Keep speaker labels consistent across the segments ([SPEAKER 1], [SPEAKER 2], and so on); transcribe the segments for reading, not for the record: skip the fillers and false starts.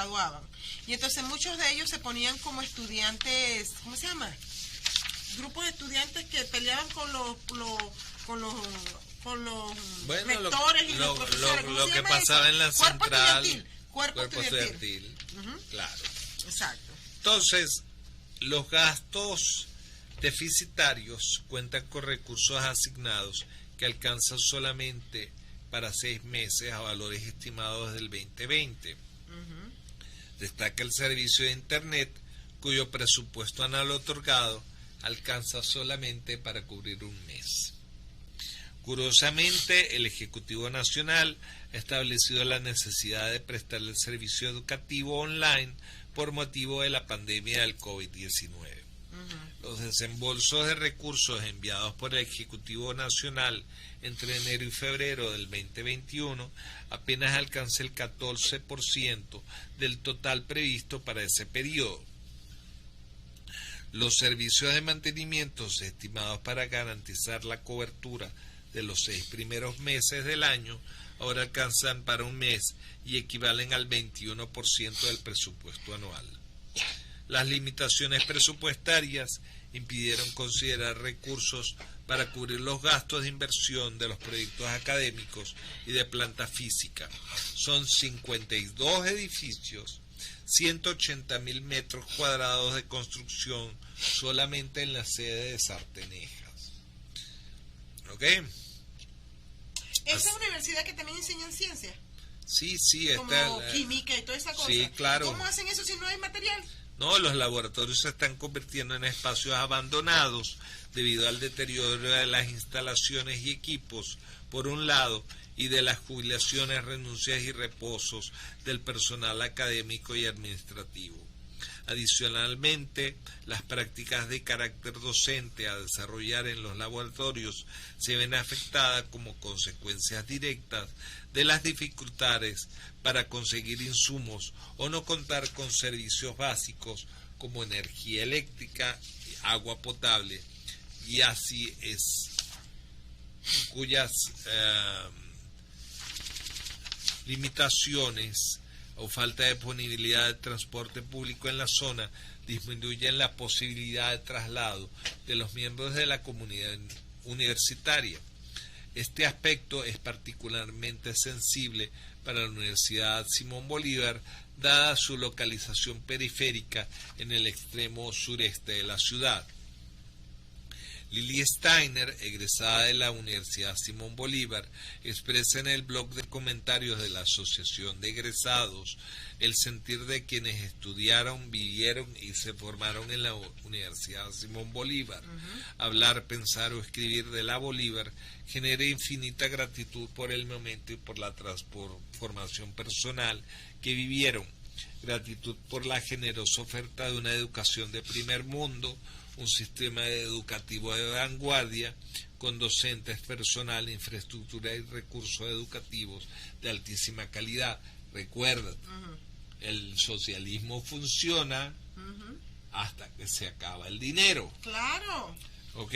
[SPEAKER 1] graduaban. Y entonces muchos de ellos se ponían como estudiantes, ¿cómo se llama? Grupos de estudiantes que peleaban con los
[SPEAKER 2] bueno,
[SPEAKER 1] rectores y los profesores.
[SPEAKER 2] Lo que pasaba en la central,
[SPEAKER 1] cuerpo estudiantil.
[SPEAKER 2] Claro.
[SPEAKER 1] Exacto.
[SPEAKER 2] Entonces, los gastos deficitarios cuentan con recursos asignados que alcanzan solamente para 6 meses a valores estimados del 2020. Destaca el servicio de Internet, cuyo presupuesto anual otorgado alcanza solamente para cubrir un mes. Curiosamente, el Ejecutivo Nacional ha establecido la necesidad de prestar el servicio educativo online por motivo de la pandemia del COVID-19. Los desembolsos de recursos enviados por el Ejecutivo Nacional entre enero y febrero del 2021 apenas alcanza el 14% del total previsto para ese periodo. Los servicios de mantenimiento estimados para garantizar la cobertura de los 6 primeros meses del año ahora alcanzan para un mes y equivalen al 21% del presupuesto anual. Las limitaciones presupuestarias impidieron considerar recursos para cubrir los gastos de inversión de los proyectos académicos y de planta física. Son 52 edificios, 180.000 metros cuadrados de construcción solamente en la sede de Sartenejas. ¿Ok?
[SPEAKER 1] ¿Esa universidad que también enseñan ciencia?
[SPEAKER 2] Sí,
[SPEAKER 1] como química y toda esa cosa.
[SPEAKER 2] Sí, claro.
[SPEAKER 1] ¿Cómo hacen eso si no hay material?
[SPEAKER 2] No, los laboratorios se están convirtiendo en espacios abandonados debido al deterioro de las instalaciones y equipos, por un lado, y de las jubilaciones, renuncias y reposos del personal académico y administrativo. Adicionalmente, las prácticas de carácter docente a desarrollar en los laboratorios se ven afectadas como consecuencias directas de las dificultades para conseguir insumos o no contar con servicios básicos como energía eléctrica, agua potable, y así es, cuyas limitaciones o falta de disponibilidad de transporte público en la zona disminuyen la posibilidad de traslado de los miembros de la comunidad universitaria. Este aspecto es particularmente sensible para la Universidad Simón Bolívar, dada su localización periférica en el extremo sureste de la ciudad. Lili Steiner, egresada de la Universidad Simón Bolívar, expresa en el blog de comentarios de la Asociación de Egresados el sentir de quienes estudiaron, vivieron y se formaron en la Universidad Simón Bolívar. Hablar, pensar o escribir de la Bolívar genera infinita gratitud por el momento y por la transformación personal que vivieron. Gratitud por la generosa oferta de una educación de primer mundo, un sistema educativo de vanguardia, con docentes, personal, infraestructura y recursos educativos de altísima calidad. Recuerda, el socialismo funciona hasta que se acaba el dinero.
[SPEAKER 1] Claro.
[SPEAKER 2] ¿Ok?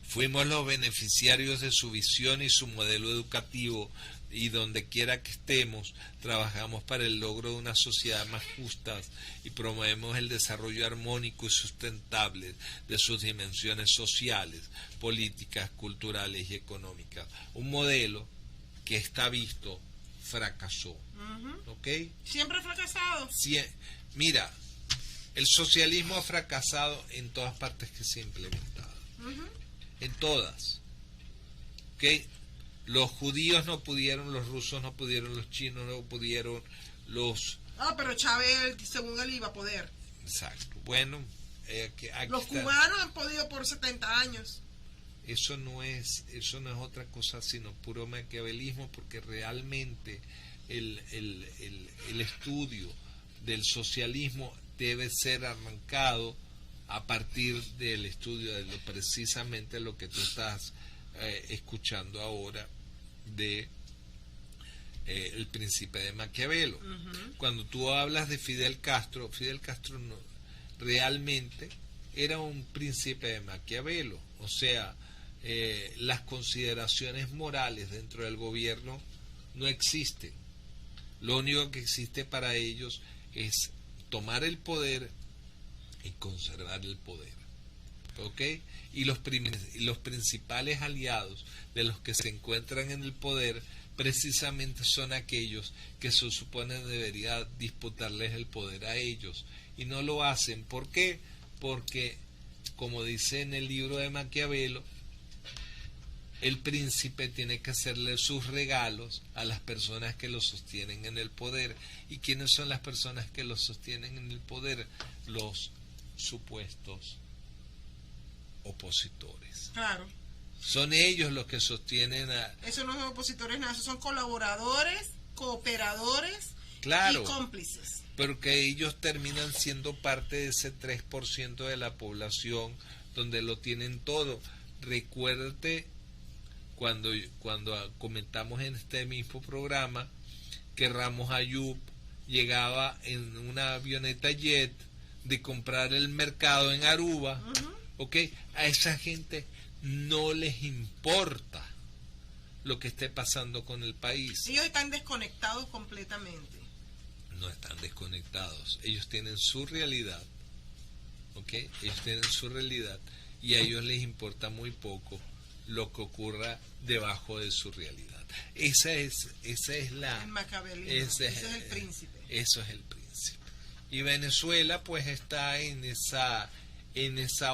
[SPEAKER 2] Fuimos los beneficiarios de su visión y su modelo educativo, y donde quiera que estemos, trabajamos para el logro de una sociedad más justa y promovemos el desarrollo armónico y sustentable de sus dimensiones sociales, políticas, culturales y económicas. Un modelo que está visto fracasó. ¿Ok?
[SPEAKER 1] Siempre ha fracasado.
[SPEAKER 2] Mira, el socialismo ha fracasado en todas partes que se ha implementado. En todas. ¿Ok? Los judíos no pudieron, los rusos no pudieron, los chinos no pudieron, los...
[SPEAKER 1] pero Chávez, según él, iba a poder.
[SPEAKER 2] Exacto. Bueno,
[SPEAKER 1] los cubanos han podido por 70 años.
[SPEAKER 2] Eso no es otra cosa sino puro maquiavelismo, porque realmente el estudio del socialismo debe ser arrancado a partir del estudio de precisamente lo que tú estás escuchando ahora de el príncipe de Maquiavelo. Cuando tú hablas de Fidel Castro no, realmente era un príncipe de Maquiavelo, o sea, las consideraciones morales dentro del gobierno no existen. Lo único que existe para ellos es tomar el poder y conservar el poder. ¿Ok? Y los principales aliados de los que se encuentran en el poder precisamente son aquellos que se supone debería disputarles el poder a ellos. Y no lo hacen. ¿Por qué? Porque, como dice en el libro de Maquiavelo, el príncipe tiene que hacerle sus regalos a las personas que lo sostienen en el poder. ¿Y quiénes son las personas que lo sostienen en el poder? Los supuestos opositores.
[SPEAKER 1] Claro.
[SPEAKER 2] Son ellos los que sostienen a...
[SPEAKER 1] Esos no son opositores, nada, esos son colaboradores, cooperadores,
[SPEAKER 2] claro,
[SPEAKER 1] y cómplices.
[SPEAKER 2] Pero que ellos terminan siendo parte de ese 3% de la población donde lo tienen todo. Recuérdate cuando comentamos en este mismo programa que Ramos Ayub llegaba en una avioneta jet de comprar el mercado en Aruba. ¿Ok? A esa gente no les importa lo que esté pasando con el país.
[SPEAKER 1] Ellos están desconectados completamente.
[SPEAKER 2] No están desconectados. Ellos tienen su realidad. ¿Ok? Ellos tienen su realidad y a ellos les importa muy poco lo que ocurra debajo de su realidad. Esa es la...
[SPEAKER 1] El maquiavelismo. Ese es el príncipe.
[SPEAKER 2] Eso es el príncipe. Y Venezuela pues está en esa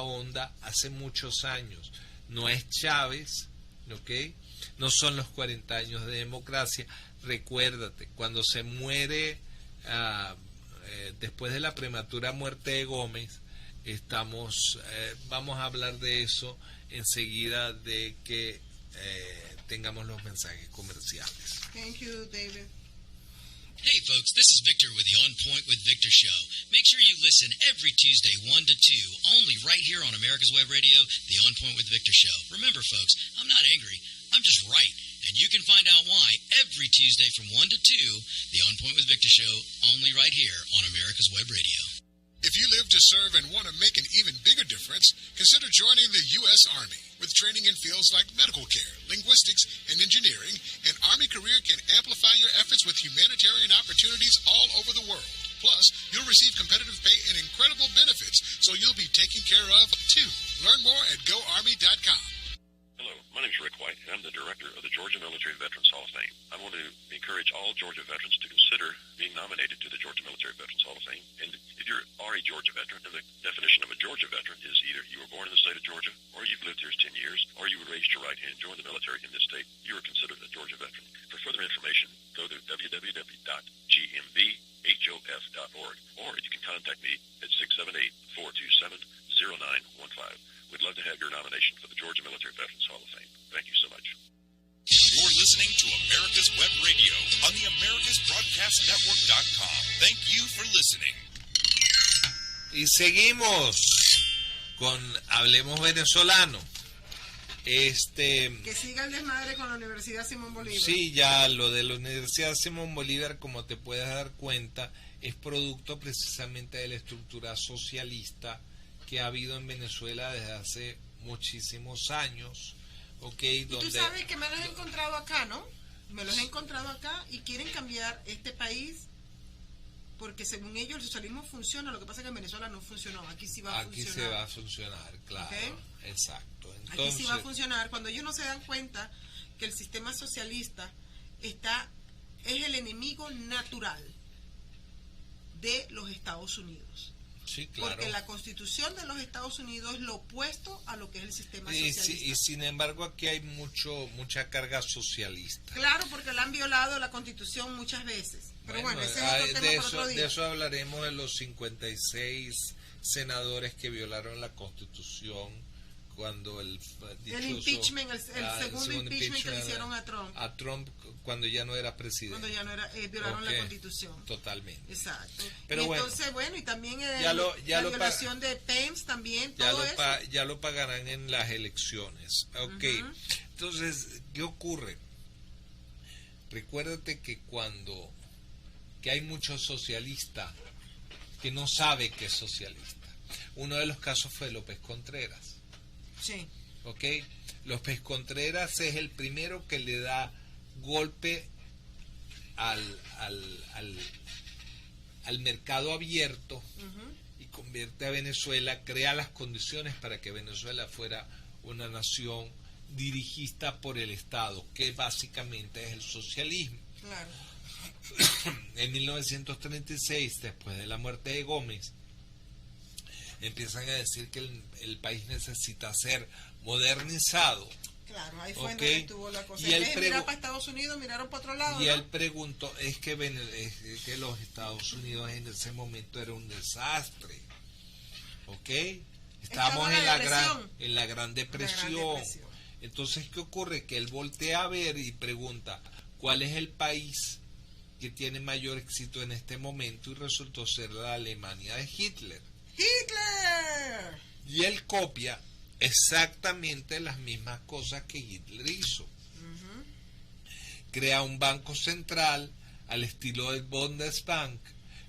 [SPEAKER 2] onda hace muchos años. No es Chávez, ¿ok? No son los 40 años de democracia. Recuérdate, cuando se muere, después de la prematura muerte de Gómez, vamos a hablar de eso enseguida de que tengamos los mensajes comerciales.
[SPEAKER 1] Thank you, David.
[SPEAKER 3] Hey folks, this is Victor with the On Point with Victor show. Make sure you listen every Tuesday 1 to 2, only right here on America's Web Radio, the On Point with Victor show. Remember folks, I'm not angry, I'm just right. And you can find out why every Tuesday from 1 to 2, the On Point with Victor show, only right here on America's Web Radio.
[SPEAKER 4] If you live to serve and want to make an even bigger difference, consider joining the U.S. Army. With training in fields like medical care, linguistics, and engineering, an Army career can amplify your efforts with humanitarian opportunities all over the world. Plus, you'll receive competitive pay and incredible benefits, so you'll be taken care of, too. Learn more at GoArmy.com.
[SPEAKER 5] Hello, my name is Rick White, and I'm the director of the Georgia Military Veterans Hall of Fame. I want to encourage all Georgia veterans to consider being nominated to the Georgia Military Veterans Hall of Fame. And if you are a Georgia veteran, and the definition of a Georgia veteran is either you were born in the state of Georgia, or you've lived here 10 years, or you were raised your right hand and joined the military in this state, you are considered a Georgia veteran. For further information, go to www.gmvhof.org, or you can contact me at 678-427-0915. We'd love to have your nomination for the Georgia Military Veterans Hall of Fame. Thank you so much.
[SPEAKER 6] You're listening to America's Web Radio on the AmericasBroadcastNetwork.com. Thank you for listening.
[SPEAKER 2] Y seguimos con Hablemos Venezolano.
[SPEAKER 1] Que siga el desmadre con la Universidad Simón Bolívar.
[SPEAKER 2] Sí, ya lo de la Universidad Simón Bolívar, como te puedes dar cuenta, es producto precisamente de la estructura socialista que ha habido en Venezuela desde hace muchísimos años. Okay,
[SPEAKER 1] y tú sabes que me los he encontrado acá, ¿no? Me los he encontrado acá y quieren cambiar este país porque según ellos el socialismo funciona. Lo que pasa es que en Venezuela no funcionó. Aquí sí va a funcionar.
[SPEAKER 2] Aquí se va a funcionar, claro. ¿Okay? Exacto. Entonces,
[SPEAKER 1] aquí sí va a funcionar. Cuando ellos no se dan cuenta que el sistema socialista es el enemigo natural de los Estados Unidos.
[SPEAKER 2] Sí, claro.
[SPEAKER 1] Porque la Constitución de los Estados Unidos es lo opuesto a lo que es el sistema socialista.
[SPEAKER 2] Y sin embargo aquí hay mucha carga socialista.
[SPEAKER 1] Claro, porque la han violado la Constitución muchas veces. Pero bueno, ese es otro tema para otro día.
[SPEAKER 2] De eso hablaremos de los 56 senadores que violaron la Constitución cuando el
[SPEAKER 1] impeachment, el segundo impeachment que le hicieron a Trump.
[SPEAKER 2] A Trump cuando ya no era presidente.
[SPEAKER 1] Cuando ya no era, violaron la Constitución.
[SPEAKER 2] Totalmente.
[SPEAKER 1] Exacto.
[SPEAKER 2] Pero
[SPEAKER 1] y entonces, bueno, y también
[SPEAKER 2] la
[SPEAKER 1] violación de Pence también,
[SPEAKER 2] ya lo pagarán en las elecciones. Okay. Entonces, ¿qué ocurre? Recuérdate que que hay muchos socialistas que no sabe que es socialista. Uno de los casos fue López Contreras.
[SPEAKER 1] Sí.
[SPEAKER 2] ¿Ok? López Contreras es el primero que le da golpe al mercado abierto y convierte a Venezuela, crea las condiciones para que Venezuela fuera una nación dirigida por el Estado, que básicamente es el socialismo.
[SPEAKER 1] Claro.
[SPEAKER 2] En 1936, después de la muerte de Gómez, empiezan a decir que el país necesita ser modernizado.
[SPEAKER 1] Claro, ahí fue
[SPEAKER 2] Ok.
[SPEAKER 1] donde estuvo la cosa.
[SPEAKER 2] Y él
[SPEAKER 1] En vez de mirar para Estados Unidos, miraron para otro lado.
[SPEAKER 2] Y
[SPEAKER 1] ¿no?
[SPEAKER 2] él preguntó, es que los Estados Unidos en ese momento era un desastre, ¿ok? Estábamos
[SPEAKER 1] Estaba
[SPEAKER 2] en
[SPEAKER 1] la
[SPEAKER 2] la
[SPEAKER 1] depresión.
[SPEAKER 2] Gran Depresión. Entonces, ¿qué ocurre? Que él voltea a ver y pregunta, ¿cuál es el país que tiene mayor éxito en este momento? Y resultó ser la Alemania de Hitler.
[SPEAKER 1] ¡Hitler!
[SPEAKER 2] Y él copia exactamente las mismas cosas que Hitler hizo. Crea un banco central al estilo del Bundesbank,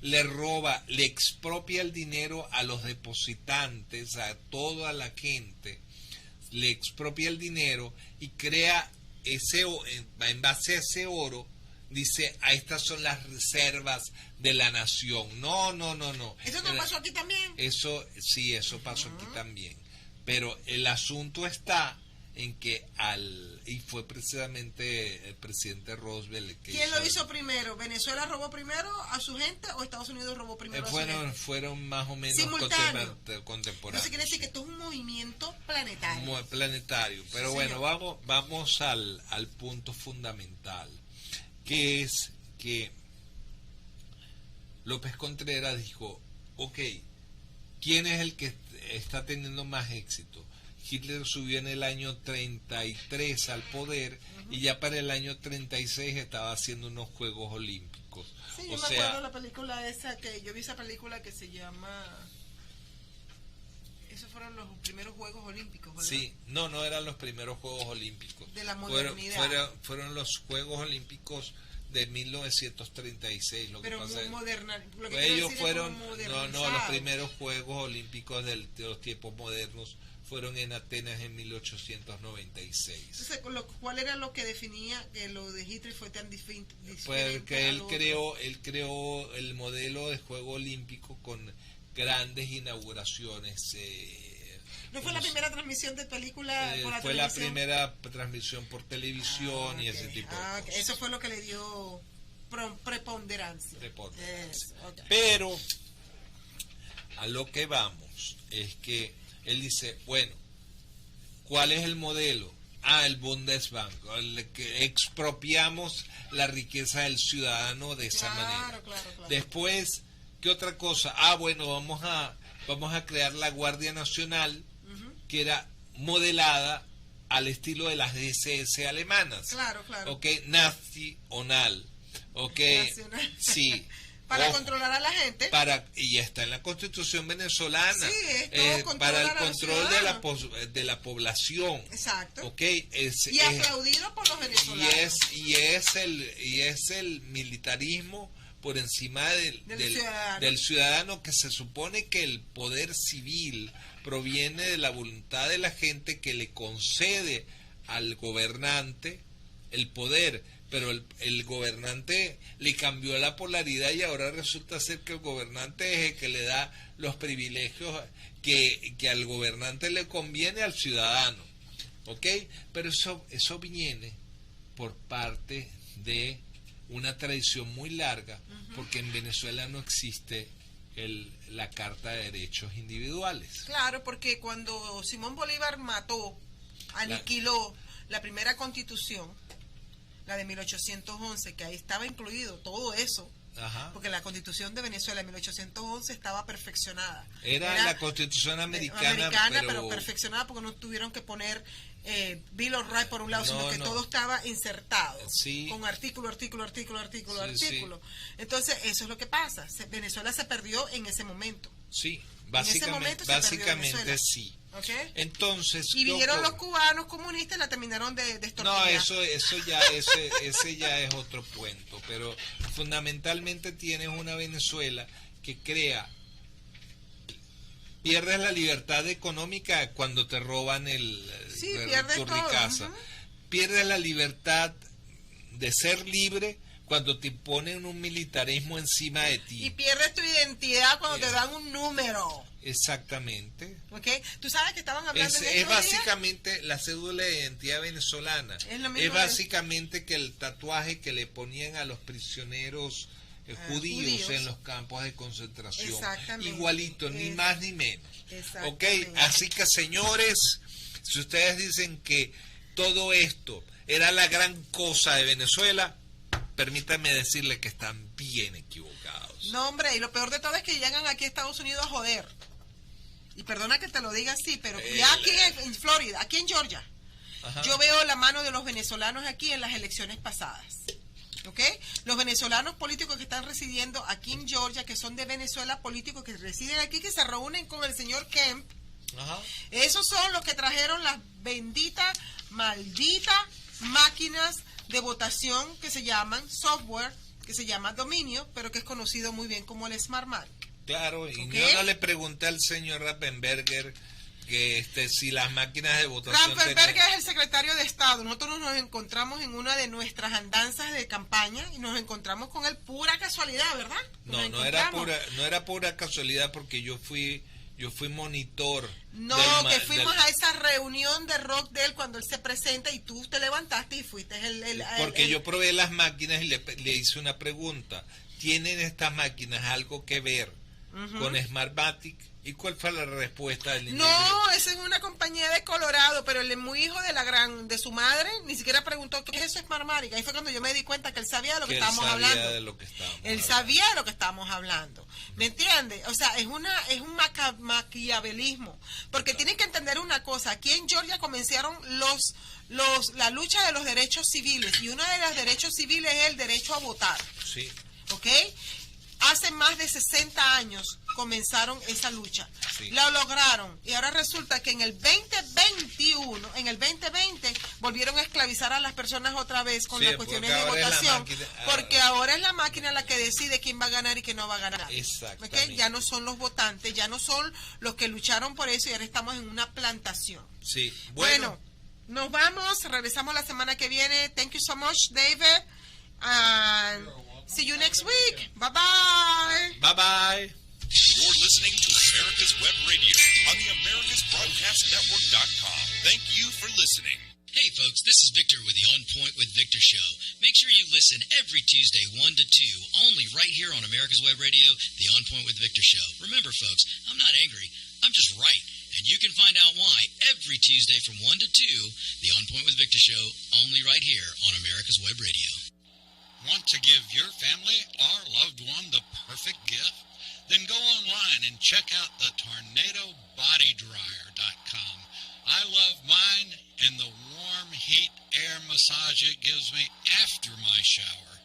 [SPEAKER 2] le roba, le expropia el dinero a los depositantes, a toda la gente, le expropia el dinero y crea en base a ese oro, dice, estas son las reservas de la nación. No.
[SPEAKER 1] ¿Eso no pasó aquí también?
[SPEAKER 2] Eso pasó aquí también. Pero el asunto está en que y fue precisamente el presidente Roosevelt el que
[SPEAKER 1] ¿Quién lo hizo primero? ¿Venezuela robó primero a su gente o Estados Unidos robó primero a su gente?
[SPEAKER 2] Fueron más o menos
[SPEAKER 1] Simultáneo.
[SPEAKER 2] contemporáneos.
[SPEAKER 1] Eso quiere decir que esto es un movimiento planetario.
[SPEAKER 2] Muy planetario. Pero
[SPEAKER 1] Sí,
[SPEAKER 2] bueno,
[SPEAKER 1] señor.
[SPEAKER 2] vamos al punto fundamental, que es que López Contreras dijo, ok, ¿quién es el que está teniendo más éxito? Hitler subió en el año 33 al poder y ya para el año 36 estaba haciendo unos Juegos Olímpicos.
[SPEAKER 1] Sí, yo me acuerdo de la película esa, que yo vi esa película que se llama... Esos fueron los primeros Juegos Olímpicos, ¿verdad?
[SPEAKER 2] Sí, no eran los primeros Juegos Olímpicos.
[SPEAKER 1] De la modernidad.
[SPEAKER 2] Fueron los Juegos Olímpicos de 1936. Lo
[SPEAKER 1] Pero
[SPEAKER 2] que pasa
[SPEAKER 1] muy
[SPEAKER 2] es,
[SPEAKER 1] moderna. Lo que
[SPEAKER 2] pues
[SPEAKER 1] quiero
[SPEAKER 2] ellos
[SPEAKER 1] decir
[SPEAKER 2] fueron,
[SPEAKER 1] es como
[SPEAKER 2] los
[SPEAKER 1] modernizado.
[SPEAKER 2] primeros Juegos Olímpicos de los tiempos modernos fueron en Atenas en 1896.
[SPEAKER 1] Entonces, ¿cuál era lo que definía que lo de Hitler fue tan diferente?
[SPEAKER 2] Pues que
[SPEAKER 1] a
[SPEAKER 2] él
[SPEAKER 1] lo otro?
[SPEAKER 2] creó el modelo de Juego Olímpico con grandes inauguraciones.
[SPEAKER 1] ¿No fue la primera transmisión de película por la
[SPEAKER 2] fue la
[SPEAKER 1] televisión?
[SPEAKER 2] primera transmisión por televisión y ese tipo de
[SPEAKER 1] ok.
[SPEAKER 2] cosas.
[SPEAKER 1] Eso fue lo que le dio preponderancia. Eso, ok.
[SPEAKER 2] Pero a lo que vamos es que él dice, bueno, ¿cuál es el modelo? El Bundesbank, el que expropiamos la riqueza del ciudadano de esa manera.
[SPEAKER 1] Claro.
[SPEAKER 2] Después, ¿qué otra cosa? Bueno, vamos a crear la Guardia Nacional, que era modelada al estilo de las SS alemanas.
[SPEAKER 1] Claro.
[SPEAKER 2] Ok, Nacional. Ok,
[SPEAKER 1] Nacional.
[SPEAKER 2] sí.
[SPEAKER 1] Para controlar a la gente.
[SPEAKER 2] Y está en la Constitución venezolana.
[SPEAKER 1] Sí, es todo
[SPEAKER 2] para el
[SPEAKER 1] controlar a los
[SPEAKER 2] control
[SPEAKER 1] ciudadanos.
[SPEAKER 2] de la población.
[SPEAKER 1] Exacto.
[SPEAKER 2] Ok,
[SPEAKER 1] Y aplaudido por los venezolanos.
[SPEAKER 2] y es el militarismo por encima del ciudadano, que se supone que el poder civil proviene de la voluntad de la gente, que le concede al gobernante el poder, pero el gobernante le cambió la polaridad y ahora resulta ser que el gobernante es el que le da los privilegios que al gobernante le conviene al ciudadano. ¿Ok? Pero eso viene por parte de una tradición muy larga, porque en Venezuela no existe la Carta de Derechos Individuales.
[SPEAKER 1] Claro, porque cuando Simón Bolívar aniquiló la primera constitución, la de 1811, que ahí estaba incluido todo eso,
[SPEAKER 2] Ajá.
[SPEAKER 1] porque la constitución de Venezuela en 1811 estaba perfeccionada.
[SPEAKER 2] Era la constitución americana,
[SPEAKER 1] pero perfeccionada, porque no tuvieron que poner Bill of Rights por un lado, sino que todo estaba insertado,
[SPEAKER 2] sí,
[SPEAKER 1] con artículo.
[SPEAKER 2] Sí.
[SPEAKER 1] Entonces, eso es lo que pasa. Venezuela se perdió en ese momento.
[SPEAKER 2] Sí,
[SPEAKER 1] En ese momento se perdió Venezuela.
[SPEAKER 2] sí.
[SPEAKER 1] ¿Okay?
[SPEAKER 2] Entonces,
[SPEAKER 1] y vinieron los cubanos comunistas y la terminaron de
[SPEAKER 2] no,
[SPEAKER 1] estornillar.
[SPEAKER 2] ese ya es otro cuento, pero fundamentalmente tienes una Venezuela que pierdes la libertad económica cuando te roban tu riqueza, pierdes la libertad de ser libre cuando te ponen un militarismo encima de ti.
[SPEAKER 1] Y pierdes tu identidad cuando te dan un número.
[SPEAKER 2] Exactamente.
[SPEAKER 1] ¿Ok? Tú sabes que estaban hablando
[SPEAKER 2] Es básicamente la cédula de identidad venezolana. Es básicamente que el tatuaje que le ponían a los prisioneros judíos en los campos de concentración.
[SPEAKER 1] Exactamente.
[SPEAKER 2] Igualito, ni más ni menos. ¿Ok? Así que, señores, si ustedes dicen que todo esto era la gran cosa de Venezuela, permítanme decirle que están bien equivocados.
[SPEAKER 1] No, hombre, y lo peor de todo es que llegan aquí a Estados Unidos a joder. Y perdona que te lo diga así, pero ya aquí en Florida, aquí en Georgia, yo veo la mano de los venezolanos aquí en las elecciones pasadas. ¿Ok? Los venezolanos políticos que están residiendo aquí en Georgia, que son de Venezuela, políticos que residen aquí, que se reúnen con el señor Kemp, esos son los que trajeron las benditas, malditas máquinas de votación que se llaman software, que se llama dominio, pero que es conocido muy bien como el Smartmatic.
[SPEAKER 2] Claro, y yo no le pregunté al señor Rappenberger que si las máquinas de votación...
[SPEAKER 1] Rappenberger es el secretario de Estado. Nosotros nos encontramos en una de nuestras andanzas de campaña y nos encontramos con él pura casualidad, ¿verdad?
[SPEAKER 2] No era pura casualidad, porque yo fui monitor.
[SPEAKER 1] No, que fuimos a esa reunión de rock de él cuando él se presenta y tú te levantaste y fuiste
[SPEAKER 2] porque yo probé las máquinas y le hice una pregunta. ¿Tienen estas máquinas algo que ver con Smartmatic? ¿Y cuál fue la respuesta del niño?
[SPEAKER 1] No, esa es una compañía de Colorado, pero el muy hijo de su madre ni siquiera preguntó qué es eso Smartmatic. Ahí fue cuando yo me di cuenta que él sabía de lo que estábamos hablando. Él sabía de lo que estábamos hablando. ¿Me entiendes? O sea, es un maquiavelismo. Porque tienen que entender una cosa. Aquí en Georgia comenzaron la lucha de los derechos civiles. Y uno de los derechos civiles es el derecho a votar.
[SPEAKER 2] Sí.
[SPEAKER 1] ¿Ok? Hace más de 60 años comenzaron esa lucha. Sí. La lograron. Y ahora resulta que en el 2021, en el 2020, volvieron a esclavizar a las personas otra vez con las cuestiones de votación. Porque ahora es la máquina la que decide quién va a ganar y quién no va a ganar.
[SPEAKER 2] Exactamente.
[SPEAKER 1] ¿Okay? Ya no son los votantes, ya no son los que lucharon por eso y ahora estamos en una plantación.
[SPEAKER 2] Sí.
[SPEAKER 1] Bueno, nos vamos. Regresamos la semana que viene. Thank you so much, David. See you next week. Bye-bye.
[SPEAKER 2] Bye-bye.
[SPEAKER 6] You're listening to America's Web Radio on the AmericasBroadcastNetwork.com. Thank you for listening.
[SPEAKER 3] Hey folks, this is Victor with the On Point with Victor show. Make sure you listen every Tuesday 1 to 2, only right here on America's Web Radio, the On Point with Victor show. Remember folks, I'm not angry, I'm just right. And you can find out why every Tuesday from 1 to 2, the On Point with Victor show, only right here on America's Web Radio.
[SPEAKER 4] Want to give your family or loved one the perfect gift? Then go online and check out the TornadoBodyDryer.com. I love mine and the warm heat air massage it gives me after my shower.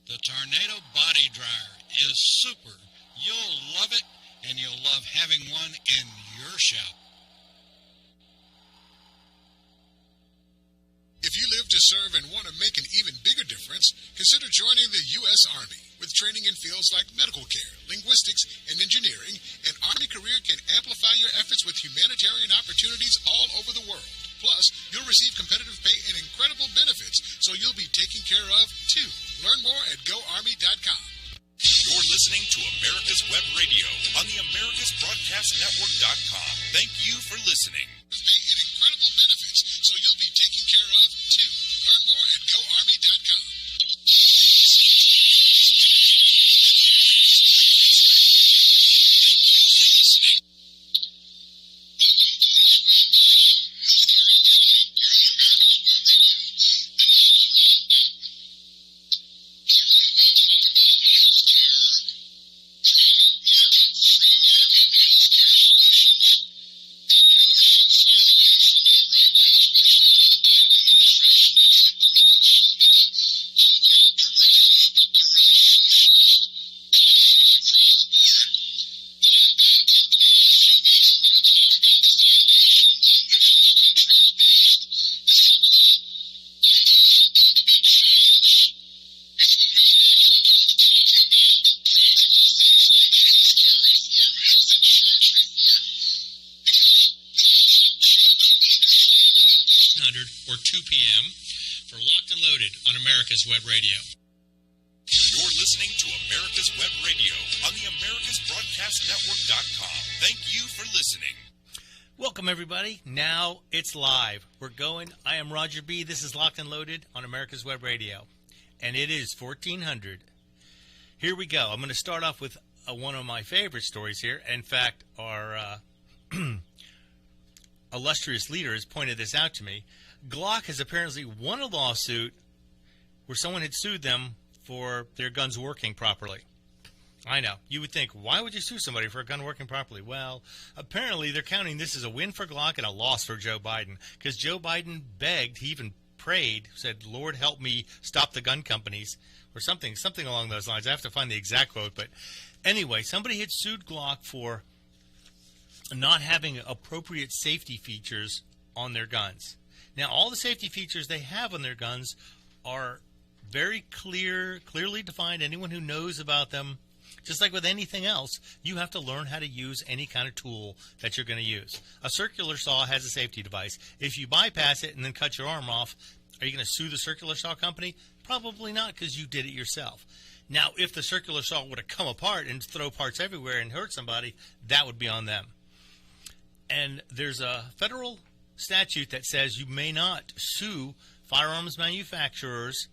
[SPEAKER 4] The Tornado Body Dryer is super. You'll love it, and you'll love having one in your shop. If you live to serve and want to make an even bigger difference, consider joining the U.S. Army. With training in fields like medical care, linguistics, and engineering, an Army career can amplify your efforts with humanitarian opportunities all over the world. Plus, you'll receive competitive pay and incredible benefits, so you'll be taken care of, too. Learn more at GoArmy.com.
[SPEAKER 6] You're listening to America's Web Radio on the AmericasBroadcastNetwork.com. Thank you for listening.
[SPEAKER 4] And incredible benefits, so you'll be taken care of, too. Learn more at GoArmy.com.
[SPEAKER 3] Or 2 p.m. for Locked and Loaded on America's Web Radio.
[SPEAKER 6] to America's Web Radio on the AmericasBroadcastNetwork.com. Thank you for listening.
[SPEAKER 7] Welcome, everybody. Now it's live. We're going. I am Roger B. This is Locked and Loaded on America's Web Radio, and it is 1400. Here we go. I'm going to start off with one of my favorite stories here. In fact, our illustrious leader has pointed this out to me. Glock has apparently won a lawsuit where someone had sued them for their guns working properly. I know. You would think, why would you sue somebody for a gun working properly? Well, apparently they're counting this as a win for Glock and a loss for Joe Biden, because Joe Biden begged, he even prayed, said, Lord, help me stop the gun companies, or something along those lines. I have to find the exact quote. But anyway, somebody had sued Glock for not having appropriate safety features on their guns. Now, all the safety features they have on their guns are very clearly defined. Anyone who knows about them, just like with anything else, you have to learn how to use any kind of tool that you're going to use. A circular saw has a safety device. If you bypass it and then cut your arm off, are you going to sue the circular saw company? Probably not, because you did it yourself. Now, if the circular saw would have come apart and throw parts everywhere and hurt somebody, that would be on them. And there's a federal statute that says you may not sue firearms manufacturers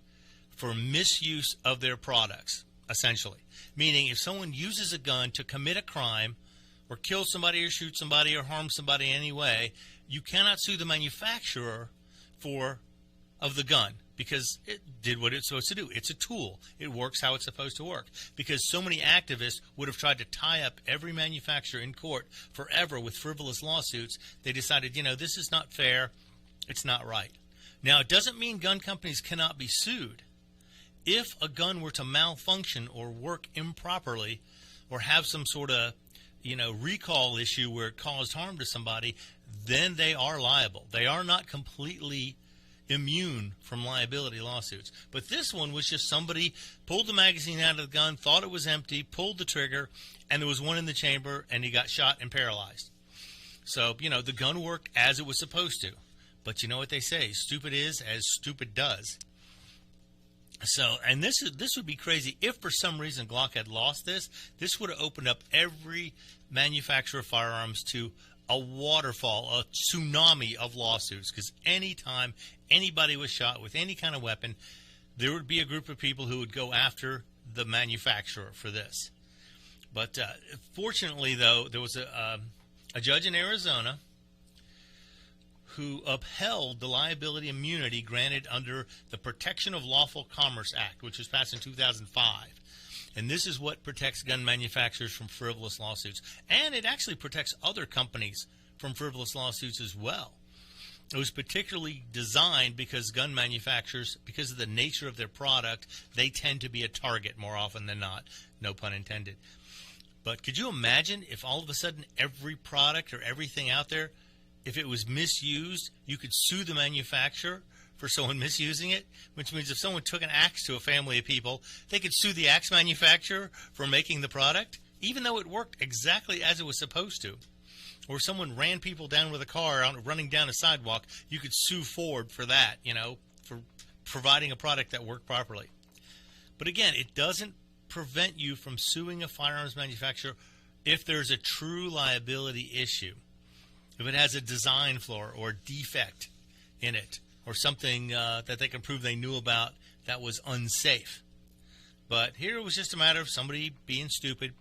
[SPEAKER 7] for misuse of their products, essentially. Meaning, if someone uses a gun to commit a crime or kill somebody or shoot somebody or harm somebody in any way, you cannot sue the manufacturer of the gun, because it did what it's supposed to do. It's a tool. It works how it's supposed to work. Because so many activists would have tried to tie up every manufacturer in court forever with frivolous lawsuits, they decided, this is not fair. It's not right. Now, it doesn't mean gun companies cannot be sued. If a gun were to malfunction or work improperly or have some sort of, recall issue where it caused harm to somebody, then they are liable. They are not completely immune from liability lawsuits. But this one was just somebody pulled the magazine out of the gun, thought it was empty, pulled the trigger, and there was one in the chamber, and he got shot and paralyzed. So, the gun worked as it was supposed to. But you know what they say, stupid is as stupid does. So, and this would be crazy. If for some reason Glock had lost this would have opened up every manufacturer of firearms to a waterfall, a tsunami of lawsuits. Because anytime anybody was shot with any kind of weapon, there would be a group of people who would go after the manufacturer for this. But fortunately, though, there was a judge in Arizona who upheld the liability immunity granted under the Protection of Lawful Commerce Act, which was passed in 2005. And this is what protects gun manufacturers from frivolous lawsuits. And it actually protects other companies from frivolous lawsuits as well. It was particularly designed because gun manufacturers, because of the nature of their product, they tend to be a target more often than not. No pun intended. But could you imagine if all of a sudden every product or everything out there, if it was misused, you could sue the manufacturer for someone misusing it, which means if someone took an axe to a family of people, they could sue the axe manufacturer for making the product, even though it worked exactly as it was supposed to. Or someone ran people down with a car running down a sidewalk, you could sue Ford for that, for providing a product that worked properly. But again, it doesn't prevent you from suing a firearms manufacturer if there's a true liability issue. If it has a design flaw or defect in it, or something that they can prove they knew about that was unsafe. But here it was just a matter of somebody being stupid,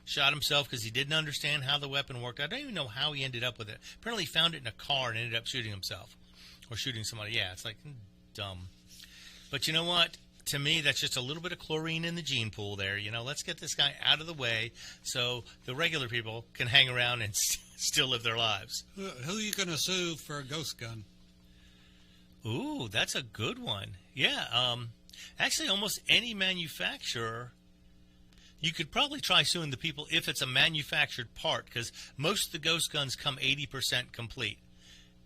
[SPEAKER 7] shot himself because he didn't understand how the weapon worked. I don't even know how he ended up with it. Apparently he found it in a car and ended up shooting himself. Or shooting somebody. Yeah, it's like dumb. But you know what? To me, that's just a little bit of chlorine in the gene pool there. Let's get this guy out of the way so the regular people can hang around and still live their lives.
[SPEAKER 8] Who are you going to sue for a ghost gun?
[SPEAKER 7] Ooh, that's a good one. Yeah, actually almost any manufacturer, you could probably try suing the people if it's a manufactured part, because most of the ghost guns come 80% complete.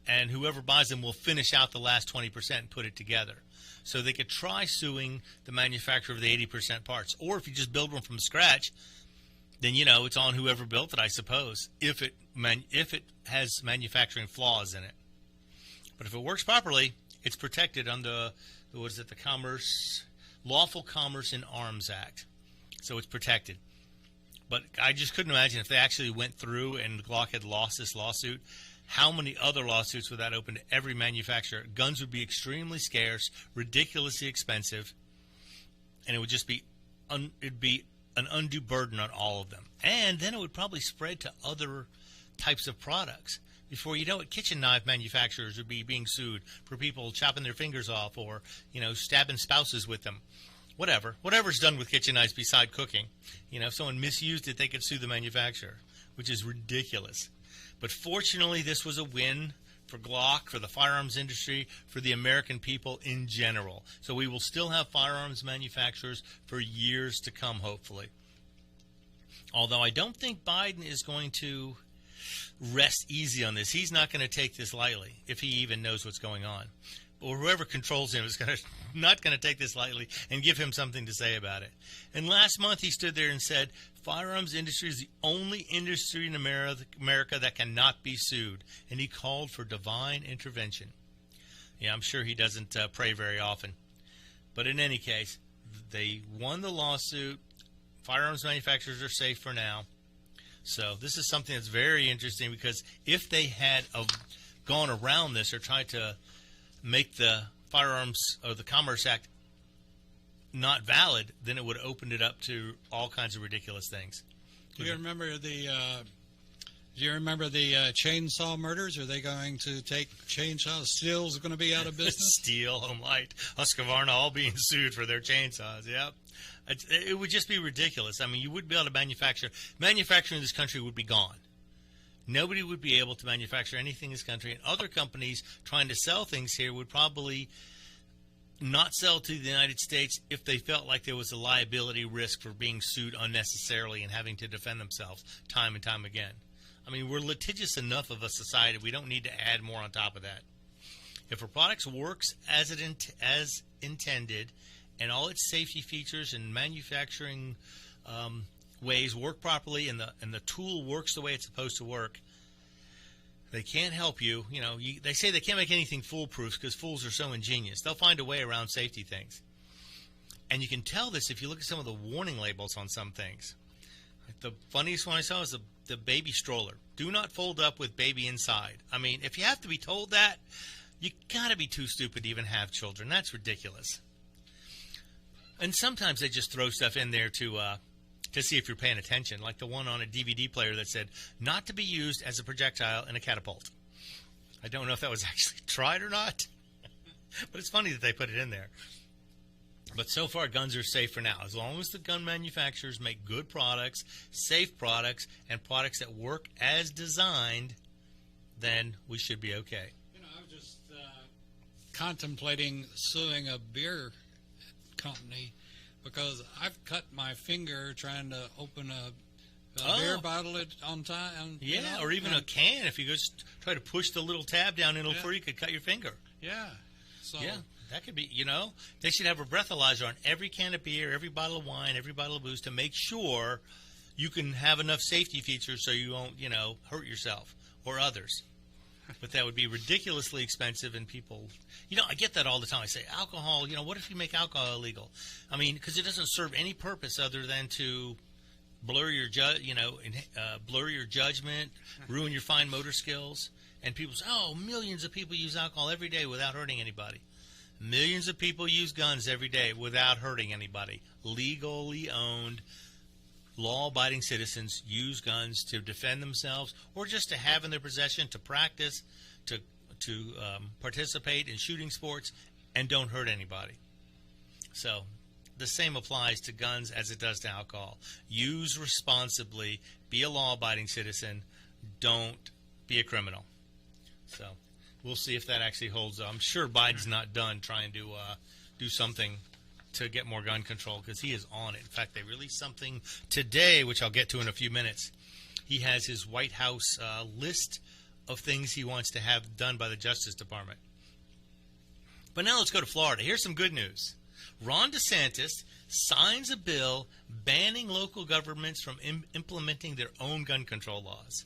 [SPEAKER 7] And whoever buys them will finish out the last 20% and put it together. So they could try suing the manufacturer of the 80% parts. Or if you just build one from scratch, then, it's on whoever built it, I suppose, if it has manufacturing flaws in it. But if it works properly, it's protected under, the Lawful Commerce in Arms Act. So it's protected. But I just couldn't imagine if they actually went through and Glock had lost this lawsuit, how many other lawsuits would that open to every manufacturer? Guns would be extremely scarce, ridiculously expensive, and it would just be it'd be an undue burden on all of them. And then it would probably spread to other types of products. Before you know it, kitchen knife manufacturers would be being sued for people chopping their fingers off or, stabbing spouses with them. Whatever's done with kitchen knives beside cooking. If someone misused it, they could sue the manufacturer, which is ridiculous. But fortunately, this was a win for Glock, for the firearms industry, for the American people in general. So we will still have firearms manufacturers for years to come, hopefully. Although I don't think Biden is going to rest easy on this. He's not going to take this lightly, if he even knows what's going on. Or whoever controls him is not going to take this lightly and give him something to say about it. And last month he stood there and said, firearms industry is the only industry in America that cannot be sued. And he called for divine intervention. Yeah, I'm sure he doesn't pray very often. But in any case, they won the lawsuit. Firearms manufacturers are safe for now. So this is something that's very interesting, because if they had gone around this or tried to make the Firearms or the Commerce Act not valid, then it would have opened it up to all kinds of ridiculous things.
[SPEAKER 8] Do you remember the chainsaw murders? Are they going to take chainsaws? Steel's going to be out of business?
[SPEAKER 7] Steel, Home Light, Husqvarna, all being sued for their chainsaws. Yep. It would just be ridiculous. I mean, you wouldn't be able to manufacturing in this country would be gone. Nobody would be able to manufacture anything in this country, and other companies trying to sell things here would probably not sell to the United States if they felt like there was a liability risk for being sued unnecessarily and having to defend themselves time and time again. I mean, we're litigious enough of a society. We don't need to add more on top of that. If a product works as intended, and all its safety features and manufacturing ways work properly, and the tool works the way it's supposed to work, they can't help you. They say they can't make anything foolproof because fools are so ingenious. They'll find a way around safety things. And you can tell this if you look at some of the warning labels on some things. The funniest one I saw is the baby stroller. Do not fold up with baby inside. I mean, if you have to be told that, you got to be too stupid to even have children. That's ridiculous. And sometimes they just throw stuff in there to see if you're paying attention, like the one on a DVD player that said, not to be used as a projectile in a catapult. I don't know if that was actually tried or not, but it's funny that they put it in there. But so far, guns are safe for now. As long as the gun manufacturers make good products, safe products, and products that work as designed, then we should be okay.
[SPEAKER 8] I was just contemplating suing a beer company because I've cut my finger trying to open a beer bottle on time.
[SPEAKER 7] Yeah, or even a can. If you just try to push the little tab down in it before you could cut your finger.
[SPEAKER 8] Yeah. So
[SPEAKER 7] yeah, that could be, they should have a breathalyzer on every can of beer, every bottle of wine, every bottle of booze to make sure you can have enough safety features so you won't, hurt yourself or others. But that would be ridiculously expensive, and people, I get that all the time. I say, alcohol, what if you make alcohol illegal? I mean, because it doesn't serve any purpose other than to blur your judgment, ruin your fine motor skills. And people say, millions of people use alcohol every day without hurting anybody. Millions of people use guns every day without hurting anybody. Legally owned, law-abiding citizens use guns to defend themselves or just to have in their possession, to practice, to participate in shooting sports, and don't hurt anybody. So the same applies to guns as it does to alcohol. Use responsibly. Be a law-abiding citizen. Don't be a criminal. So we'll see if that actually holds up. I'm sure Biden's not done trying to do something to get more gun control, because he is on it. In fact, they released something today, which I'll get to in a few minutes. He has his White House list of things he wants to have done by the Justice Department. But now let's go to Florida. Here's some good news. Ron DeSantis signs a bill banning local governments from implementing their own gun control laws.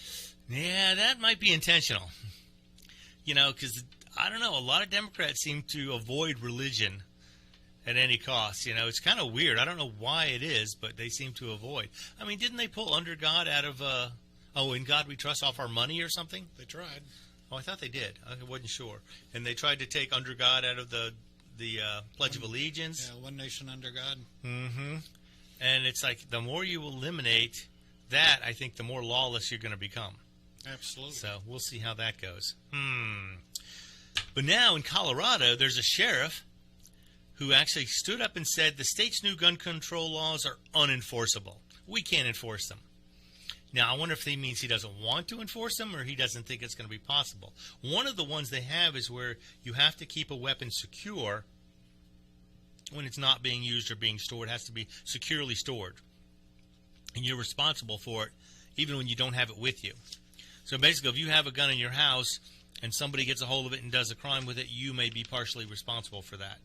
[SPEAKER 7] Yeah, that might be intentional. Because, I don't know, a lot of Democrats seem to avoid religion at any cost. It's kind of weird. I don't know why it is, but they seem to avoid. I mean, didn't they pull Under God out of, In God We Trust off our money or something?
[SPEAKER 8] They tried.
[SPEAKER 7] Oh, I thought they did. I wasn't sure. And they tried to take Under God out of the Pledge of Allegiance.
[SPEAKER 8] Yeah, One Nation Under God.
[SPEAKER 7] Mm-hmm. And it's like the more you eliminate that, I think the more lawless you're going to become.
[SPEAKER 8] Absolutely.
[SPEAKER 7] So we'll see how that goes. But now in Colorado, there's a sheriff who actually stood up and said the state's new gun control laws are unenforceable. We can't enforce them. Now, I wonder if he means he doesn't want to enforce them or he doesn't think it's going to be possible. One of the ones they have is where you have to keep a weapon secure when it's not being used or being stored. It has to be securely stored. And you're responsible for it even when you don't have it with you. So basically, if you have a gun in your house and somebody gets a hold of it and does a crime with it, you may be partially responsible for that.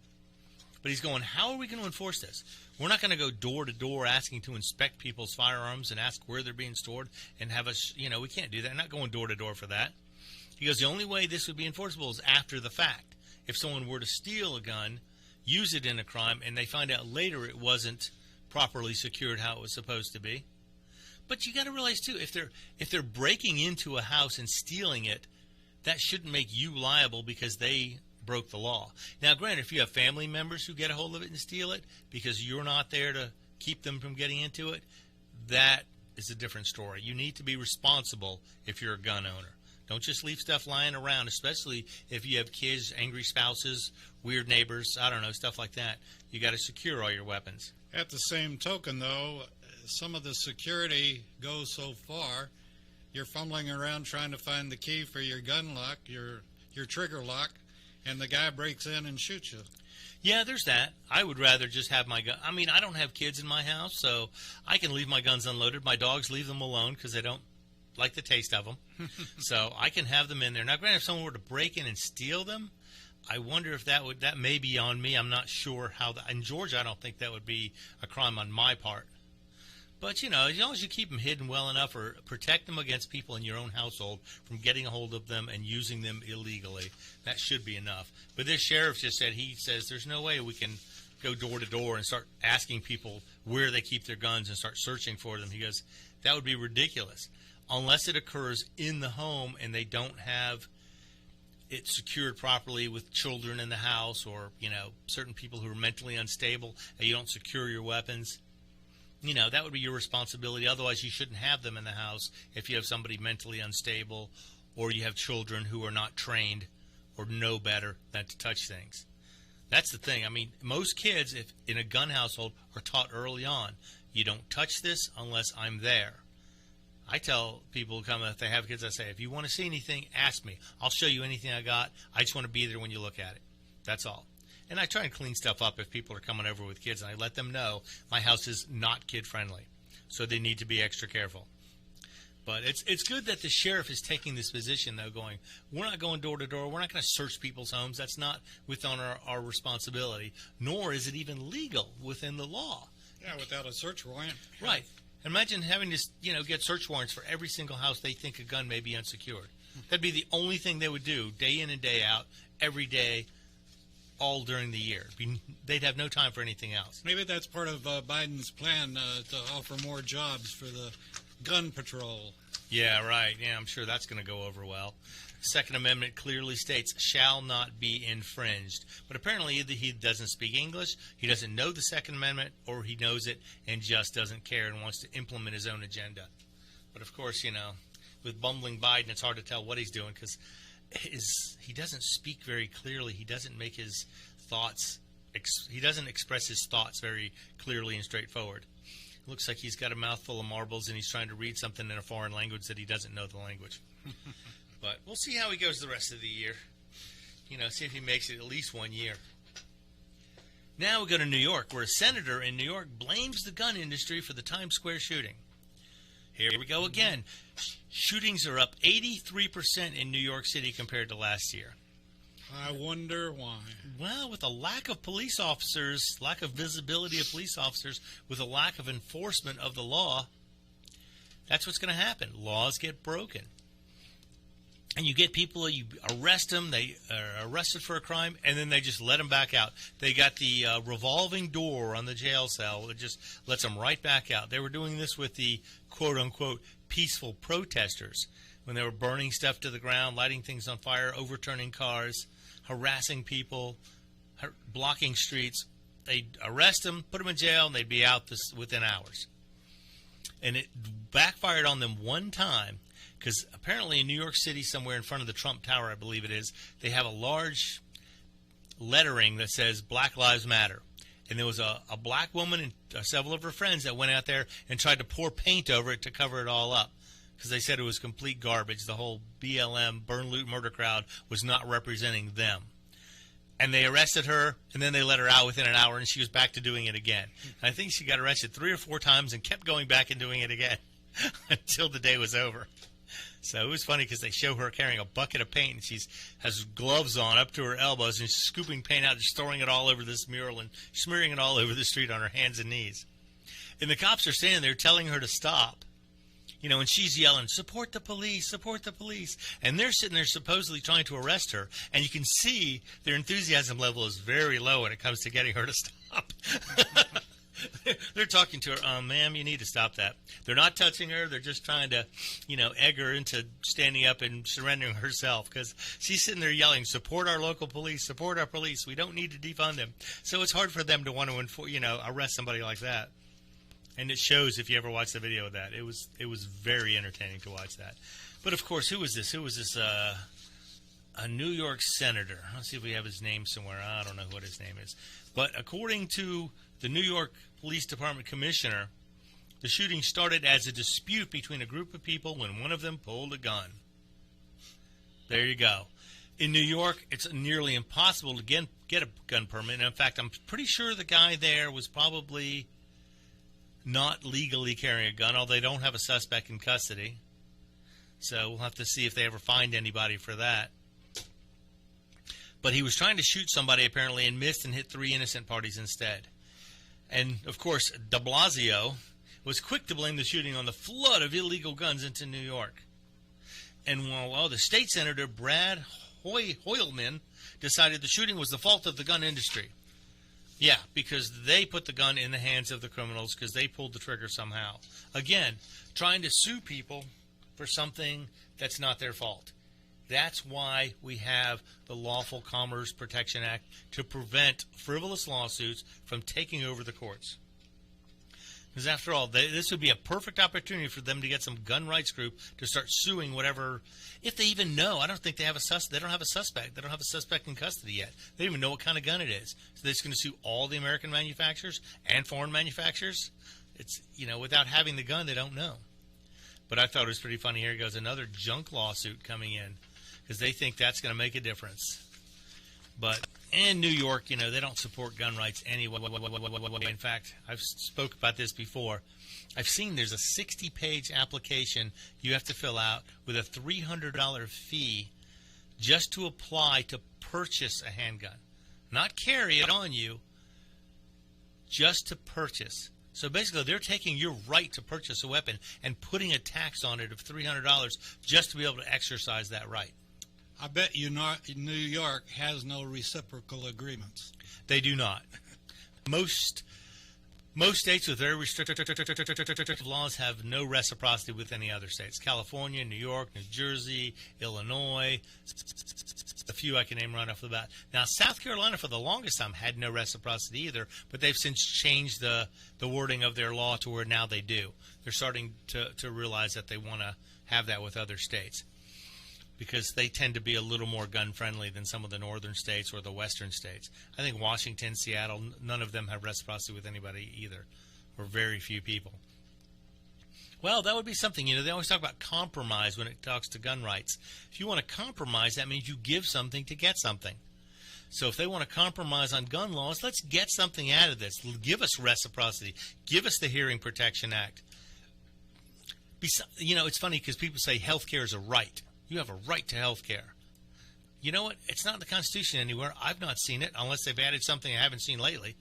[SPEAKER 7] But he's going, how are we going to enforce this? We're not going to go door to door asking to inspect people's firearms and ask where they're being stored and have us, we can't do that. I'm not going door to door for that. He goes, the only way this would be enforceable is after the fact. If someone were to steal a gun, use it in a crime, and they find out later it wasn't properly secured how it was supposed to be. But you got to realize, too, if they're breaking into a house and stealing it, that shouldn't make you liable because they broke the law. Now, granted, if you have family members who get a hold of it and steal it because you're not there to keep them from getting into it, that is a different story. You need to be responsible if you're a gun owner. Don't just leave stuff lying around, especially if you have kids, angry spouses, weird neighbors, I don't know, stuff like that. You got to secure all your weapons.
[SPEAKER 8] At the same token, though, some of the security goes so far, you're fumbling around trying to find the key for your gun lock, your trigger lock, and the guy breaks in and shoots you.
[SPEAKER 7] Yeah, there's that. I would rather just have my gun. I mean, I don't have kids in my house, so I can leave my guns unloaded. My dogs, leave them alone because they don't like the taste of them. So I can have them in there. Now, granted, if someone were to break in and steal them, I wonder if that may be on me. I'm not sure how that. In Georgia, I don't think that would be a crime on my part. But, as long as you keep them hidden well enough or protect them against people in your own household from getting a hold of them and using them illegally, that should be enough. But this sheriff just said, he says there's no way we can go door to door and start asking people where they keep their guns and start searching for them. He goes, that would be ridiculous. Unless it occurs in the home and they don't have it secured properly with children in the house or, certain people who are mentally unstable and you don't secure your weapons. That would be your responsibility. Otherwise, you shouldn't have them in the house if you have somebody mentally unstable or you have children who are not trained or know better than to touch things. That's the thing. I mean, most kids, if in a gun household, are taught early on, you don't touch this unless I'm there. I tell people who come, if they have kids, I say, if you want to see anything, ask me. I'll show you anything I got. I just want to be there when you look at it. That's all. And I try and clean stuff up if people are coming over with kids, and I let them know my house is not kid-friendly, so they need to be extra careful. But it's good that the sheriff is taking this position, though, going, we're not going door to door. We're not going to search people's homes. That's not within our responsibility, nor is it even legal within the law.
[SPEAKER 8] Yeah, without a search warrant.
[SPEAKER 7] Right. Imagine having to, get search warrants for every single house they think a gun may be unsecured. That'd be the only thing they would do, day in and day out, every day, all during the year. They'd have no time for anything else.
[SPEAKER 8] Maybe that's part of Biden's plan to offer more jobs for the gun patrol.
[SPEAKER 7] Yeah, right. Yeah, I'm sure that's going to go over well. Second Amendment clearly states shall not be infringed. But apparently either he doesn't speak English, he doesn't know the Second Amendment, or he knows it and just doesn't care and wants to implement his own agenda. But of course, with bumbling Biden, it's hard to tell what he's doing because he doesn't speak very clearly. He doesn't make his thoughts, he doesn't express his thoughts very clearly and straightforward. It looks like he's got a mouthful of marbles and he's trying to read something in a foreign language that he doesn't know the language. But we'll see how he goes the rest of the year. See if he makes it at least 1 year. Now we go to New York, where a senator in New York blames the gun industry for the Times Square shooting. Here we go again. Shootings are up 83% in New York City compared to last year.
[SPEAKER 8] I wonder why.
[SPEAKER 7] Well, with a lack of police officers, lack of visibility of police officers, with a lack of enforcement of the law, that's what's going to happen. Laws get broken. And you get people, you arrest them, they are arrested for a crime, and then they just let them back out. They got the revolving door on the jail cell. It just lets them right back out. They were doing this with the quote-unquote peaceful protesters when they were burning stuff to the ground, lighting things on fire, overturning cars, harassing people, blocking streets. They'd arrest them, put them in jail, and they'd be out within hours. And it backfired on them one time. Because apparently in New York City, somewhere in front of the Trump Tower, I believe it is, they have a large lettering that says Black Lives Matter. And there was a black woman and several of her friends that went out there and tried to pour paint over it to cover it all up. Because they said it was complete garbage. The whole BLM, burn, loot, murder crowd was not representing them. And they arrested her, and then they let her out within an hour, and she was back to doing it again. I think she got arrested 3 or 4 times and kept going back and doing it again until the day was over. So it was funny because they show her carrying a bucket of paint, and she has gloves on up to her elbows, and she's scooping paint out, just throwing it all over this mural and smearing it all over the street on her hands and knees. And the cops are standing there telling her to stop. You know, and she's yelling, support the police, support the police. And they're sitting there supposedly trying to arrest her, and you can see their enthusiasm level is very low when it comes to getting her to stop. They're talking to her, ma'am, you need to stop that. They're not touching her. They're just trying to, egg her into standing up and surrendering herself because she's sitting there yelling, support our local police, support our police. We don't need to defund them. So it's hard for them to want to, arrest somebody like that. And it shows if you ever watch the video of that. It was very entertaining to watch that. But, of course, who was this? Who was this? A New York senator. Let's see if we have his name somewhere. I don't know what his name is. But according to the New York Police Department commissioner, the shooting started as a dispute between a group of people when one of them pulled a gun. There you go. In New York, it's nearly impossible to get a gun permit. And in fact, I'm pretty sure the guy there was probably not legally carrying a gun, although they don't have a suspect in custody. So we'll have to see if they ever find anybody for that. But he was trying to shoot somebody apparently and missed and hit 3 innocent parties instead. And, of course, de Blasio was quick to blame the shooting on the flood of illegal guns into New York. And while the state senator, Brad Hoylman, decided the shooting was the fault of the gun industry. Yeah, because they put the gun in the hands of the criminals because they pulled the trigger somehow. Again, trying to sue people for something that's not their fault. That's why we have the Lawful Commerce Protection Act to prevent frivolous lawsuits from taking over the courts. Because after all, this would be a perfect opportunity for them to get some gun rights group to start suing whatever, if they even know. I don't think they have a suspect. They don't have a suspect. They don't have a suspect in custody yet. They don't even know what kind of gun it is. So they're just going to sue all the American manufacturers and foreign manufacturers. It's, without having the gun, they don't know. But I thought it was pretty funny. Here goes another junk lawsuit coming in, because they think that's going to make a difference. But in New York, they don't support gun rights anyway. In fact, I've spoke about this before. I've seen there's a 60-page application you have to fill out with a $300 fee just to apply to purchase a handgun. Not carry it on you, just to purchase. So basically, they're taking your right to purchase a weapon and putting a tax on it of $300 just to be able to exercise that right.
[SPEAKER 8] I bet you New York has no reciprocal agreements.
[SPEAKER 7] They do not. Most states with very restrictive laws have no reciprocity with any other states. California, New York, New Jersey, Illinois, a few I can name right off the bat. Now, South Carolina for the longest time had no reciprocity either, but they've since changed the wording of their law to where now they do. They're starting to realize that they want to have that with other states, because they tend to be a little more gun-friendly than some of the northern states or the western states. I think Washington, Seattle, none of them have reciprocity with anybody either, or very few people. Well, that would be something. They always talk about compromise when it talks to gun rights. If you want to compromise, that means you give something to get something. So if they want to compromise on gun laws, let's get something out of this. Give us reciprocity. Give us the Hearing Protection Act. It's funny because people say health care is a right. You have a right to health care. You know what? It's not in the Constitution anywhere. I've not seen it, unless they've added something I haven't seen lately.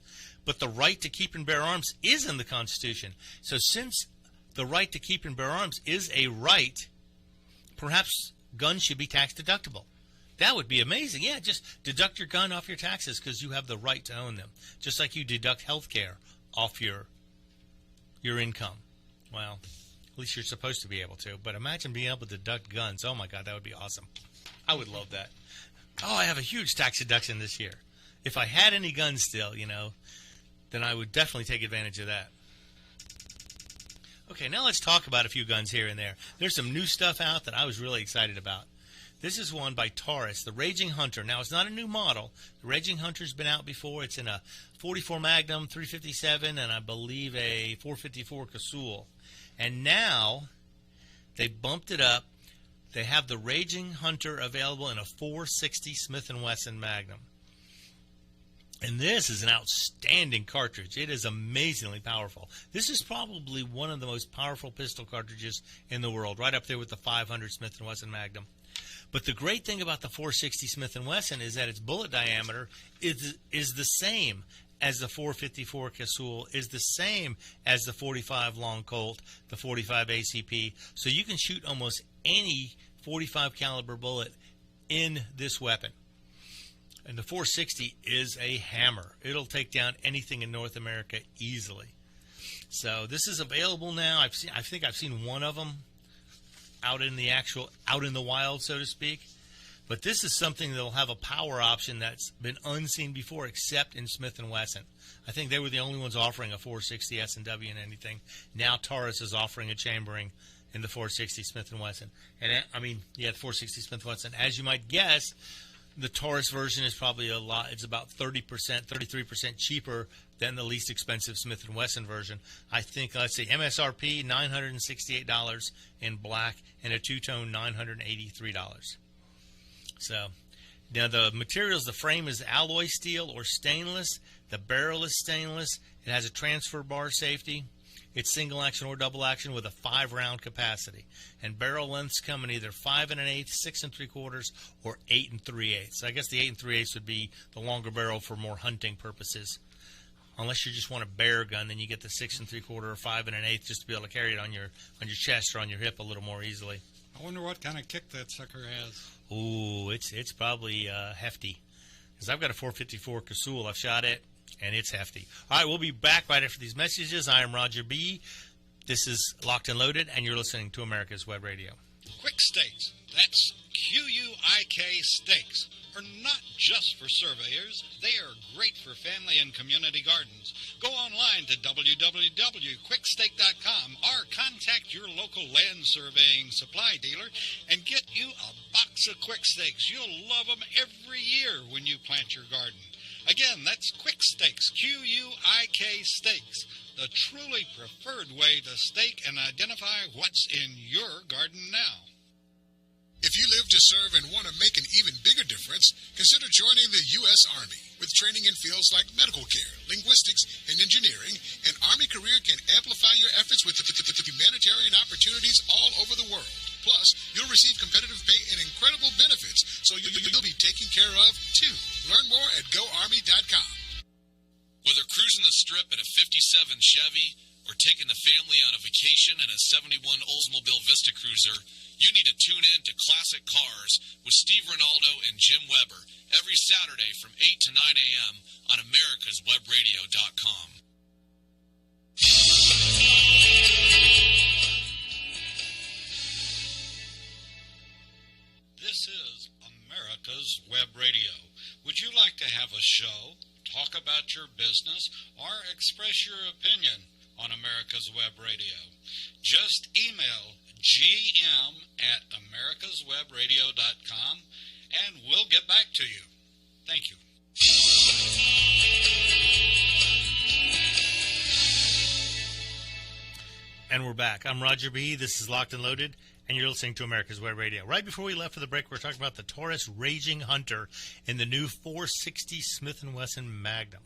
[SPEAKER 7] But the right to keep and bear arms is in the Constitution. So since the right to keep and bear arms is a right, perhaps guns should be tax deductible. That would be amazing. Yeah, just deduct your gun off your taxes because you have the right to own them. Just like you deduct health care off your income. Well, at least you're supposed to be able to. But imagine being able to deduct guns. Oh, my God, that would be awesome. I would love that. Oh, I have a huge tax deduction this year. If I had any guns still, then I would definitely take advantage of that. Okay, now let's talk about a few guns here and there. There's some new stuff out that I was really excited about. This is one by Taurus, the Raging Hunter. Now, it's not a new model. The Raging Hunter's been out before. It's in a 44 Magnum, 357, and I believe a 454 Casull. And now they bumped it up. They have the Raging Hunter available in a 460 Smith & Wesson Magnum. And this is an outstanding cartridge. It is amazingly powerful. This is probably one of the most powerful pistol cartridges in the world, right up there with the 500 Smith & Wesson Magnum. But the great thing about the 460 Smith & Wesson is that its bullet diameter is the same as the 454 Casull, is the same as the 45 Long Colt, the 45 ACP. So you can shoot almost any 45 caliber bullet in this weapon. And the 460 is a hammer. It'll take down anything in North America easily. So this is available now. I think I've seen one of them out in the wild, so to speak. But this is something that'll have a power option that's been unseen before, except in Smith & Wesson. I think they were the only ones offering a 460 S&W and anything. Now Taurus is offering a chambering in the 460 Smith & Wesson. And the 460 Smith & Wesson. As you might guess, the Taurus version is probably it's about 30%, 33% cheaper than the least expensive Smith & Wesson version. I think, let's see, MSRP, $968 in black, and a two-tone, $983. So, now the materials, the frame is alloy steel or stainless. The barrel is stainless. It has a transfer bar safety. It's single action or double action with a 5-round capacity. And barrel lengths come in either 5 1/8, 6 3/4, or 8 3/8. So I guess the 8 3/8 would be the longer barrel for more hunting purposes. Unless you just want a bear gun, then you get the 6 3/4 or 5 1/8 just to be able to carry it on your chest or on your hip a little more easily.
[SPEAKER 8] I wonder what kind of kick that sucker has.
[SPEAKER 7] Ooh, it's probably hefty. Because I've got a 454 Casull. I've shot it, and it's hefty. All right, we'll be back right after these messages. I am Roger B. This is Locked and Loaded, and you're listening to America's Web Radio.
[SPEAKER 9] Quick Stakes, that's Q-U-I-K Stakes, are not just for surveyors. They are great for family and community gardens. Go online to www.quickstake.com or contact your local land surveying supply dealer and get you a box of Quick Stakes. You'll love them every year when you plant your garden. Again, that's Quick Stakes, Q-U-I-K Stakes, the truly preferred way to stake and identify what's in your garden now.
[SPEAKER 4] If you live to serve and want to make an even bigger difference, consider joining the U.S. Army. With training in fields like medical care, linguistics, and engineering, an Army career can amplify your efforts with humanitarian opportunities all over the world. Plus, you'll receive competitive pay and incredible benefits, so you'll be taken care of, too. Learn more at GoArmy.com.
[SPEAKER 10] Whether cruising the Strip in a 57 Chevy or taking the family on a vacation in a 71 Oldsmobile Vista Cruiser, you need to tune in to Classic Cars with Steve Ronaldo and Jim Weber every Saturday from 8 to 9 a.m. on americaswebradio.com.
[SPEAKER 9] This is America's Web Radio. Would you like to have a show, talk about your business, or express your opinion on America's Web Radio? Just email gm@americaswebradio.com and we'll get back to you. Thank you.
[SPEAKER 7] And we're back. I'm Roger B. This is Locked and Loaded, and you're listening to America's Web Radio. Right before we left for the break, we were talking about the Taurus Raging Hunter in the new 460 Smith & Wesson Magnum.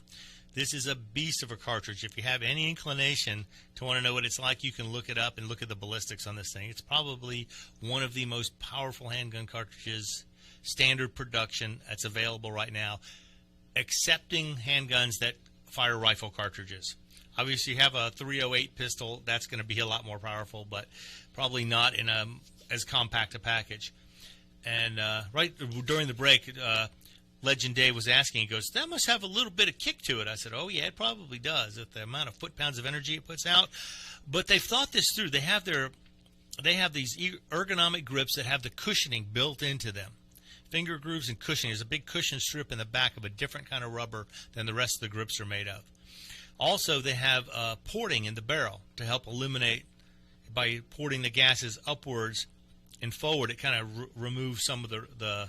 [SPEAKER 7] This is a beast of a cartridge. If you have any inclination to want to know what it's like, you can look it up and look at the ballistics on this thing. It's probably one of the most powerful handgun cartridges, standard production, that's available right now, excepting handguns that fire rifle cartridges. Obviously, you have a .308 pistol. That's going to be a lot more powerful, but probably not in as compact a package. And right during the break, Legend Dave was asking, he goes, that must have a little bit of kick to it. I said, oh, yeah, it probably does, with the amount of foot-pounds of energy it puts out. But they've thought this through. They have these ergonomic grips that have the cushioning built into them. Finger grooves and cushioning. There's a big cushion strip in the back of a different kind of rubber than the rest of the grips are made of. Also, they have porting in the barrel to help eliminate, by porting the gases upwards and forward, it kind of removes some of the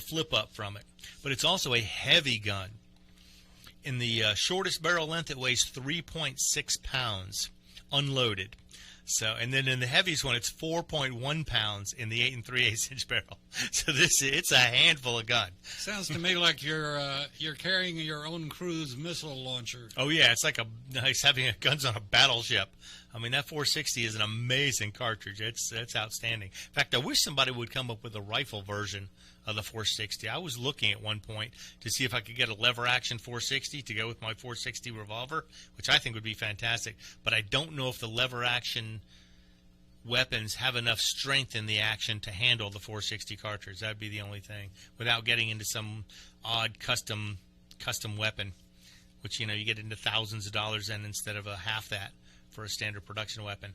[SPEAKER 7] flip up from it. But it's also a heavy gun. In the shortest barrel length, it weighs 3.6 pounds unloaded. So, and then in the heaviest one, it's 4.1 pounds in the 8 3/8 inch barrel. So it's a handful of gun.
[SPEAKER 8] Sounds to me like you're carrying your own cruise missile launcher.
[SPEAKER 7] Oh yeah, it's like having guns on a battleship. I mean, that 460 is an amazing cartridge. It's outstanding. In fact, I wish somebody would come up with a rifle version of the 460. I was looking at one point to see if I could get a lever action 460 to go with my 460 revolver, which I think would be fantastic. But I don't know if the lever action weapons have enough strength in the action to handle the 460 cartridge. That'd be the only thing, without getting into some odd custom weapon, which, you know, you get into thousands of dollars in instead of a half that for a standard production weapon.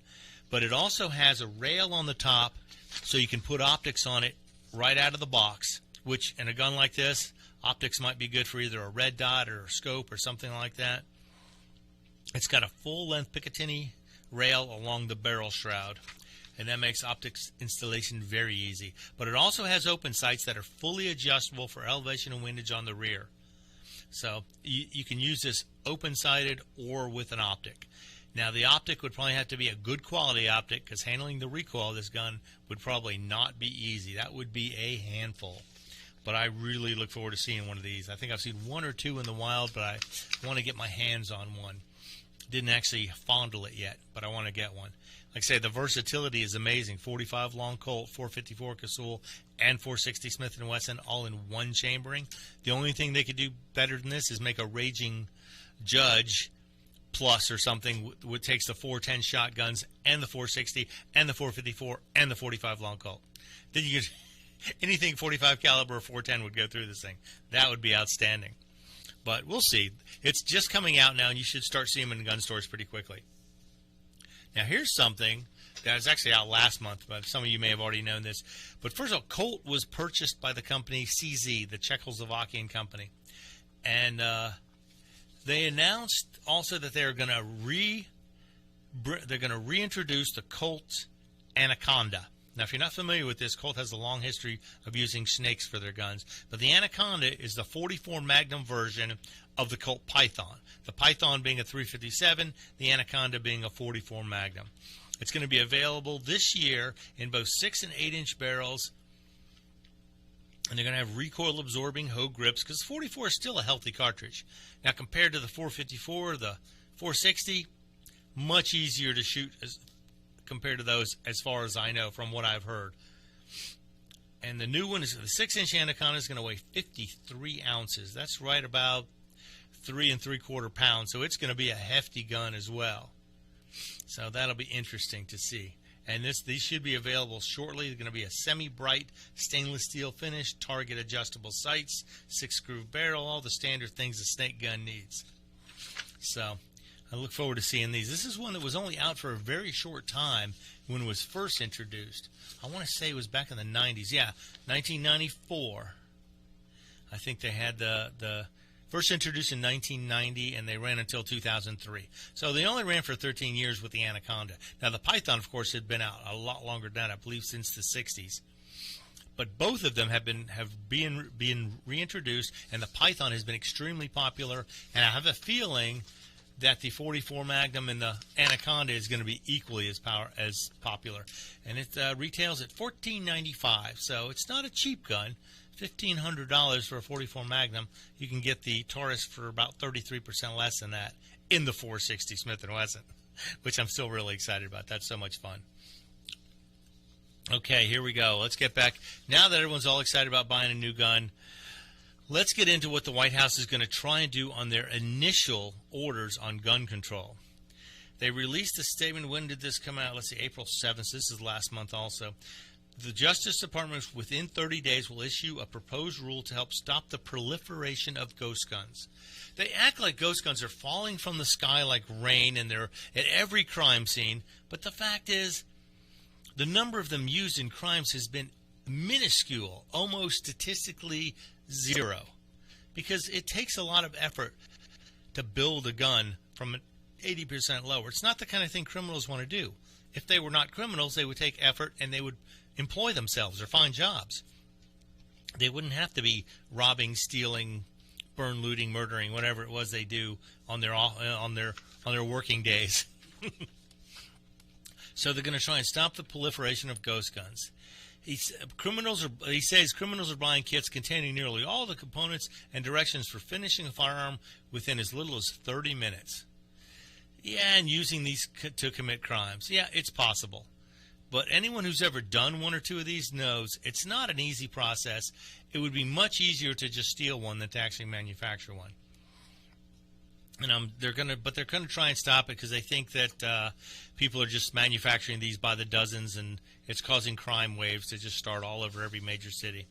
[SPEAKER 7] But it also has a rail on the top, so you can put optics on it right out of the box, which in a gun like this, optics might be good for either a red dot or a scope or something like that. It's got a full-length Picatinny rail along the barrel shroud, and that makes optics installation very easy. But it also has open sights that are fully adjustable for elevation and windage on the rear. So you can use this open-sighted or with an optic. Now, the optic would probably have to be a good quality optic, because handling the recoil of this gun would probably not be easy. That would be a handful. But I really look forward to seeing one of these. I think I've seen one or two in the wild, but I want to get my hands on one. Didn't actually fondle it yet, but I want to get one. Like I say, the versatility is amazing. 45 long Colt, 454 Casull, and 460 Smith & Wesson all in one chambering. The only thing they could do better than this is make a Raging Judge Plus or something, which takes the 410 shotguns and the 460 and the 454 and the 45 long Colt. Then you could, anything 45 caliber or 410 would go through this thing. That would be outstanding. But we'll see. It's just coming out now, and you should start seeing them in gun stores pretty quickly. Now, here's something that was actually out last month, but some of you may have already known this. But first of all, Colt was purchased by the company CZ, the Czechoslovakian company. And they announced also that they're going to reintroduce the Colt Anaconda. Now, if you're not familiar with this, Colt has a long history of using snakes for their guns. But the Anaconda is the 44 Magnum version of the Colt Python. The Python being a 357, the Anaconda being a 44 Magnum. It's going to be available this year in both 6 and 8 inch barrels. And they're going to have recoil-absorbing Hogue grips, because 44 is still a healthy cartridge. Now, compared to the 454, the 460, much easier to shoot compared to those, as far as I know, from what I've heard. And the new one is the 6-inch Anaconda is going to weigh 53 ounces. That's right about 3 3/4 pounds. So it's going to be a hefty gun as well. So that'll be interesting to see. And these should be available shortly. They're going to be a semi-bright stainless steel finish, target adjustable sights, 6-groove barrel, all the standard things a snake gun needs. So I look forward to seeing these. This is one that was only out for a very short time when it was first introduced. I want to say it was back in the 90s. Yeah, 1994. I think they had the first introduced in 1990, and they ran until 2003. So they only ran for 13 years with the Anaconda. Now, the Python, of course, had been out a lot longer than that, I believe since the 60s. But both of them have been reintroduced, and the Python has been extremely popular. And I have a feeling that the 44 Magnum and the Anaconda is going to be equally as popular. And it retails at $14.95, so it's not a cheap gun. $1,500 for a 44 Magnum. You can get the Taurus for about 33% less than that in the 460 Smith & Wesson, which I'm still really excited about. That's so much fun. Okay, here we go. Let's get back. Now that everyone's all excited about buying a new gun, let's get into what the White House is going to try and do on their initial orders on gun control. They released a statement. When did this come out? Let's see, April 7th. This is last month also. The Justice Department within 30 days will issue a proposed rule to help stop the proliferation of ghost guns. They act like ghost guns are falling from the sky like rain and they're at every crime scene, but the fact is the number of them used in crimes has been minuscule, almost statistically zero, because it takes a lot of effort to build a gun from 80% lower. It's not the kind of thing criminals want to do. If they were not criminals, they would take effort and they would employ themselves or find jobs. They wouldn't have to be robbing, stealing, burn, looting, murdering, whatever it was they do on their working days. So they're going to try and stop the proliferation of ghost guns. He says criminals are buying kits containing nearly all the components and directions for finishing a firearm within as little as 30 minutes. Yeah, and using these to commit crimes. Yeah, it's possible. But anyone who's ever done one or two of these knows it's not an easy process. It would be much easier to just steal one than to actually manufacture one. And they're going to try and stop it because they think that people are just manufacturing these by the dozens, and it's causing crime waves to just start all over every major city.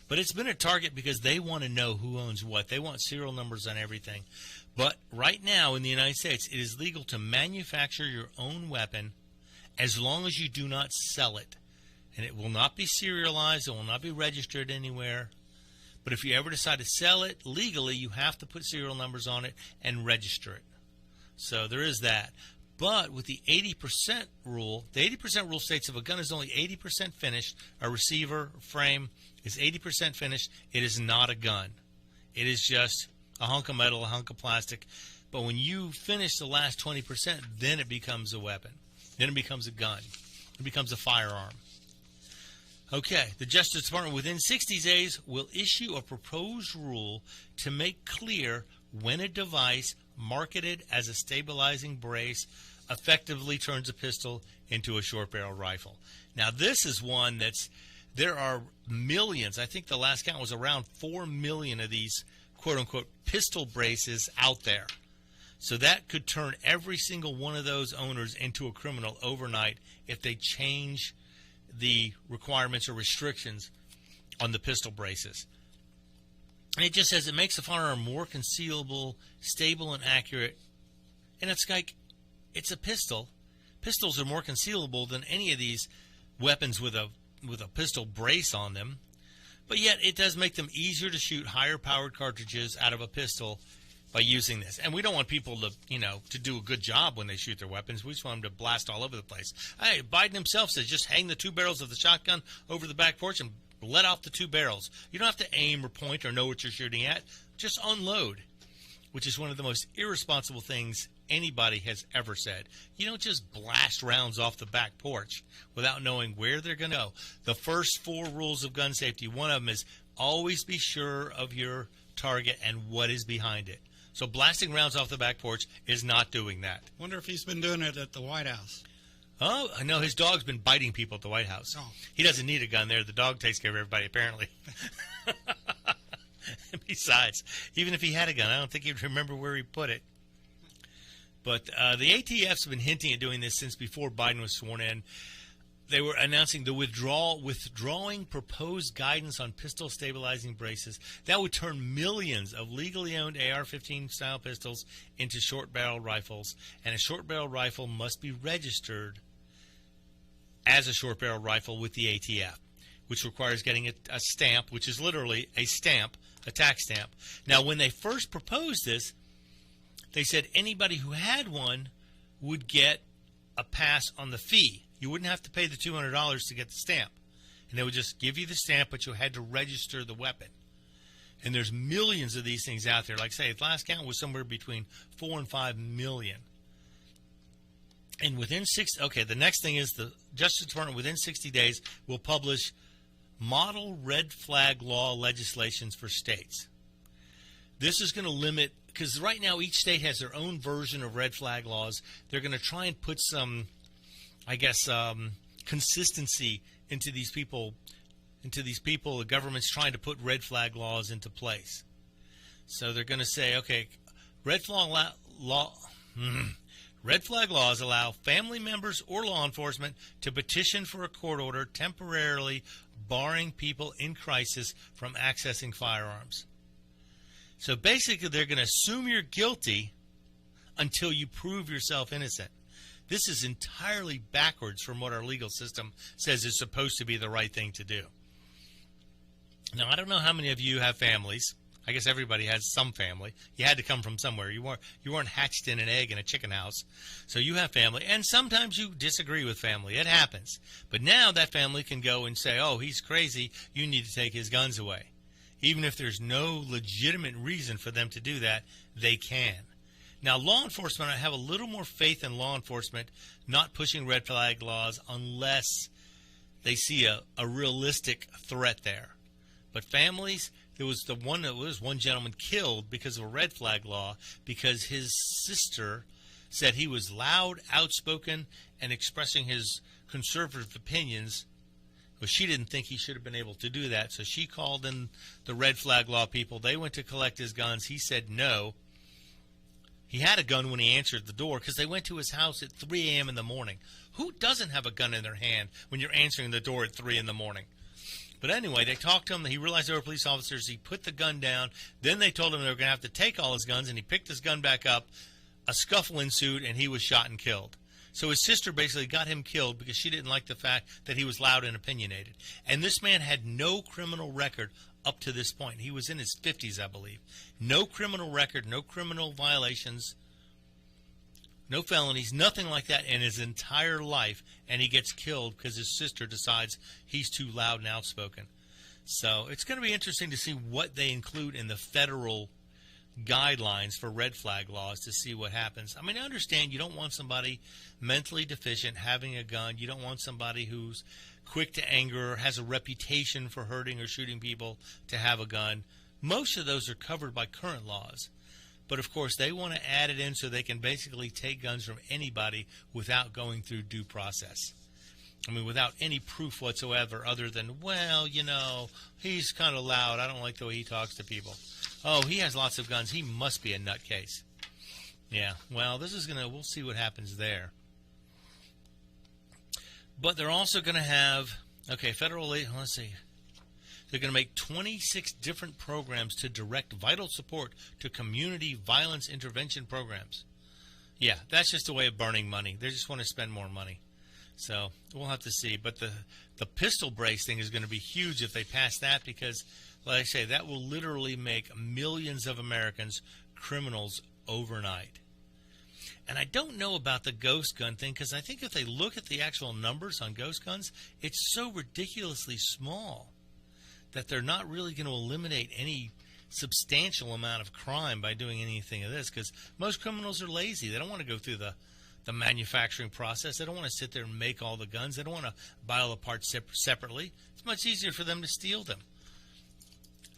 [SPEAKER 7] But it's been a target because they want to know who owns what. They want serial numbers on everything. But right now in the United States, it is legal to manufacture your own weapon as long as you do not sell it. And it will not be serialized. It will not be registered anywhere. But if you ever decide to sell it legally, you have to put serial numbers on it and register it. So there is that. But with the 80% rule, the 80% rule states if a gun is only 80% finished, a receiver frame is 80% finished, it is not a gun. It is just a hunk of metal, a hunk of plastic. But when you finish the last 20%, then it becomes a weapon. Then it becomes a gun. It becomes a firearm. Okay, the Justice Department within 60 days will issue a proposed rule to make clear when a device marketed as a stabilizing brace effectively turns a pistol into a short barrel rifle. Now this is one there are millions, I think the last count was around 4 million of these quote unquote pistol braces out there. So that could turn every single one of those owners into a criminal overnight if they change the requirements or restrictions on the pistol braces. And it just says it makes the firearm more concealable, stable, and accurate. And it's like, it's a pistol. Pistols are more concealable than any of these weapons with a pistol brace on them. But yet it does make them easier to shoot higher powered cartridges out of a pistol by using this. And we don't want people to do a good job when they shoot their weapons. We just want them to blast all over the place. Hey, Biden himself says just hang the 2 barrels of the shotgun over the back porch and let off the 2 barrels. You don't have to aim or point or know what you're shooting at. Just unload, which is one of the most irresponsible things anybody has ever said. You don't just blast rounds off the back porch without knowing where they're going to go. The first 4 rules of gun safety, one of them is always be sure of your target and what is behind it. So blasting rounds off the back porch is not doing that.
[SPEAKER 8] Wonder if he's been doing it at the White House.
[SPEAKER 7] Oh, I know his dog's been biting people at the White House. Oh. He doesn't need a gun there. The dog takes care of everybody, apparently. Besides, even if he had a gun, I don't think he'd remember where he put it. But the ATF's been hinting at doing this since before Biden was sworn in. They were announcing the withdrawing proposed guidance on pistol stabilizing braces. That would turn millions of legally owned AR-15 style pistols into short barrel rifles. And a short barrel rifle must be registered as a short barrel rifle with the ATF, which requires getting a stamp, which is literally a stamp, a tax stamp. Now, when they first proposed this, they said anybody who had one would get a pass on the fee. You wouldn't have to pay the $200 to get the stamp. And they would just give you the stamp, but you had to register the weapon. And there's millions of these things out there. Like I say, the last count was somewhere between 4 and 5 million. And within the next thing is the Justice Department within 60 days will publish model red flag law legislations for states. This is going to limit, because right now each state has their own version of red flag laws. They're going to try and put some, consistency into these people. The government's trying to put red flag laws into place. So they're going to say, okay, red Red flag laws allow family members or law enforcement to petition for a court order temporarily barring people in crisis from accessing firearms. So basically, they're going to assume you're guilty until you prove yourself innocent. This is entirely backwards from what our legal system says is supposed to be the right thing to do. Now, I don't know how many of you have families. I guess everybody has some family. You had to come from somewhere. You weren't hatched in an egg in a chicken house. So you have family, and sometimes you disagree with family. It happens. But now that family can go and say, oh, he's crazy. You need to take his guns away. Even if there's no legitimate reason for them to do that, they can. Now, law enforcement, I have a little more faith in law enforcement not pushing red flag laws unless they see a realistic threat there. But families, there was one gentleman killed because of a red flag law because his sister said he was loud, outspoken, and expressing his conservative opinions. But she didn't think he should have been able to do that, so she called in the red flag law people. They went to collect his guns. He said no. He had a gun when he answered the door because they went to his house at 3 a.m. in the morning. Who doesn't have a gun in their hand when you're answering the door at 3 in the morning? But anyway, they talked to him. He realized they were police officers. He put the gun down. Then they told him they were going to have to take all his guns, and he picked his gun back up. A scuffle ensued, and he was shot and killed. So his sister basically got him killed because she didn't like the fact that he was loud and opinionated. And this man had no criminal record up to this point. He was in his 50s, I believe. No criminal record, no criminal violations, no felonies, nothing like that in his entire life. And he gets killed because his sister decides he's too loud and outspoken. So it's going to be interesting to see what they include in the federal guidelines for red flag laws to see what happens. I mean, I understand you don't want somebody mentally deficient having a gun. You don't want somebody who's quick to anger or has a reputation for hurting or shooting people to have a gun. Most of those are covered by current laws. But, of course, they want to add it in so they can basically take guns from anybody without going through due process. I mean, without any proof whatsoever other than, well, you know, he's kind of loud. I don't like the way he talks to people. Oh, he has lots of guns. He must be a nutcase. Yeah, well, we'll see what happens there. But they're also going to have, let's see. They're going to make 26 different programs to direct vital support to community violence intervention programs. Yeah, that's just a way of burning money. They just want to spend more money. So we'll have to see. But the pistol brace thing is going to be huge if they pass that because, like I say, that will literally make millions of Americans criminals overnight. And I don't know about the ghost gun thing because I think if they look at the actual numbers on ghost guns, it's so ridiculously small that they're not really going to eliminate any substantial amount of crime by doing anything of this because most criminals are lazy. They don't want to go through the manufacturing process. They don't want to sit there and make all the guns. They don't want to buy all the parts separately. It's much easier for them to steal them.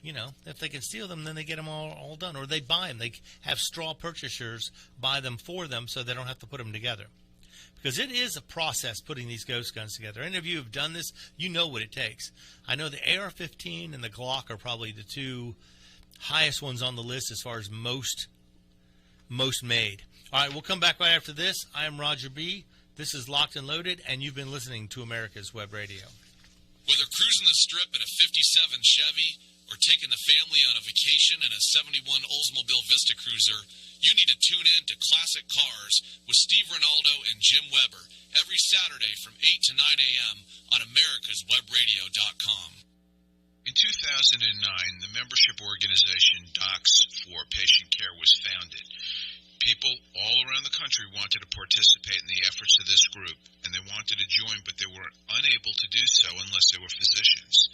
[SPEAKER 7] You know, if they can steal them, then they get them all done. Or they buy them. They have straw purchasers buy them for them so they don't have to put them together. Because it is a process putting these ghost guns together. Any of you have done this, you know what it takes. I know the AR-15 and the Glock are probably the two highest ones on the list as far as most made. All right, we'll come back right after this. I am Roger B. This is Locked and Loaded, and you've been listening to America's Web Radio.
[SPEAKER 10] Whether cruising the strip in a 57 Chevy or taking the family on a vacation in a 71 Oldsmobile Vista Cruiser, you need to tune in to Classic Cars with Steve Ronaldo and Jim Weber every Saturday from 8 to 9 a.m. on americaswebradio.com.
[SPEAKER 11] In 2009, the membership organization Docs for Patient Care was founded. People all around the country wanted to participate in the efforts of this group, and they wanted to join, but they were unable to do so unless they were physicians.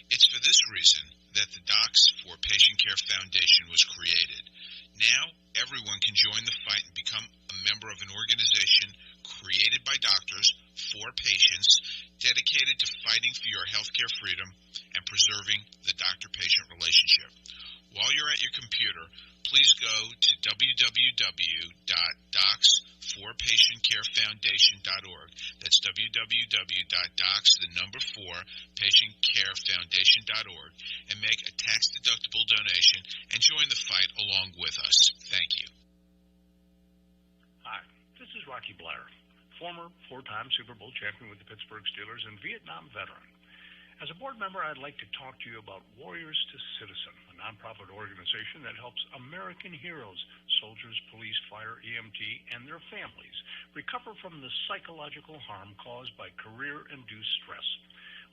[SPEAKER 11] It's for this reason that the Docs for Patient Care Foundation was created. Now, everyone can join the fight and become a member of an organization created by doctors for patients, dedicated to fighting for your healthcare freedom and preserving the doctor-patient relationship. While you're at your computer, please go to www.docs4patientcarefoundation.org. That's www.docs4patientcarefoundation.org and make a tax-deductible donation and join the fight along with us. Thank you.
[SPEAKER 12] Hi, this Rocky Blair, former four-time Super Bowl champion with the Pittsburgh Steelers and Vietnam veteran. As a board member, I'd like to talk to you about Warriors to Citizen, a nonprofit organization that helps American heroes, soldiers, police, fire, EMT, and their families recover from the psychological harm caused by career-induced stress.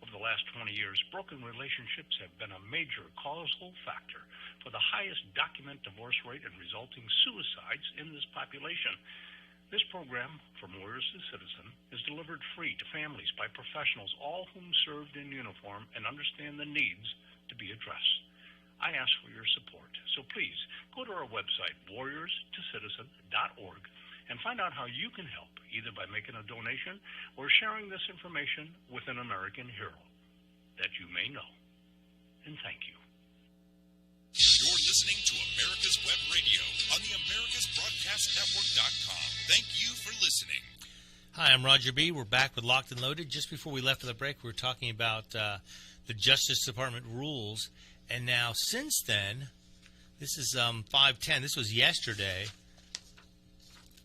[SPEAKER 12] Over the last 20 years, broken relationships have been a major causal factor for the highest documented divorce rate and resulting suicides in this population. This program, From Warriors to Citizen, is delivered free to families by professionals, all whom served in uniform and understand the needs to be addressed. I ask for your support, so please go to our website, warriorstocitizen.org, and find out how you can help, either by making a donation or sharing this information with an American hero that you may know. And thank you.
[SPEAKER 6] You're listening to America's Web Radio on the AmericasBroadcastNetwork.com. Thank you for listening.
[SPEAKER 7] Hi, I'm Roger B. We're back with Locked and Loaded. Just before we left for the break, we were talking about the Justice Department rules. And now, since then, this is 5/10. This was yesterday.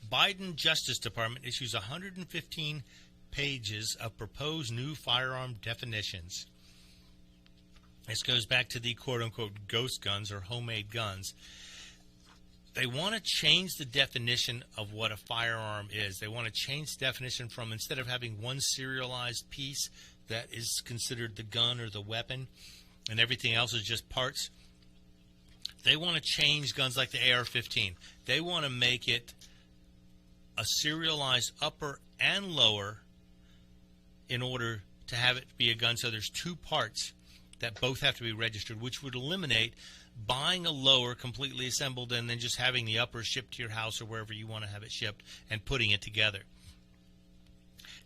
[SPEAKER 7] Biden Justice Department issues 115 pages of proposed new firearm definitions. This goes back to the quote-unquote ghost guns or homemade guns. They want to change the definition of what a firearm is. They want to change the definition from, instead of having one serialized piece that is considered the gun or the weapon and everything else is just parts, they want to change guns like the AR-15. They want to make it a serialized upper and lower in order to have it be a gun. So there's two parts that both have to be registered, which would eliminate buying a lower completely assembled and then just having the upper shipped to your house or wherever you want to have it shipped and putting it together.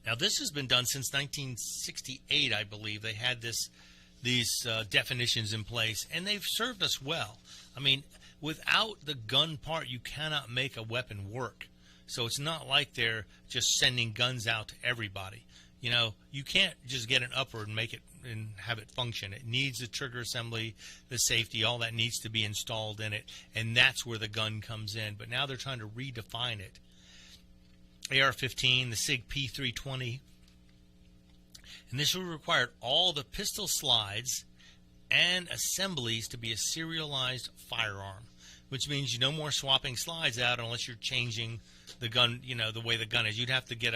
[SPEAKER 7] Now, this has been done since 1968, I believe. They had these definitions in place, and they've served us well. I mean, without the gun part, you cannot make a weapon work. So it's not like they're just sending guns out to everybody. You know, you can't just get an upper and make it and have it function. It needs the trigger assembly, the safety, all that needs to be installed in it, and that's where the gun comes in. But now they're trying to redefine it. AR-15, the SIG P320, and this will require all the pistol slides and assemblies to be a serialized firearm, which means no more swapping slides out unless you're changing the gun, you know, the way the gun is. You'd have to get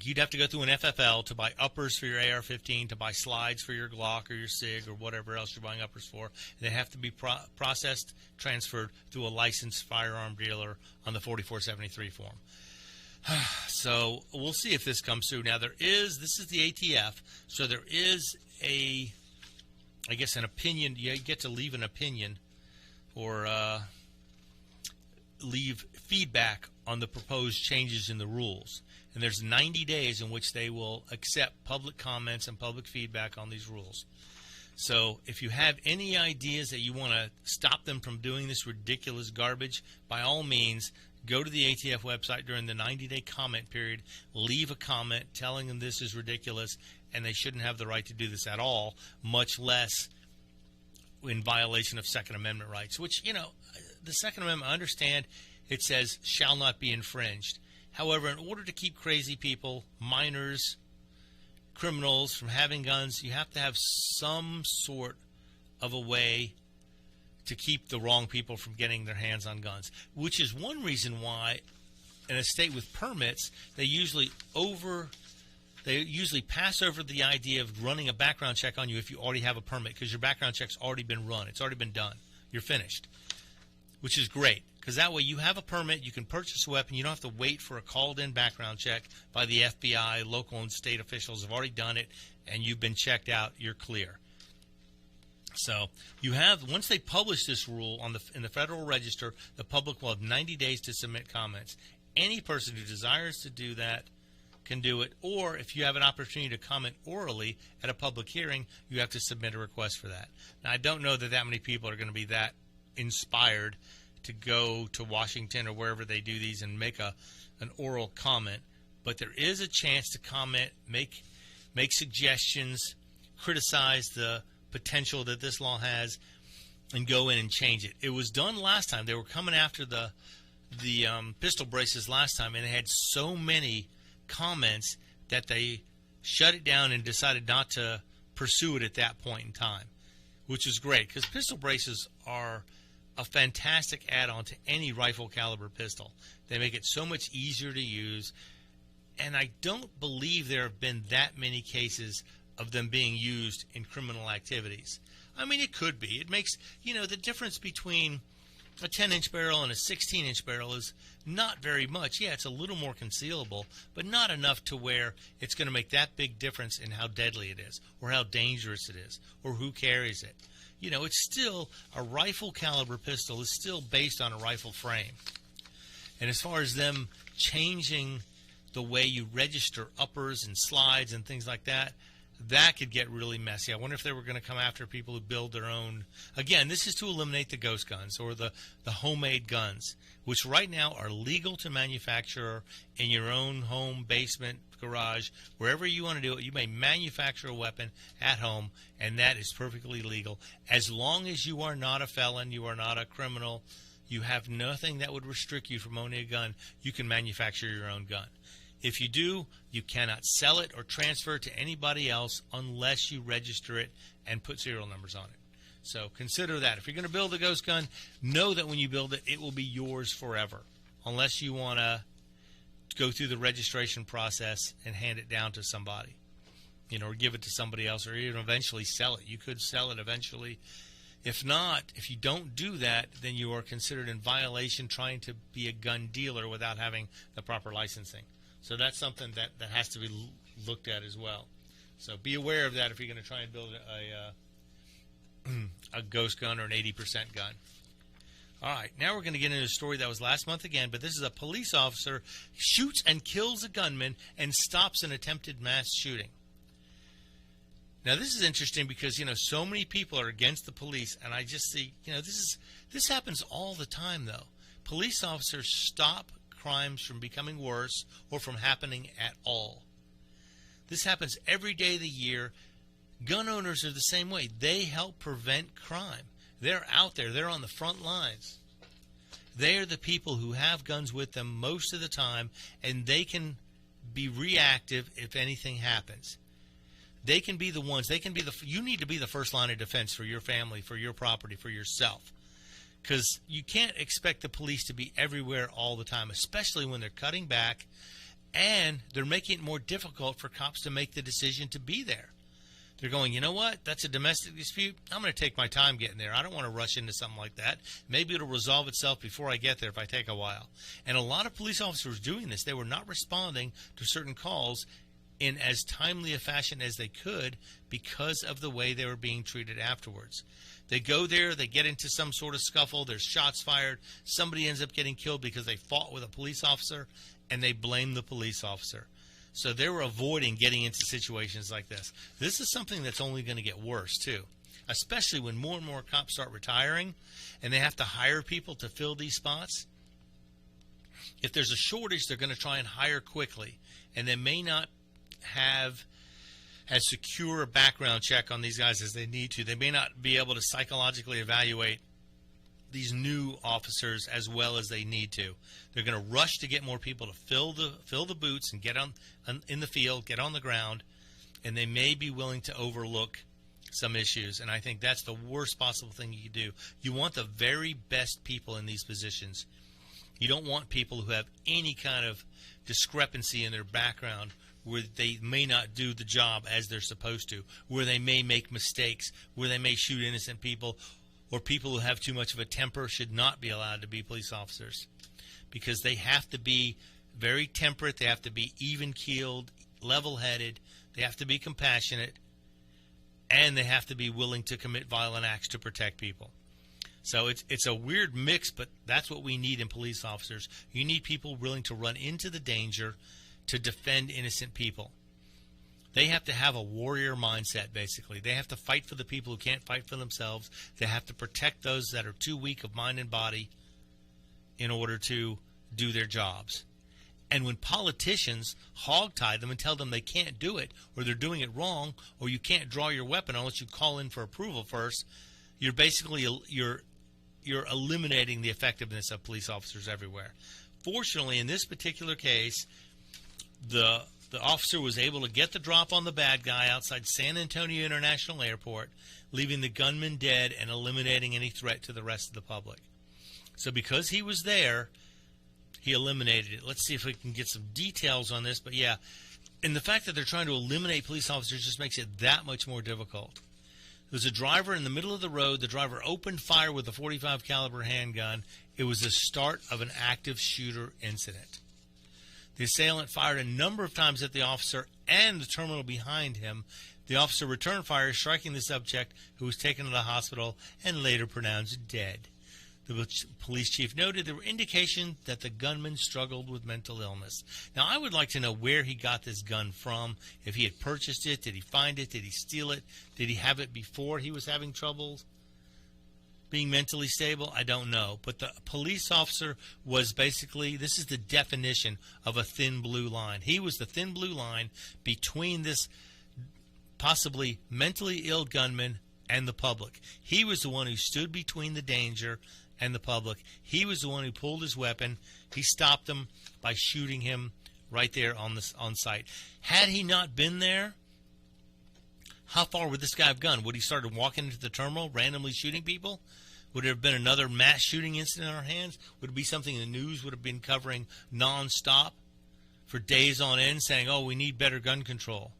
[SPEAKER 7] you'd have to go through an FFL to buy uppers for your AR-15, to buy slides for your Glock or your SIG or whatever else you're buying uppers for. And they have to be processed, transferred through a licensed firearm dealer on the 4473 form. So we'll see if this comes through. Now, this is the ATF, so there is I guess an opinion. You get to leave an opinion or leave feedback on the proposed changes in the rules. And there's 90 days in which they will accept public comments and public feedback on these rules. So if you have any ideas that you want to stop them from doing this ridiculous garbage, by all means, go to the ATF website during the 90-day comment period, leave a comment telling them this is ridiculous and they shouldn't have the right to do this at all, much less in violation of Second Amendment rights, which, you know, the Second Amendment, I understand, it says shall not be infringed. However, in order to keep crazy people, minors, criminals from having guns, you have to have some sort of a way to keep the wrong people from getting their hands on guns, which is one reason why in a state with permits, they usually pass over the idea of running a background check on you if you already have a permit, because your background check's already been run. It's already been done. You're finished, which is great. Because that way you have a permit, you can purchase a weapon, you don't have to wait for a called-in background check by the FBI. Local and state officials have already done it, and you've been checked out, you're clear. So you have, once they publish this rule in the Federal Register, the public will have 90 days to submit comments. Any person who desires to do that can do it, or if you have an opportunity to comment orally at a public hearing, you have to submit a request for that. Now, I don't know that many people are going to be that inspired to go to Washington or wherever they do these and make an oral comment, but there is a chance to comment, make suggestions, criticize the potential that this law has, and go in and change it. It was done last time. They were coming after the pistol braces last time, and it had so many comments that they shut it down and decided not to pursue it at that point in time, which is great because pistol braces are a fantastic add-on to any rifle caliber pistol. They make it so much easier to use, and I don't believe there have been that many cases of them being used in criminal activities. I mean, it could be. It makes, the difference between a 10-inch barrel and a 16-inch barrel is not very much. Yeah, it's a little more concealable, but not enough to where it's going to make that big difference in how deadly it is or how dangerous it is or who carries it. It's still a rifle caliber pistol is still based on a rifle frame. And as far as them changing the way you register uppers and slides and things like that, that could get really messy. I wonder if they were going to come after people who build their own. Again, this is to eliminate the ghost guns or the homemade guns, which right now are legal to manufacture in your own home, basement, garage, wherever you want to do it. You may manufacture a weapon at home, and that is perfectly legal. As long as you are not a felon, you are not a criminal, you have nothing that would restrict you from owning a gun, you can manufacture your own gun. If you do, you cannot sell it or transfer it to anybody else unless you register it and put serial numbers on it. So consider that. If you're going to build a ghost gun, know that when you build it, it will be yours forever, unless you want to go through the registration process and hand it down to somebody, or give it to somebody else, or even eventually sell it. You could sell it eventually. If not, if you don't do that, then you are considered in violation trying to be a gun dealer without having the proper licensing. So that's something that has to be looked at as well. So be aware of that if you're going to try and build a ghost gun or an 80% gun. All right, now we're going to get into a story that was last month again, but this is a police officer shoots and kills a gunman and stops an attempted mass shooting. Now this is interesting because, so many people are against the police, and I just see, this happens all the time though. Police officers stop crimes from becoming worse or from happening at all. This happens every day of the year. Gun owners are the same way. They help prevent crime. They're out there. They're on the front lines. They are the people who have guns with them most of the time, and they can be reactive if anything happens. They can be the ones. You need to be the first line of defense for your family, for your property, for yourself. Because you can't expect the police to be everywhere all the time, especially when they're cutting back and they're making it more difficult for cops to make the decision to be there. They're going, you know what? That's a domestic dispute. I'm going to take my time getting there. I don't want to rush into something like that. Maybe it'll resolve itself before I get there if I take a while. And a lot of police officers doing this, they were not responding to certain calls in as timely a fashion as they could because of the way they were being treated afterwards. They go there, they get into some sort of scuffle, there's shots fired, somebody ends up getting killed because they fought with a police officer, and they blame the police officer. So they were avoiding getting into situations like this. This is something that's only going to get worse, too, especially when more and more cops start retiring, and they have to hire people to fill these spots. If there's a shortage, they're going to try and hire quickly, and they may not have as secure a background check on these guys as they need to. They may not be able to psychologically evaluate these new officers as well as they need to. They're going to rush to get more people to fill the boots and get in the field, get on the ground, and they may be willing to overlook some issues. And I think that's the worst possible thing you can do. You want the very best people in these positions. You don't want people who have any kind of discrepancy in their background where they may not do the job as they're supposed to, where they may make mistakes, where they may shoot innocent people, or people who have too much of a temper should not be allowed to be police officers, because they have to be very temperate, they have to be even-keeled, level-headed, they have to be compassionate, and they have to be willing to commit violent acts to protect people. So it's a weird mix, but that's what we need in police officers. You need people willing to run into the danger to defend innocent people. They have to have a warrior mindset, basically. They have to fight for the people who can't fight for themselves. They have to protect those that are too weak of mind and body in order to do their jobs. And when politicians hogtie them and tell them they can't do it, or they're doing it wrong, or you can't draw your weapon unless you call in for approval first, you're basically you're eliminating the effectiveness of police officers everywhere. Fortunately, in this particular case, the officer was able to get the drop on the bad guy outside San Antonio International Airport, leaving the gunman dead and eliminating any threat to the rest of the public. So because he was there, he eliminated it. Let's see if we can get some details on this. But yeah, and the fact that they're trying to eliminate police officers just makes it that much more difficult. There was a driver in the middle of the road. The driver opened fire with a .45 caliber handgun. It was the start of an active shooter incident. The assailant fired a number of times at the officer and the terminal behind him. The officer returned fire, striking the subject, who was taken to the hospital and later pronounced dead. The police chief noted there were indications that the gunman struggled with mental illness. Now, I would like to know where he got this gun from, if he had purchased it, did he find it, did he steal it, did he have it before he was having trouble being mentally stable? I don't know. But the police officer was basically, this is the definition of a thin blue line. He was the thin blue line between this possibly mentally ill gunman and the public. He was the one who stood between the danger and the public. He was the one who pulled his weapon. He stopped him by shooting him right there on site. Had he not been there, how far would this guy have gone? Would he started walking into the terminal, randomly shooting people? Would there have been another mass shooting incident in our hands? Would it be something the news would have been covering nonstop for days on end, saying, oh, we need better gun control?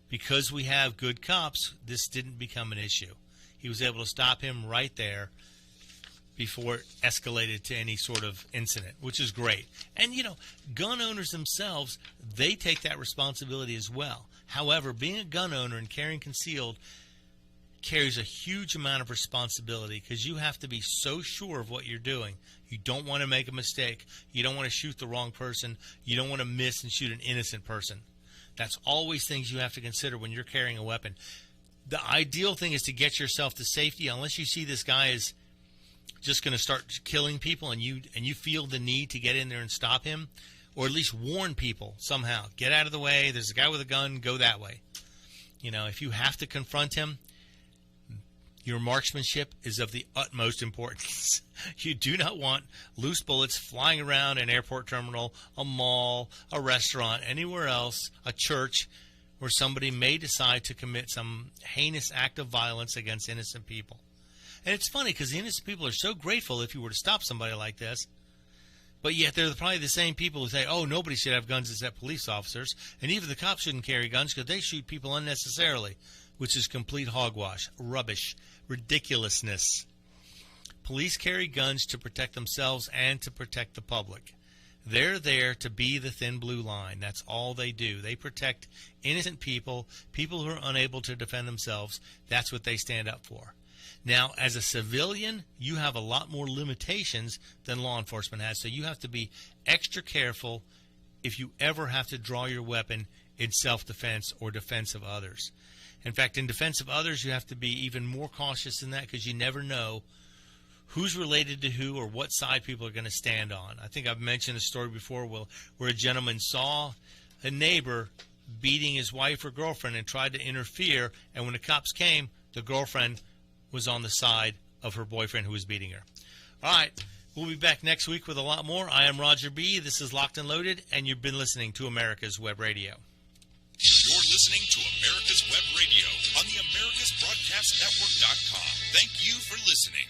[SPEAKER 7] Because we have good cops, this didn't become an issue. He was able to stop him right there before it escalated to any sort of incident, which is great. And, you know, gun owners themselves, they take that responsibility as well. However, being a gun owner and carrying concealed carries a huge amount of responsibility because you have to be so sure of what you're doing. You don't want to make a mistake. You don't want to shoot the wrong person. You don't want to miss and shoot an innocent person. That's always things you have to consider when you're carrying a weapon. The ideal thing is to get yourself to safety unless you see this guy is just going to start killing people and you feel the need to get in there and stop him, or at least warn people somehow. Get out of the way. There's a guy with a gun. Go that way. You know, if you have to confront him, your marksmanship is of the utmost importance. You do not want loose bullets flying around an airport terminal, a mall, a restaurant, anywhere else, a church, where somebody may decide to commit some heinous act of violence against innocent people. And it's funny because the innocent people are so grateful if you were to stop somebody like this, but yet they're probably the same people who say, oh, nobody should have guns except police officers, and even the cops shouldn't carry guns because they shoot people unnecessarily, which is complete hogwash, rubbish, ridiculousness. Police carry guns to protect themselves and to protect the public. They're there to be the thin blue line. That's all they do. They protect innocent people, people who are unable to defend themselves. That's what they stand up for. Now, as a civilian, you have a lot more limitations than law enforcement has, so you have to be extra careful if you ever have to draw your weapon in self-defense or defense of others. In fact, in defense of others, you have to be even more cautious than that because you never know who's related to who or what side people are going to stand on. I think I've mentioned a story before where a gentleman saw a neighbor beating his wife or girlfriend and tried to interfere, and when the cops came, the girlfriend was on the side of her boyfriend who was beating her. All right, we'll be back next week with a lot more. I am Roger B. This is Locked and Loaded, and you've been listening to America's Web Radio.
[SPEAKER 6] You're listening to America's Web Radio on the AmericasBroadcastNetwork.com. Thank you for listening.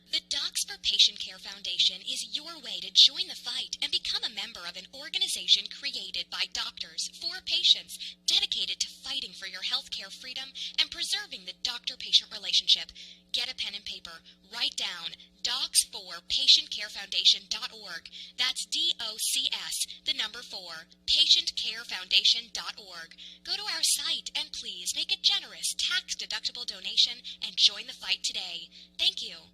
[SPEAKER 13] The Docs for Patient Care Foundation is your way to join the fight and become a member of an organization created by doctors for patients, dedicated to fighting for your health care freedom and preserving the doctor-patient relationship. Get a pen and paper. Write down docs4patientcarefoundation.org. That's DOCS, the number 4, patientcarefoundation.org. Go to our site and please make a generous tax-deductible donation and join the fight today. Thank you.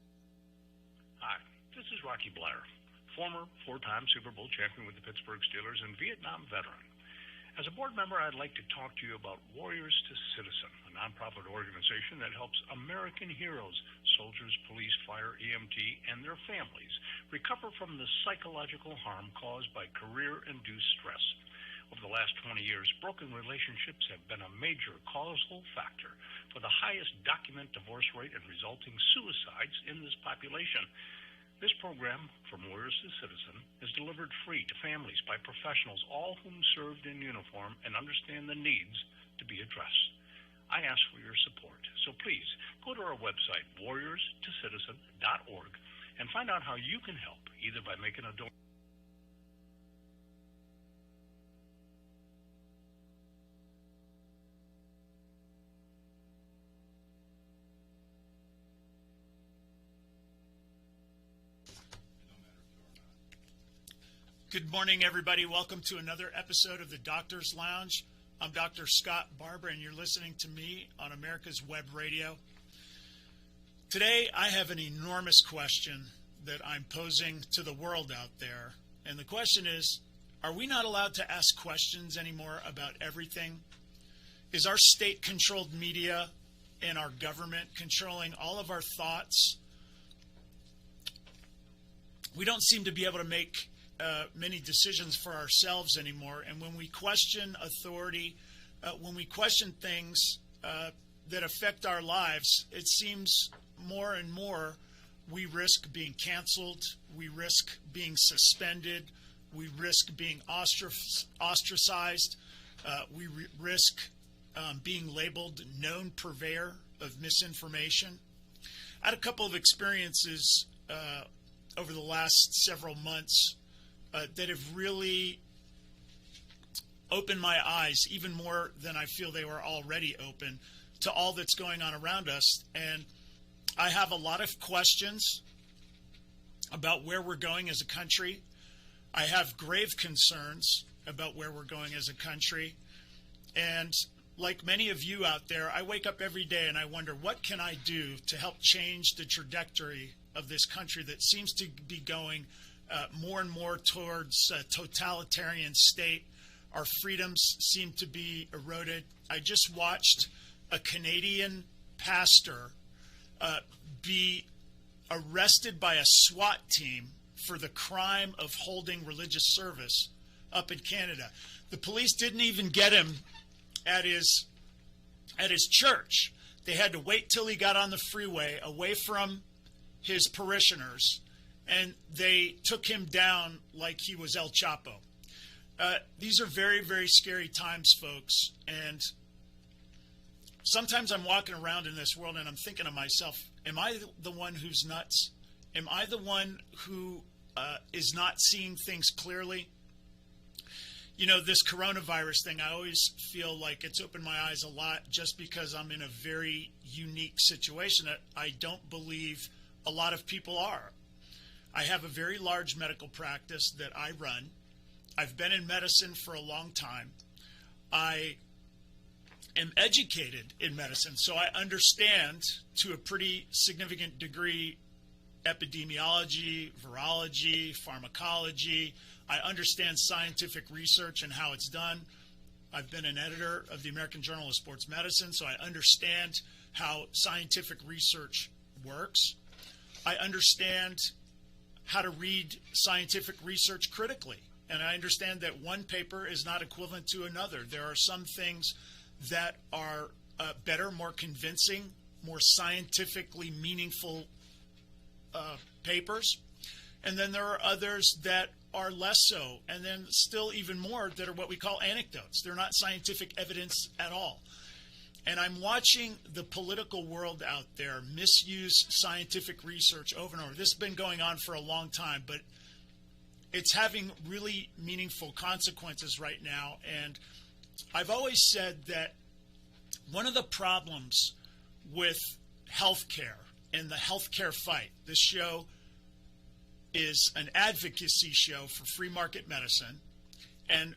[SPEAKER 12] Hi, this is Rocky Blair, former 4-time Super Bowl champion with the Pittsburgh Steelers and Vietnam veteran. As a board member, I'd like to talk to you about Warriors to Citizen, a nonprofit organization that helps American heroes, soldiers, police, fire, EMT, and their families recover from the psychological harm caused by career-induced stress. Over the last 20 years, broken relationships have been a major causal factor for the highest documented divorce rate and resulting suicides in this population. This program, From Warriors to Citizen, is delivered free to families by professionals, all whom served in uniform and understand the needs to be addressed. I ask for your support, so please go to our website, warriorstocitizen.org, and find out how you can help, either by making a donation.
[SPEAKER 14] Good morning, everybody. Welcome to another episode of the Doctor's Lounge. I'm Dr. Scott Barber, and you're listening to me on America's Web Radio. Today, I have an enormous question that I'm posing to the world out there. And the question is, are we not allowed to ask questions anymore about everything? Is our state-controlled media and our government controlling all of our thoughts? We don't seem to be able to make many decisions for ourselves anymore. And when we question authority, when we question things that affect our lives, it seems more and more we risk being canceled, we risk being suspended, we risk being ostracized, we risk being labeled known purveyor of misinformation. I had a couple of experiences over the last several months that have really opened my eyes, even more than I feel they were already open, to all that's going on around us. And I have a lot of questions about where we're going as a country. I have grave concerns about where we're going as a country. And like many of you out there, I wake up every day and I wonder, what can I do to help change the trajectory of this country that seems to be going more and more towards a totalitarian state. Our freedoms seem to be eroded. I just watched a Canadian pastor be arrested by a SWAT team for the crime of holding religious service up in Canada. The police didn't even get him at his church. They had to wait till he got on the freeway away from his parishioners, and they took him down like he was El Chapo. These are very, very scary times, folks. And sometimes I'm walking around in this world and I'm thinking to myself, am I the one who's nuts? Am I the one who is not seeing things clearly? You know, this coronavirus thing, I always feel like it's opened my eyes a lot just because I'm in a very unique situation that I don't believe a lot of people are. I have a very large medical practice that I run. I've been in medicine for a long time. I am educated in medicine, so I understand to a pretty significant degree epidemiology, virology, pharmacology. I understand scientific research and how it's done. I've been an editor of the American Journal of Sports Medicine, so I understand how scientific research works. I understand how to read scientific research critically. And I understand that one paper is not equivalent to another. There are some things that are better, more convincing, more scientifically meaningful papers. And then there are others that are less so. And then still even more that are what we call anecdotes. They're not scientific evidence at all. And I'm watching the political world out there misuse scientific research over and over. This has been going on for a long time, but it's having really meaningful consequences right now. And I've always said that one of the problems with healthcare and the healthcare fight, this show is an advocacy show for free market medicine, and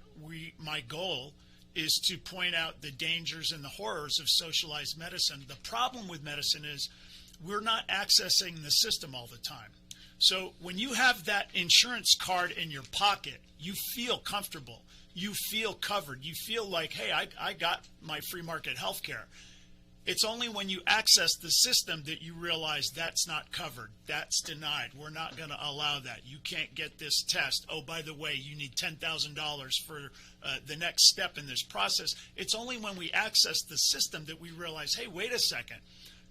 [SPEAKER 14] my goal is to point out the dangers and the horrors of socialized medicine. The problem with medicine is we're not accessing the system all the time. So when you have that insurance card in your pocket, you feel comfortable. You feel covered. You feel like, hey, I got my free market health care. It's only when you access the system that you realize that's not covered. That's denied. We're not going to allow that. You can't get this test. Oh, by the way, you need $10,000 for the next step in this process. It's only when we access the system that we realize, hey, wait a second.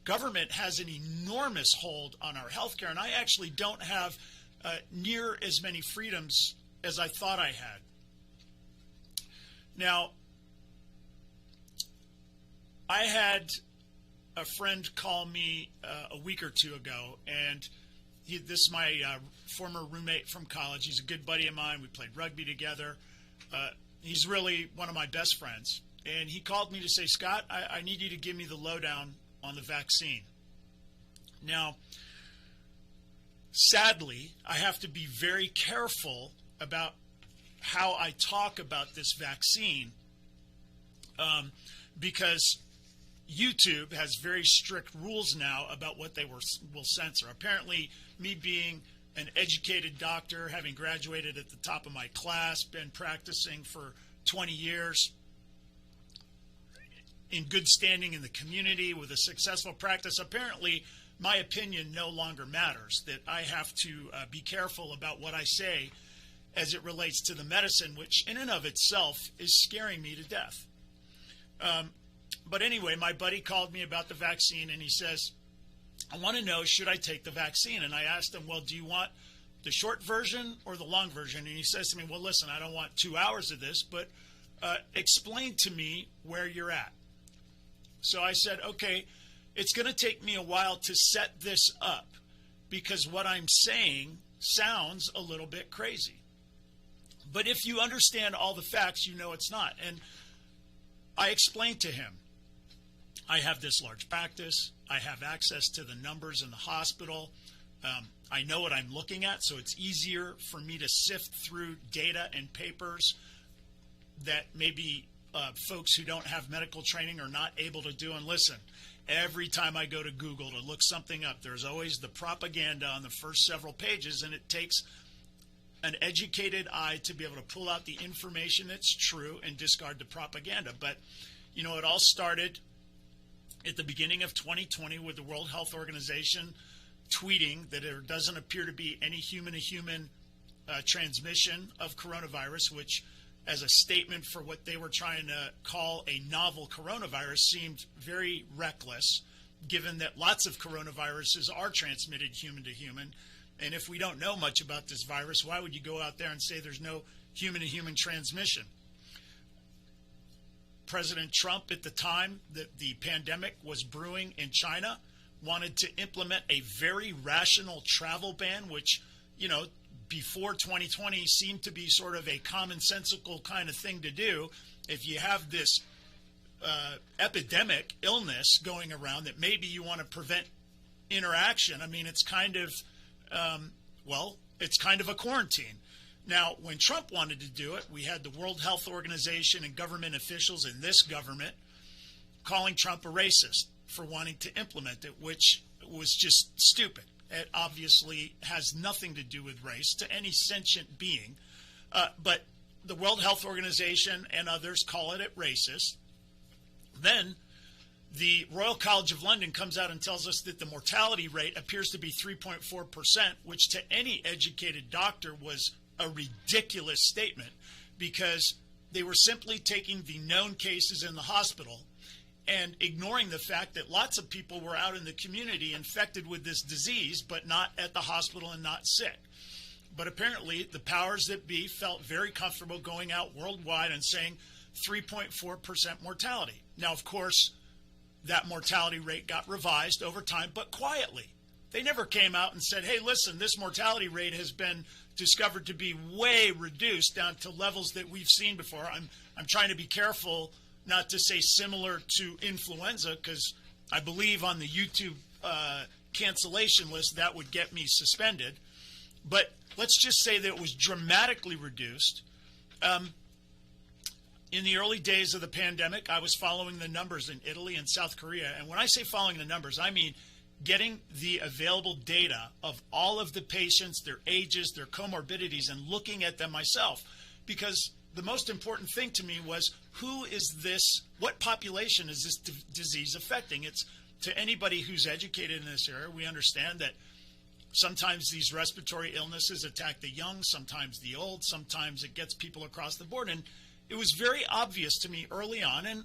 [SPEAKER 14] Government has an enormous hold on our healthcare, and I actually don't have near as many freedoms as I thought I had. Now, I had a friend call me a week or two ago, and this is my former roommate from college. He's a good buddy of mine. We played rugby together. He's really one of my best friends. And he called me to say, Scott, I need you to give me the lowdown on the vaccine. Now, sadly, I have to be very careful about how I talk about this vaccine because YouTube has very strict rules now about what they will censor. Apparently, me being an educated doctor, having graduated at the top of my class, been practicing for 20 years, in good standing in the community with a successful practice, apparently my opinion no longer matters, that I have to be careful about what I say as it relates to the medicine, which in and of itself is scaring me to death. But anyway, my buddy called me about the vaccine, and he says, I want to know, should I take the vaccine? And I asked him, well, do you want the short version or the long version? And he says to me, well, listen, I don't want 2 hours of this, but explain to me where you're at. So I said, okay, it's going to take me a while to set this up because what I'm saying sounds a little bit crazy. But if you understand all the facts, you know it's not. And I explained to him, I have this large practice. I have access to the numbers in the hospital. I know what I'm looking at, so it's easier for me to sift through data and papers that maybe folks who don't have medical training are not able to do. And listen, every time I go to Google to look something up, there's always the propaganda on the first several pages, and it takes an educated eye to be able to pull out the information that's true and discard the propaganda. But, you know, it all started at the beginning of 2020 with the World Health Organization tweeting that there doesn't appear to be any human-to-human transmission of coronavirus, which as a statement for what they were trying to call a novel coronavirus seemed very reckless, given that lots of coronaviruses are transmitted human to human. And if we don't know much about this virus, why would you go out there and say there's no human-to-human transmission? President Trump, at the time that the pandemic was brewing in China, wanted to implement a very rational travel ban, which, you know, before 2020 seemed to be sort of a commonsensical kind of thing to do. If you have this epidemic illness going around that maybe you want to prevent interaction, I mean, it's kind of, it's kind of a quarantine. Now, when Trump wanted to do it, we had the World Health Organization and government officials in this government calling Trump a racist for wanting to implement it, which was just stupid. It obviously has nothing to do with race to any sentient being. But the World Health Organization and others call it racist. Then the Royal College of London comes out and tells us that the mortality rate appears to be 3.4%, which to any educated doctor was a ridiculous statement because they were simply taking the known cases in the hospital and ignoring the fact that lots of people were out in the community infected with this disease, but not at the hospital and not sick. But apparently the powers that be felt very comfortable going out worldwide and saying 3.4% mortality. Now, of course, that mortality rate got revised over time, but quietly. They never came out and said, hey, listen, this mortality rate has been discovered to be way reduced down to levels that we've seen before. I'm trying to be careful not to say similar to influenza, because I believe on the YouTube cancellation list that would get me suspended. But let's just say that it was dramatically reduced. In the early days of the pandemic, I was following the numbers in Italy and South Korea. And when I say following the numbers, I mean getting the available data of all of the patients, their ages, their comorbidities, and looking at them myself. Because the most important thing to me was, who is this, what population is this disease affecting? It's, to anybody who's educated in this area, we understand that sometimes these respiratory illnesses attack the young, sometimes the old, sometimes it gets people across the board. And it was very obvious to me early on, and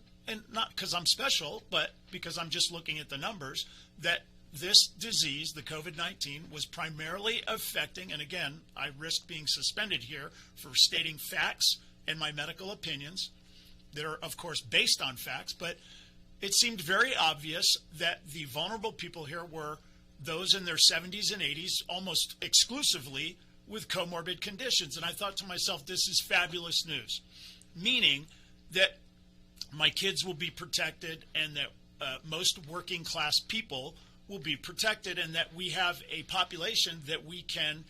[SPEAKER 14] not because I'm special, but because I'm just looking at the numbers, that this disease, the COVID-19, was primarily affecting, and again, I risk being suspended here for stating facts and my medical opinions that are, of course, based on facts, but it seemed very obvious that the vulnerable people here were those in their 70s and 80s, almost exclusively with comorbid conditions. And I thought to myself, this is fabulous news, meaning that my kids will be protected and that most working class people will be protected, and that we have a population that we can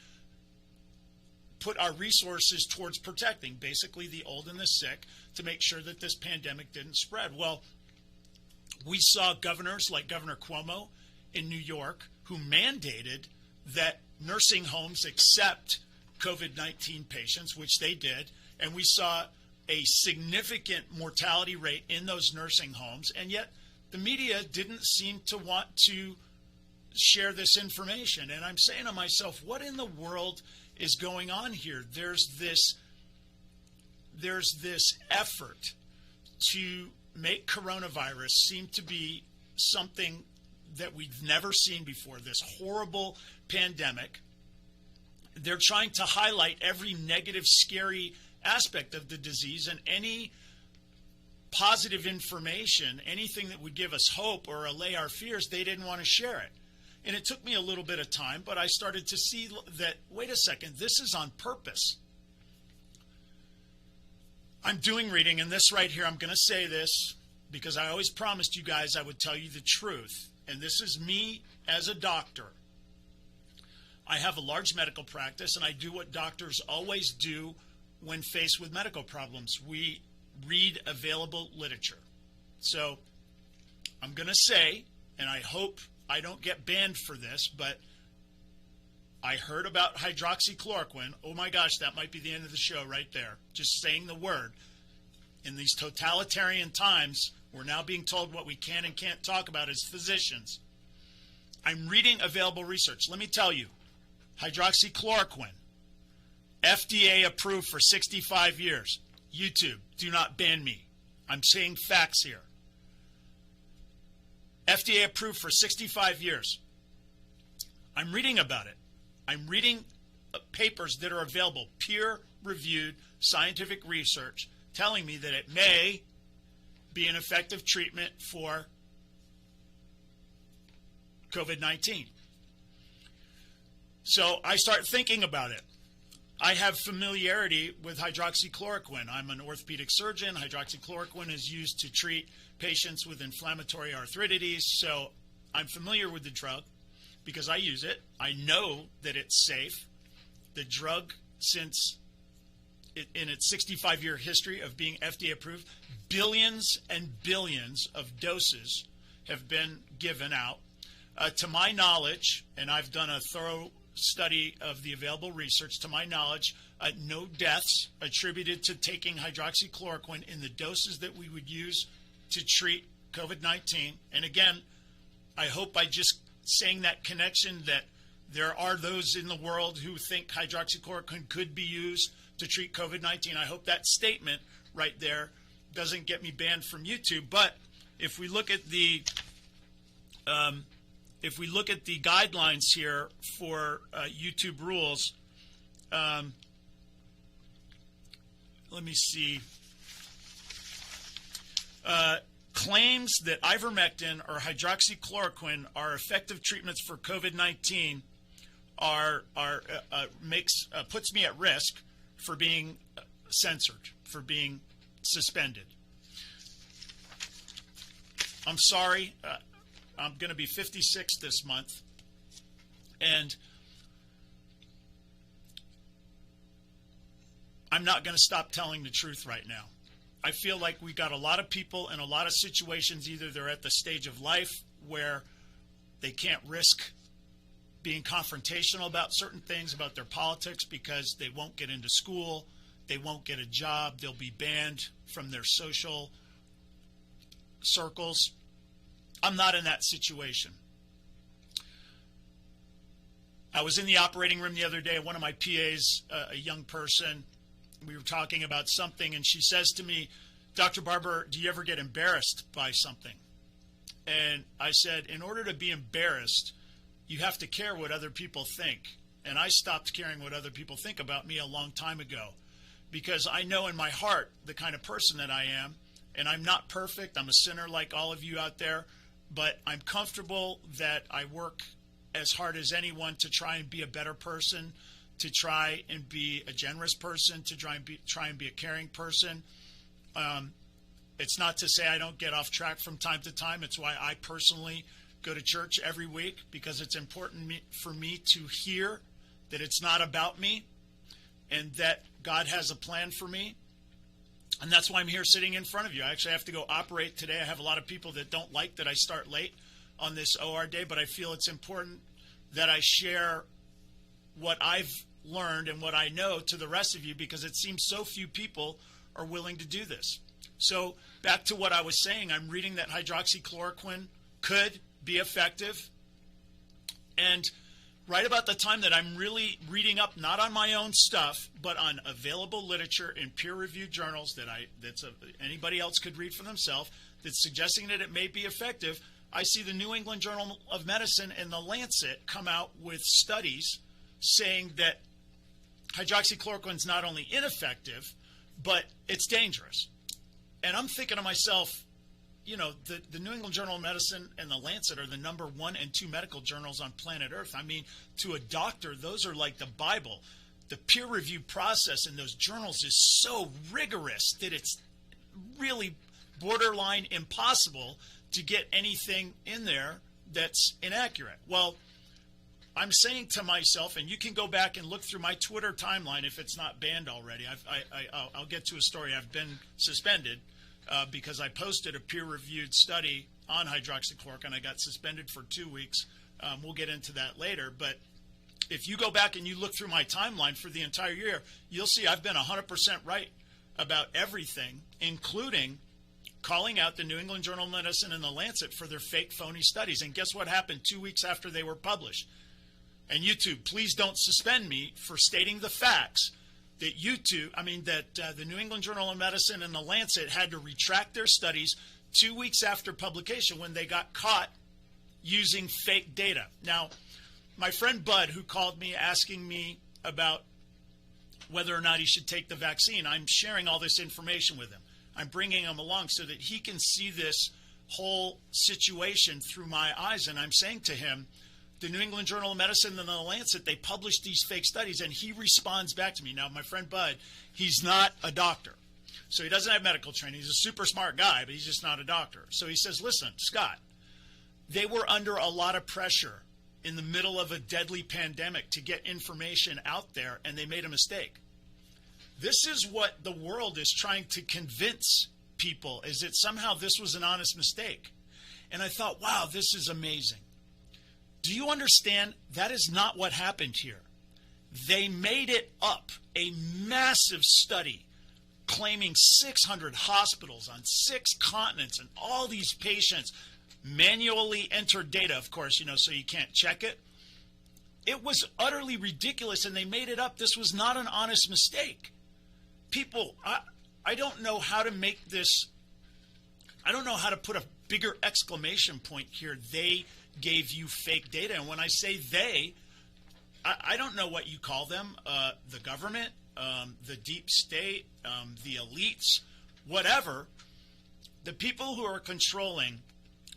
[SPEAKER 14] put our resources towards protecting, basically the old and the sick, to make sure that this pandemic didn't spread. Well, we saw governors like Governor Cuomo in New York who mandated that nursing homes accept COVID-19 patients, which they did, and we saw a significant mortality rate in those nursing homes, and yet the media didn't seem to want to share this information. And I'm saying to myself, what in the world is going on here? There's this effort to make coronavirus seem to be something that we've never seen before, this horrible pandemic. They're trying to highlight every negative, scary aspect of the disease, and any positive information, anything that would give us hope or allay our fears, they didn't want to share it. And it took me a little bit of time, but I started to see that, wait a second, this is on purpose. I'm doing reading, and this right here, I'm going to say this because I always promised you guys I would tell you the truth. And this is me as a doctor. I have a large medical practice, and I do what doctors always do when faced with medical problems. We read available literature. So I'm going to say, and I hope I don't get banned for this, but I heard about hydroxychloroquine. Oh my gosh, that might be the end of the show right there. Just saying the word. In these totalitarian times, we're now being told what we can and can't talk about as physicians. I'm reading available research. Let me tell you, hydroxychloroquine, FDA approved for 65 years. YouTube, do not ban me. I'm saying facts here. FDA approved for 65 years. I'm reading about it. I'm reading papers that are available, peer-reviewed scientific research, telling me that it may be an effective treatment for COVID-19. So I start thinking about it. I have familiarity with hydroxychloroquine. I'm an orthopedic surgeon. Hydroxychloroquine is used to treat patients with inflammatory arthritis. So I'm familiar with the drug because I use it. I know that it's safe. The drug, since in its 65-year history of being FDA approved, billions and billions of doses have been given out. To my knowledge, and I've done a thorough study of the available research, to my knowledge, no deaths attributed to taking hydroxychloroquine in the doses that we would use to treat COVID-19. And again, I hope by just saying that connection that there are those in the world who think hydroxychloroquine could be used to treat COVID-19. I hope that statement right there doesn't get me banned from YouTube. But if we look at the guidelines here for YouTube rules, let me see. Claims that ivermectin or hydroxychloroquine are effective treatments for COVID-19 puts me at risk for being censored, for being suspended. I'm sorry. I'm going to be 56 this month, and I'm not going to stop telling the truth right now. I feel like we got a lot of people in a lot of situations, either they're at the stage of life where they can't risk being confrontational about certain things, about their politics, because they won't get into school, they won't get a job, they'll be banned from their social circles. I'm not in that situation. I was in the operating room the other day. One of my PAs, a young person, we were talking about something, and she says to me, Dr. Barber, do you ever get embarrassed by something? And I said, in order to be embarrassed, you have to care what other people think. And I stopped caring what other people think about me a long time ago, because I know in my heart the kind of person that I am, and I'm not perfect. I'm a sinner like all of you out there, but I'm comfortable that I work as hard as anyone to try and be a better person, to try and be a generous person, to try and be a caring person. It's not to say I don't get off track from time to time. It's why I personally go to church every week, because it's important for me to hear that it's not about me and that God has a plan for me. And that's why I'm here sitting in front of you. I actually have to go operate today. I have a lot of people that don't like that I start late on this OR day, but I feel it's important that I share what I've learned and what I know to the rest of you, because it seems so few people are willing to do this. So back to what I was saying, I'm reading that hydroxychloroquine could be effective. And right about the time that I'm really reading up, not on my own stuff, but on available literature in peer-reviewed journals that anybody else could read for themselves, that's suggesting that it may be effective, I see the New England Journal of Medicine and the Lancet come out with studies saying that hydroxychloroquine is not only ineffective, but it's dangerous. And I'm thinking to myself, you know, the New England Journal of Medicine and the Lancet are the number 1 and 2 medical journals on planet Earth. I mean, to a doctor, those are like the Bible. The peer review process in those journals is so rigorous that it's really borderline impossible to get anything in there that's inaccurate. Well, I'm saying to myself, and you can go back and look through my Twitter timeline if it's not banned already. I'll get to a story. I've been suspended because I posted a peer-reviewed study on hydroxychloroquine. I got suspended for 2 weeks. We'll get into that later. But if you go back and you look through my timeline for the entire year, you'll see I've been 100% right about everything, including calling out the New England Journal of Medicine and the Lancet for their fake, phony studies. And guess what happened 2 weeks after they were published? And YouTube, please don't suspend me for stating the facts that the New England Journal of Medicine and the Lancet had to retract their studies 2 weeks after publication when they got caught using fake data. Now, my friend Bud, who called me asking me about whether or not he should take the vaccine, I'm sharing all this information with him. I'm bringing him along so that he can see this whole situation through my eyes. And I'm saying to him, the New England Journal of Medicine and the Lancet, they published these fake studies, and he responds back to me. Now, my friend Bud, he's not a doctor. So he doesn't have medical training. He's a super smart guy, but he's just not a doctor. So he says, listen, Scott, they were under a lot of pressure in the middle of a deadly pandemic to get information out there, and they made a mistake. This is what the world is trying to convince people, is that somehow this was an honest mistake. And I thought, wow, this is amazing. Do you understand? That is not what happened here. They made it up, a massive study claiming 600 hospitals on 6 continents and all these patients manually entered data, of course, so you can't check it. It was utterly ridiculous, and they made it up. This was not an honest mistake. People, I don't know how to make this, I don't know how to put a bigger exclamation point here. They gave you fake data. And when I say they, I don't know what you call them, the government, the deep state, the elites, whatever. The people who are controlling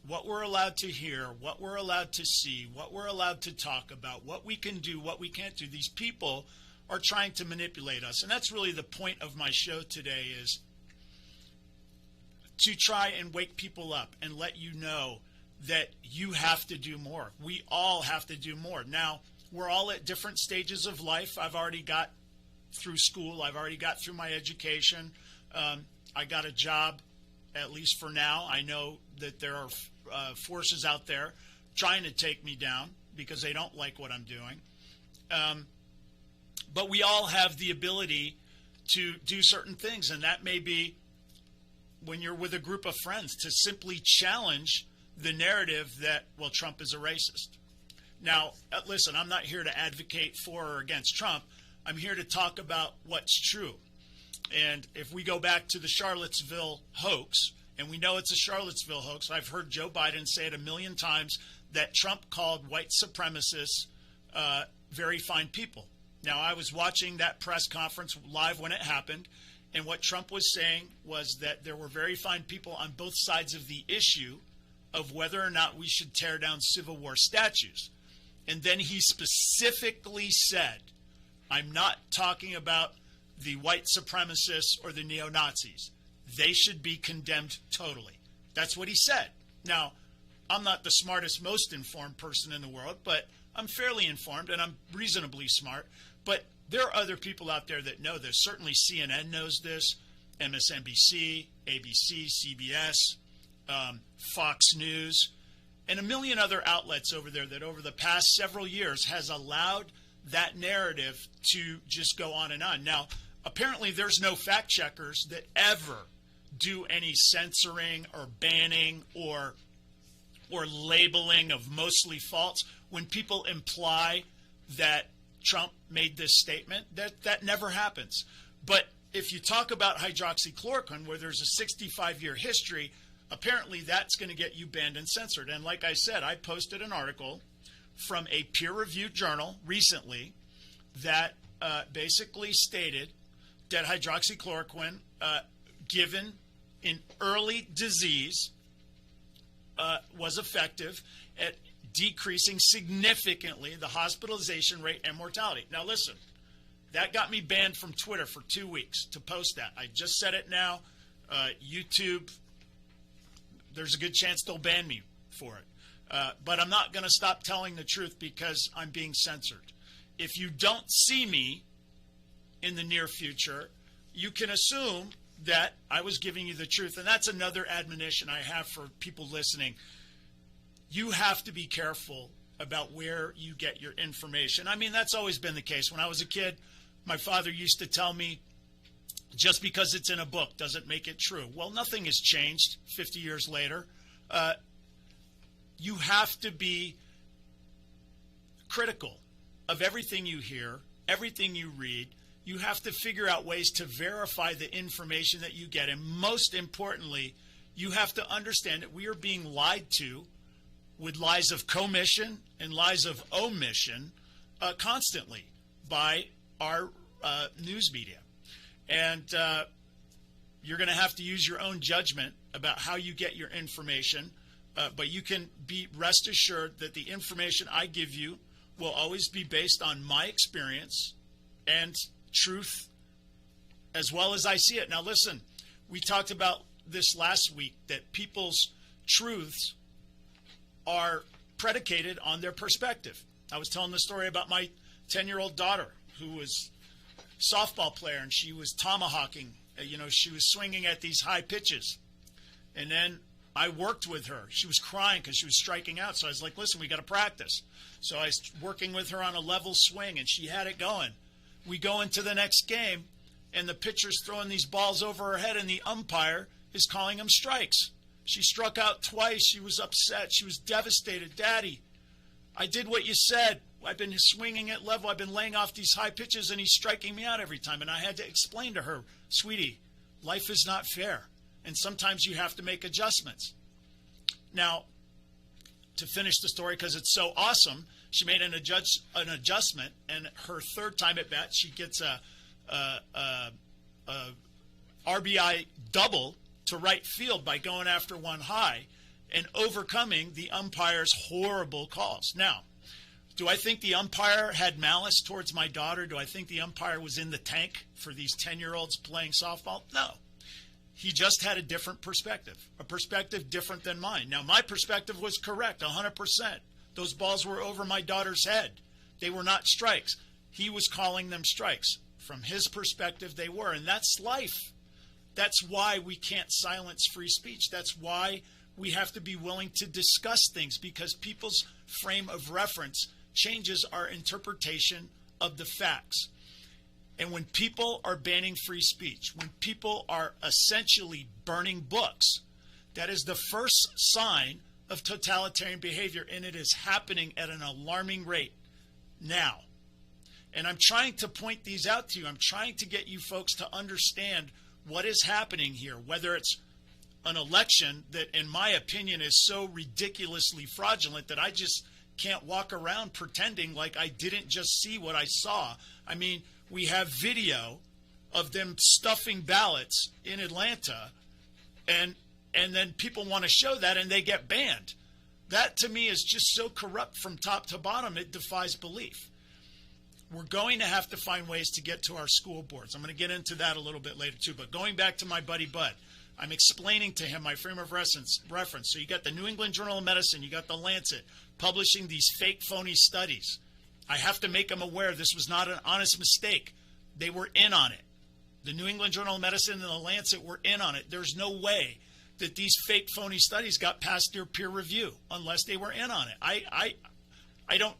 [SPEAKER 14] what we're allowed to hear, what we're allowed to see, what we're allowed to talk about, what we can do, what we can't do, these people are trying to manipulate us. And that's really the point of my show today, is to try and wake people up and let you know that you have to do more. We all have to do more. Now, we're all at different stages of life. I've already got through school. I've already got through my education. I got a job, at least for now. I know that there are forces out there trying to take me down because they don't like what I'm doing. But we all have the ability to do certain things, and that may be when you're with a group of friends to simply challenge the narrative that, well, Trump is a racist. Now, listen, I'm not here to advocate for or against Trump. I'm here to talk about what's true. And if we go back to the Charlottesville hoax, and we know it's a Charlottesville hoax, I've heard Joe Biden say it a million times that Trump called white supremacists very fine people. Now, I was watching that press conference live when it happened, and what Trump was saying was that there were very fine people on both sides of the issue of whether or not we should tear down Civil War statues. And then he specifically said, I'm not talking about the white supremacists or the neo-Nazis. They should be condemned totally. That's what he said. Now, I'm not the smartest, most informed person in the world, but I'm fairly informed and I'm reasonably smart. But there are other people out there that know this. Certainly CNN knows this, MSNBC, ABC, CBS, Fox News, and a million other outlets over there that over the past several years has allowed that narrative to just go on and on. Now, apparently there's no fact checkers that ever do any censoring or banning or labeling of mostly false. When people imply that Trump made this statement, that never happens. But if you talk about hydroxychloroquine, where there's a 65-year history, apparently that's going to get you banned and censored. And like I said, I posted an article from a peer-reviewed journal recently that basically stated that hydroxychloroquine given in early disease was effective at decreasing significantly the hospitalization rate and mortality. Now listen, that got me banned from Twitter for 2 weeks to post that. I just said it now. YouTube, there's a good chance they'll ban me for it. But I'm not going to stop telling the truth because I'm being censored. If you don't see me in the near future, you can assume that I was giving you the truth. And that's another admonition I have for people listening. You have to be careful about where you get your information. I mean, that's always been the case. When I was a kid, my father used to tell me, just because it's in a book doesn't make it true. Well, nothing has changed 50 years later. You have to be critical of everything you hear, everything you read. You have to figure out ways to verify the information that you get. And most importantly, you have to understand that we are being lied to with lies of commission and lies of omission constantly by our news media. And you're going to have to use your own judgment about how you get your information. But you can be rest assured that the information I give you will always be based on my experience and truth as well as I see it. Now, listen, we talked about this last week, that people's truths are predicated on their perspective. I was telling the story about my 10-year-old daughter who was a softball player, and she was tomahawking. She was swinging at these high pitches. And then I worked with her. She was crying because she was striking out. So I was like, listen, we got to practice. So I was working with her on a level swing, and she had it going. We go into the next game, and the pitcher's throwing these balls over her head, and the umpire is calling them strikes. She struck out twice. She was upset. She was devastated. Daddy, I did what you said. I've been swinging at level. I've been laying off these high pitches, and he's striking me out every time. And I had to explain to her, sweetie, life is not fair. And sometimes you have to make adjustments. Now, to finish the story, because it's so awesome, she made an adjustment, and her third time at bat, she gets a RBI double to right field by going after one high and overcoming the umpire's horrible calls. Now, do I think the umpire had malice towards my daughter? Do I think the umpire was in the tank for these 10-year-olds playing softball? No. He just had a different perspective, a perspective different than mine. Now, my perspective was correct, 100%. Those balls were over my daughter's head. They were not strikes. He was calling them strikes. From his perspective, they were. And that's life. That's why we can't silence free speech. That's why we have to be willing to discuss things, because people's frame of reference changes our interpretation of the facts. And when people are banning free speech, when people are essentially burning books, that is the first sign of totalitarian behavior, and it is happening at an alarming rate now. And I'm trying to point these out to you. I'm trying to get you folks to understand what is happening here, whether it's an election that, in my opinion, is so ridiculously fraudulent that I just can't walk around pretending like I didn't just see what I saw. I mean, we have video of them stuffing ballots in Atlanta, and then people want to show that and they get banned. That, to me, is just so corrupt from top to bottom, it defies belief. We're going to have to find ways to get to our school boards. I'm going to get into that a little bit later, too. But going back to my buddy Bud, I'm explaining to him my frame of reference. So you got the New England Journal of Medicine, you got the Lancet, publishing these fake, phony studies. I have to make them aware this was not an honest mistake. They were in on it. The New England Journal of Medicine and the Lancet were in on it. There's no way that these fake, phony studies got past their peer review unless they were in on it. I don't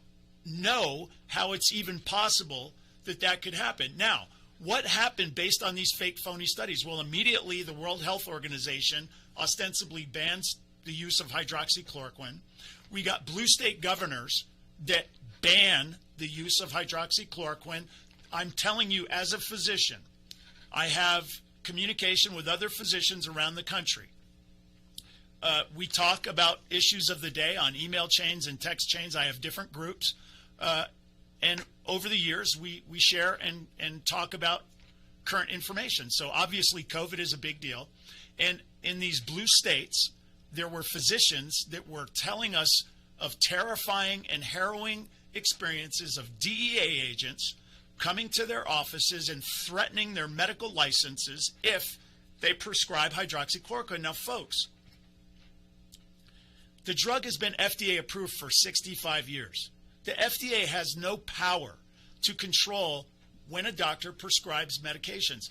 [SPEAKER 14] know how it's even possible that that could happen. Now, what happened based on these fake, phony studies? Well, immediately the World Health Organization ostensibly bans the use of hydroxychloroquine. We got blue state governors that ban the use of hydroxychloroquine. I'm telling you, as a physician, I have communication with other physicians around the country. We talk about issues of the day on email chains and text chains. I have different groups. And over the years, we share and talk about current information. So obviously, COVID is a big deal. And in these blue states, there were physicians that were telling us of terrifying and harrowing experiences of DEA agents coming to their offices and threatening their medical licenses if they prescribe hydroxychloroquine. Now, folks, the drug has been FDA approved for 65 years. The FDA has no power to control when a doctor prescribes medications.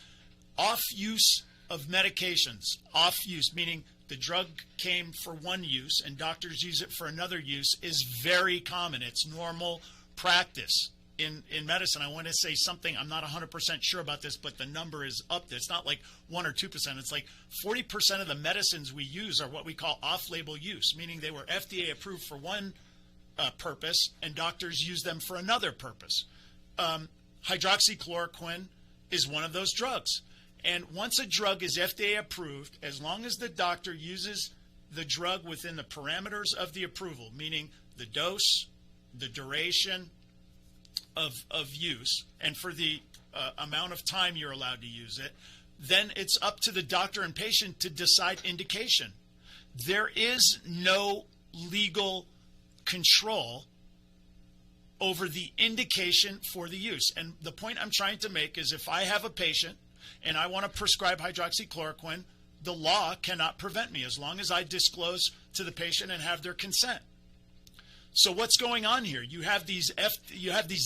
[SPEAKER 14] Off-use of medications, off-use, meaning the drug came for one use and doctors use it for another use, is very common. It's normal practice in medicine. I want to say something, I'm not 100% sure about this, but the number is up there. It's not like 1 or 2%. It's like 40% of the medicines we use are what we call off-label use, meaning they were FDA approved for one purpose and doctors use them for another purpose. Hydroxychloroquine is one of those drugs. And once a drug is FDA approved, as long as the doctor uses the drug within the parameters of the approval, meaning the dose, the duration of use, and for the amount of time you're allowed to use it, then it's up to the doctor and patient to decide indication. There is no legal control over the indication for the use. And the point I'm trying to make is if I have a patient and I want to prescribe hydroxychloroquine, the law cannot prevent me as long as I disclose to the patient and have their consent. So what's going on here? You have these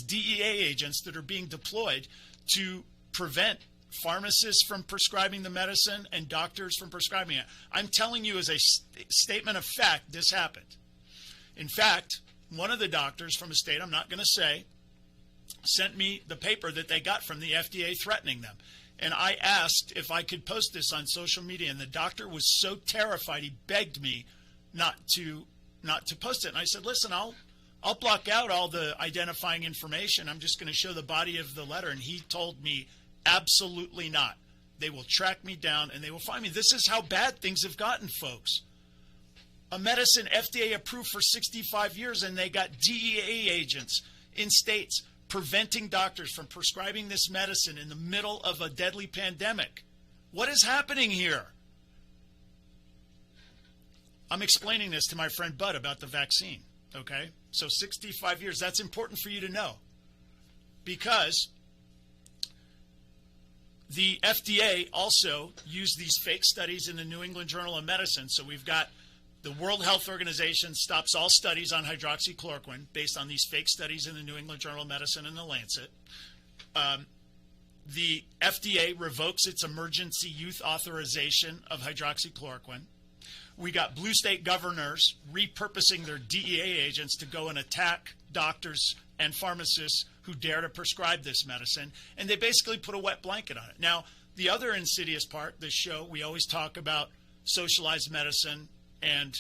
[SPEAKER 14] DEA agents that are being deployed to prevent pharmacists from prescribing the medicine and doctors from prescribing it. I'm telling you as a statement of fact, this happened. In fact, one of the doctors from a state I'm not going to say sent me the paper that they got from the FDA threatening them. And I asked if I could post this on social media, and the doctor was so terrified he begged me not to post it. And I said, listen, I'll block out all the identifying information. I'm just going to show the body of the letter. And he told me, absolutely not. They will track me down and they will find me. This is how bad things have gotten, folks. A medicine FDA approved for 65 years, and they got DEA agents in states preventing doctors from prescribing this medicine in the middle of a deadly pandemic. What is happening here? I'm explaining this to my friend Bud about the vaccine, okay? So 65 years, that's important for you to know, because the FDA also used these fake studies in the New England Journal of Medicine. So we've got the World Health Organization stops all studies on hydroxychloroquine based on these fake studies in the New England Journal of Medicine and the Lancet. The FDA revokes its emergency use authorization of hydroxychloroquine. We got blue state governors repurposing their DEA agents to go and attack doctors and pharmacists who dare to prescribe this medicine, and they basically put a wet blanket on it. Now, the other insidious part, this show, we always talk about socialized medicine and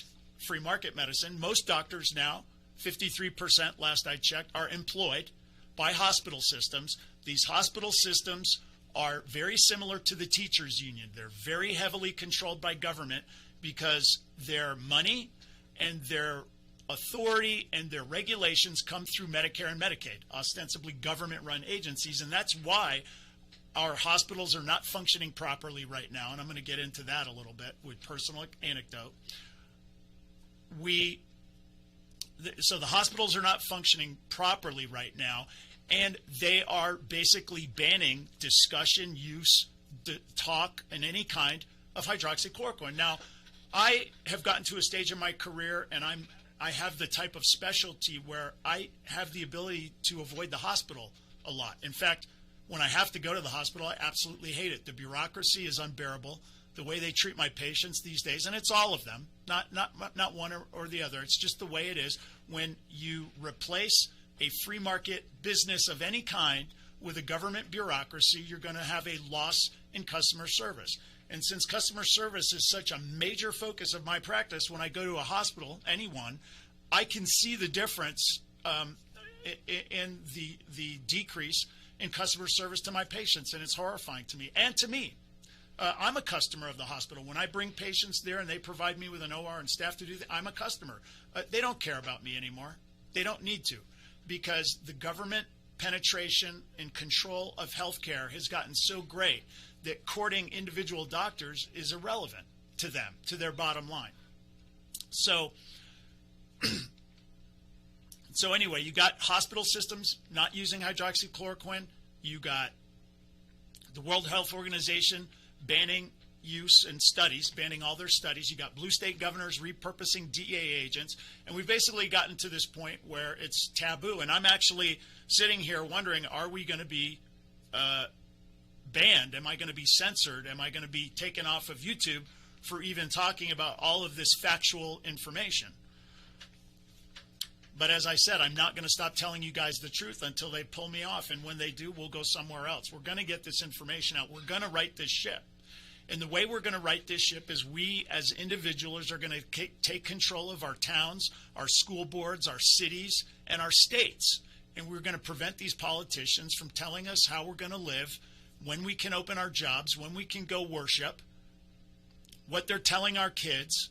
[SPEAKER 14] free market medicine. Most doctors now, 53% last I checked, are employed by hospital systems. These hospital systems are very similar to the teachers union. They're very heavily controlled by government because their money and their authority and their regulations come through Medicare and Medicaid, ostensibly government-run agencies, and that's why our hospitals are not functioning properly right now, and I'm going to get into that a little bit with personal anecdote. So the hospitals are not functioning properly right now, and they are basically banning discussion, use, talk, and any kind of hydroxychloroquine. Now, I have gotten to a stage in my career, and I have the type of specialty where I have the ability to avoid the hospital a lot. In fact, when I have to go to the hospital, I absolutely hate it. The bureaucracy is unbearable. The way they treat my patients these days, and it's all of them, not one or the other. It's just the way it is. When you replace a free market business of any kind with a government bureaucracy, you're going to have a loss in customer service. And since customer service is such a major focus of my practice, when I go to a hospital, anyone, I can see the difference in the decrease in customer service to my patients, and it's horrifying to me and to me. I'm a customer of the hospital. When I bring patients there and they provide me with an OR and staff to do that, I'm a customer. They don't care about me anymore. They don't need to, because the government penetration and control of healthcare has gotten so great that courting individual doctors is irrelevant to them, to their bottom line. So anyway, you got hospital systems not using hydroxychloroquine. You got the World Health Organization banning use and studies, banning all their studies. You got blue state governors repurposing DEA agents. And we've basically gotten to this point where it's taboo. And I'm actually sitting here wondering, are we going to be banned? Am I going to be censored? Am I going to be taken off of YouTube for even talking about all of this factual information? But as I said, I'm not going to stop telling you guys the truth until they pull me off. And when they do, we'll go somewhere else. We're going to get this information out. We're going to right this ship. And the way we're going to right this ship is we as individuals are going to take control of our towns, our school boards, our cities, and our states. And we're going to prevent these politicians from telling us how we're going to live, when we can open our jobs, when we can go worship, what they're telling our kids,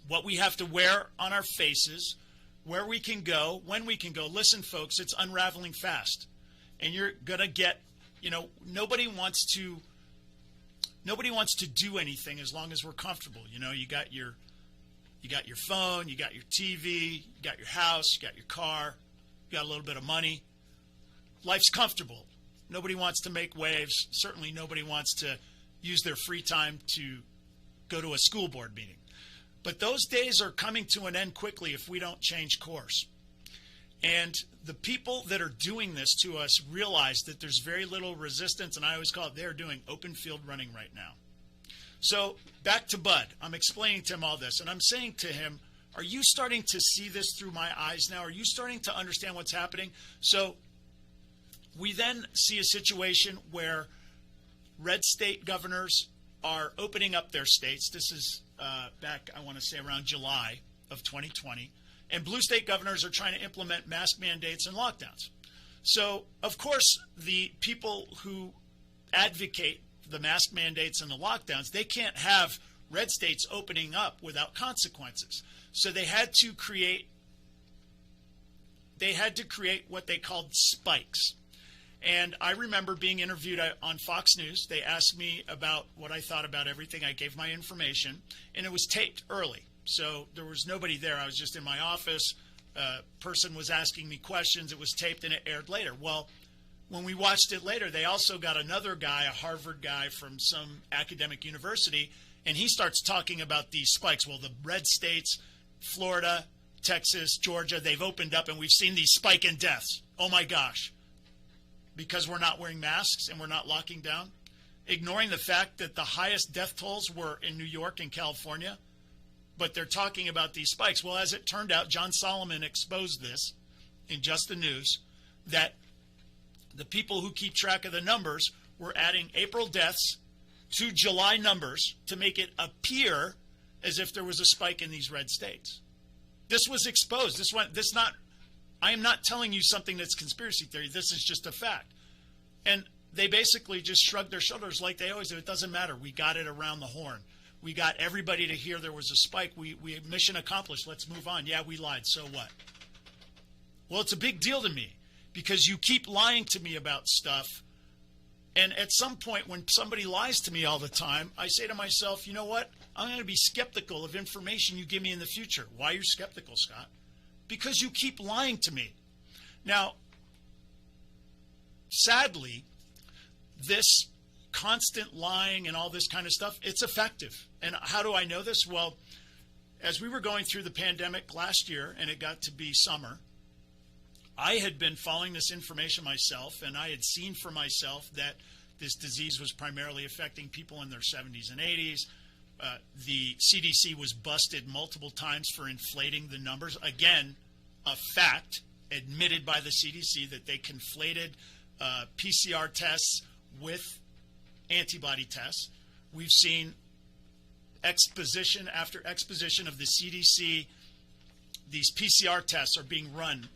[SPEAKER 14] what we have to wear on our faces, where we can go, when we can go. Listen, folks, it's unraveling fast. And you're going to get, nobody wants to do anything as long as we're comfortable. You got your phone, you got your TV, you got your house, you got your car, you got a little bit of money. Life's comfortable. Nobody wants to make waves. Certainly nobody wants to use their free time to go to a school board meeting. But those days are coming to an end quickly if we don't change course. And the people that are doing this to us realize that there's very little resistance, and I always call it they're doing open field running right now. So back to Bud. I'm explaining to him all this, and I'm saying to him, are you starting to see this through my eyes now? Are you starting to understand what's happening? So we then see a situation where red state governors are opening up their states. This is back, I want to say, around July of 2020. And blue state governors are trying to implement mask mandates and lockdowns. So, of course, the people who advocate the mask mandates and the lockdowns, they can't have red states opening up without consequences. So they had to create what they called spikes. And I remember being interviewed on Fox News. They asked me about what I thought about everything. I gave my information, and it was taped early. So there was nobody there. I was just in my office. A person was asking me questions. It was taped, and it aired later. Well, when we watched it later, they also got another guy, a Harvard guy from some academic university, and he starts talking about these spikes. Well, the red states, Florida, Texas, Georgia, they've opened up, and we've seen these spike in deaths. Oh, my gosh. Because we're not wearing masks and we're not locking down, ignoring the fact that the highest death tolls were in New York and California, but they're talking about these spikes. Well, as it turned out, John Solomon exposed this, in just the news that the people who keep track of the numbers were adding April deaths to July numbers to make it appear as if there was a spike in these red states. This was exposed. I am not telling you something that's conspiracy theory. This is just a fact. And they basically just shrugged their shoulders like they always do. It doesn't matter. We got it around the horn. We got everybody to hear there was a spike. We mission accomplished. Let's move on. Yeah, we lied. So what? Well, it's a big deal to me because you keep lying to me about stuff. And at some point when somebody lies to me all the time, I say to myself, you know what? I'm going to be skeptical of information you give me in the future. Why are you skeptical, Scott? Because you keep lying to me. Now, sadly, this constant lying and all this kind of stuff, it's effective. And how do I know this? Well, as we were going through the pandemic last year and it got to be summer, I had been following this information myself, and I had seen for myself that this disease was primarily affecting people in their 70s and 80s. The CDC was busted multiple times for inflating the numbers. Again, a fact admitted by the CDC that they conflated PCR tests with antibody tests. We've seen exposition after exposition of the CDC. These PCR tests are being run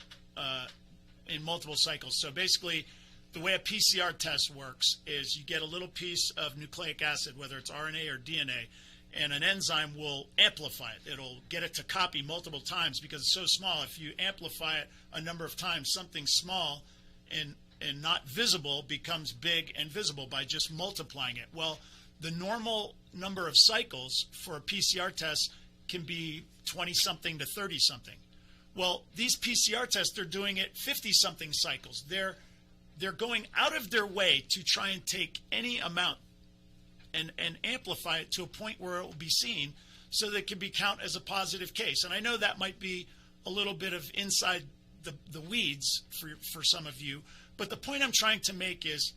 [SPEAKER 14] in multiple cycles. So basically, the way a PCR test works is you get a little piece of nucleic acid, whether it's RNA or DNA, and an enzyme will amplify it. It'll get it to copy multiple times because it's so small. If you amplify it a number of times, something small and not visible becomes big and visible by just multiplying it. Well, the normal number of cycles for a PCR test can be 20-something to 30-something. Well, these PCR tests, they're doing it 50-something cycles. They're going out of their way to try and take any amount and amplify it to a point where it will be seen so that it can be counted as a positive case. And I know that might be a little bit of inside the weeds for some of you, but the point I'm trying to make is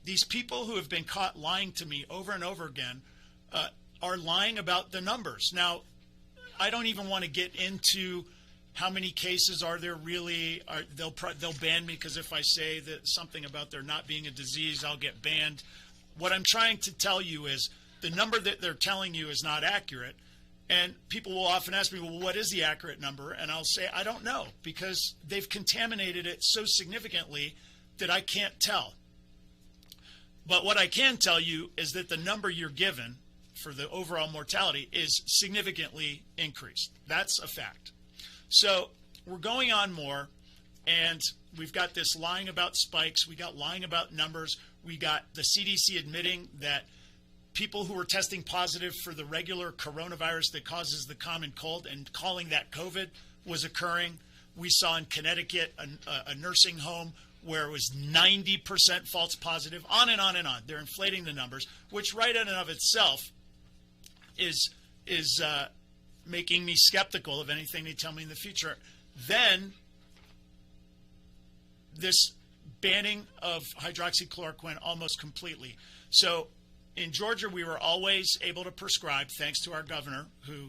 [SPEAKER 14] these people who have been caught lying to me over and over again are lying about the numbers. Now, I don't even want to get into how many cases are there really. They'll ban me because if I say that something about there not being a disease, I'll get banned. What I'm trying to tell you is the number that they're telling you is not accurate. And people will often ask me, well, what is the accurate number? And I'll say, I don't know, because they've contaminated it so significantly that I can't tell. But what I can tell you is that the number you're given for the overall mortality is significantly increased. That's a fact. So we're going on more, and we've got this lying about spikes. We got lying about numbers. We got the CDC admitting that people who were testing positive for the regular coronavirus that causes the common cold and calling that COVID was occurring. We saw in Connecticut a nursing home where it was 90% false positive, on and on and on. They're inflating the numbers, which right in and of itself is making me skeptical of anything they tell me in the future. Then this banning of hydroxychloroquine almost completely. So in Georgia, we were always able to prescribe, thanks to our governor, who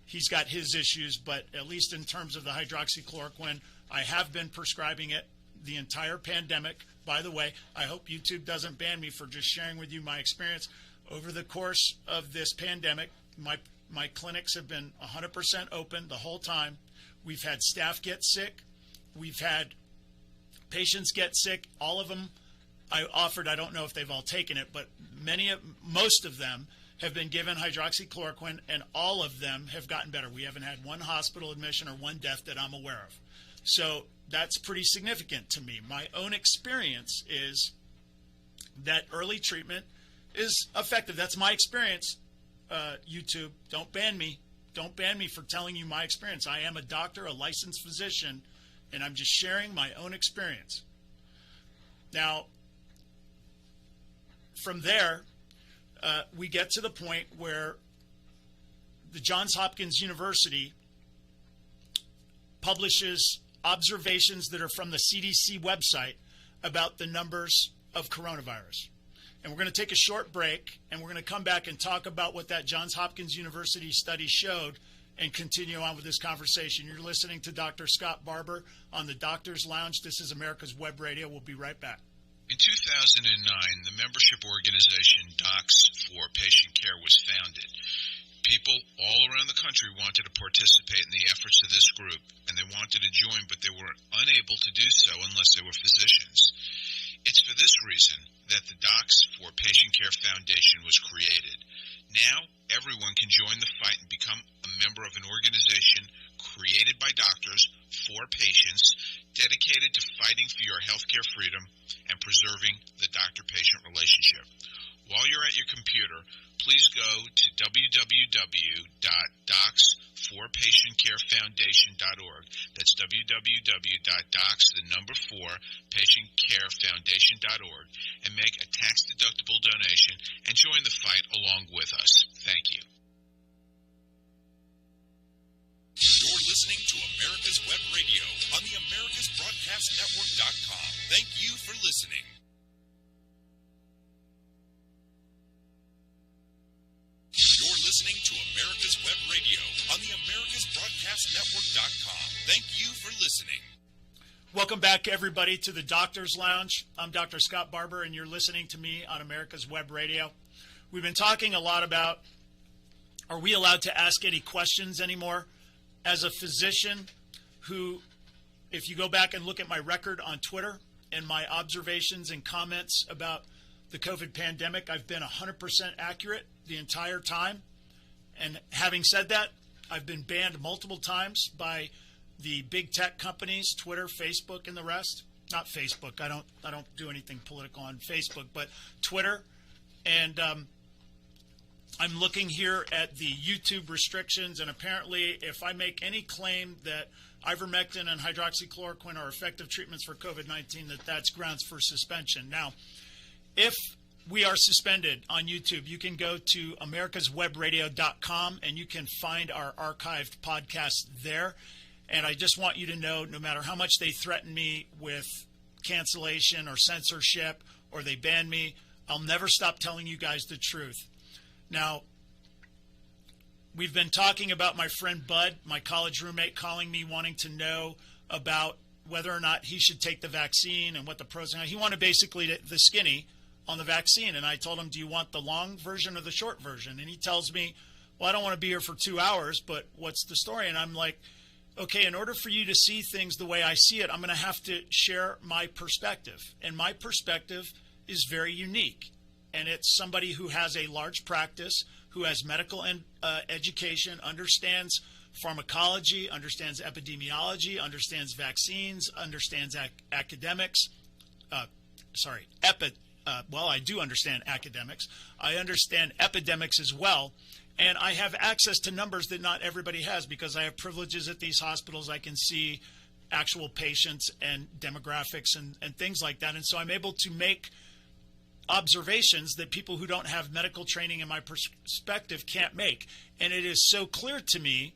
[SPEAKER 14] he's got his issues, but at least in terms of the hydroxychloroquine, I have been prescribing it the entire pandemic. By the way, I hope YouTube doesn't ban me for just sharing with you my experience. Over the course of this pandemic, my clinics have been 100% open the whole time. We've had staff get sick. We've had patients get sick. All of them I offered, I don't know if they've all taken it, but most of them have been given hydroxychloroquine, and all of them have gotten better. We haven't had one hospital admission or one death that I'm aware of. So that's pretty significant to me. My own experience is that early treatment is effective. That's my experience. YouTube, don't ban me. Don't ban me for telling you my experience. I am a doctor, a licensed physician, and I'm just sharing my own experience. Now, from there, we get to the point where the Johns Hopkins University publishes observations that are from the CDC website about the numbers of coronavirus. And we're going to take a short break, and we're going to come back and talk about what that Johns Hopkins University study showed and continue on with this conversation. You're listening to Dr. Scott Barber on the Doctor's Lounge. This is America's Web Radio. We'll be right back.
[SPEAKER 11] In 2009, the membership organization Docs for Patient Care was founded. People all around the country wanted to participate in the efforts of this group, and they wanted to join, but they were unable to do so unless they were physicians. It's for this reason that the Docs for Patient Care Foundation was created. Now, everyone can join the fight and become a member of an organization created by doctors for patients, dedicated to fighting for your healthcare freedom and preserving the doctor-patient relationship. While you're at your computer, please go to www.docs4patientcarefoundation.org. That's www.docs4patientcarefoundation.org and make a tax-deductible donation and join the fight along with us. Thank you.
[SPEAKER 6] You're listening to America's Web Radio on the AmericasBroadcastNetwork.com. Thank you for listening. You're listening to America's Web Radio on the AmericasBroadcastNetwork.com. Thank you for listening.
[SPEAKER 14] Welcome back, everybody, to the Doctor's Lounge. I'm Dr. Scott Barber, and you're listening to me on America's Web Radio. We've been talking a lot about, are we allowed to ask any questions anymore? As a physician who, if you go back and look at my record on Twitter and my observations and comments about the COVID pandemic, I've been 100% accurate the entire time. And having said that, I've been banned multiple times by the big tech companies, Twitter, Facebook, and the rest. Not Facebook. I don't do anything political on Facebook, but Twitter. And I'm looking here at the YouTube restrictions, and apparently if I make any claim that ivermectin and hydroxychloroquine are effective treatments for COVID-19, that's grounds for suspension. Now, if we are suspended on YouTube, you can go to americaswebradio.com and you can find our archived podcast there. And I just want you to know, no matter how much they threaten me with cancellation or censorship or they ban me, I'll never stop telling you guys the truth. Now, we've been talking about my friend Bud, my college roommate, calling me wanting to know about whether or not he should take the vaccine and what the pros are. He wanted basically the skinny on the vaccine. And I told him, do you want the long version or the short version? And he tells me, well, I don't want to be here for 2 hours, but what's the story? And I'm like, okay, in order for you to see things the way I see it, I'm going to have to share my perspective. And my perspective is very unique. And it's somebody who has a large practice, who has medical education, understands pharmacology, understands epidemiology, understands vaccines, understands academics. Well, I do understand academics. I understand epidemics as well. And I have access to numbers that not everybody has because I have privileges at these hospitals. I can see actual patients and demographics and things like that. And so I'm able to make observations that people who don't have medical training in my perspective can't make. And it is so clear to me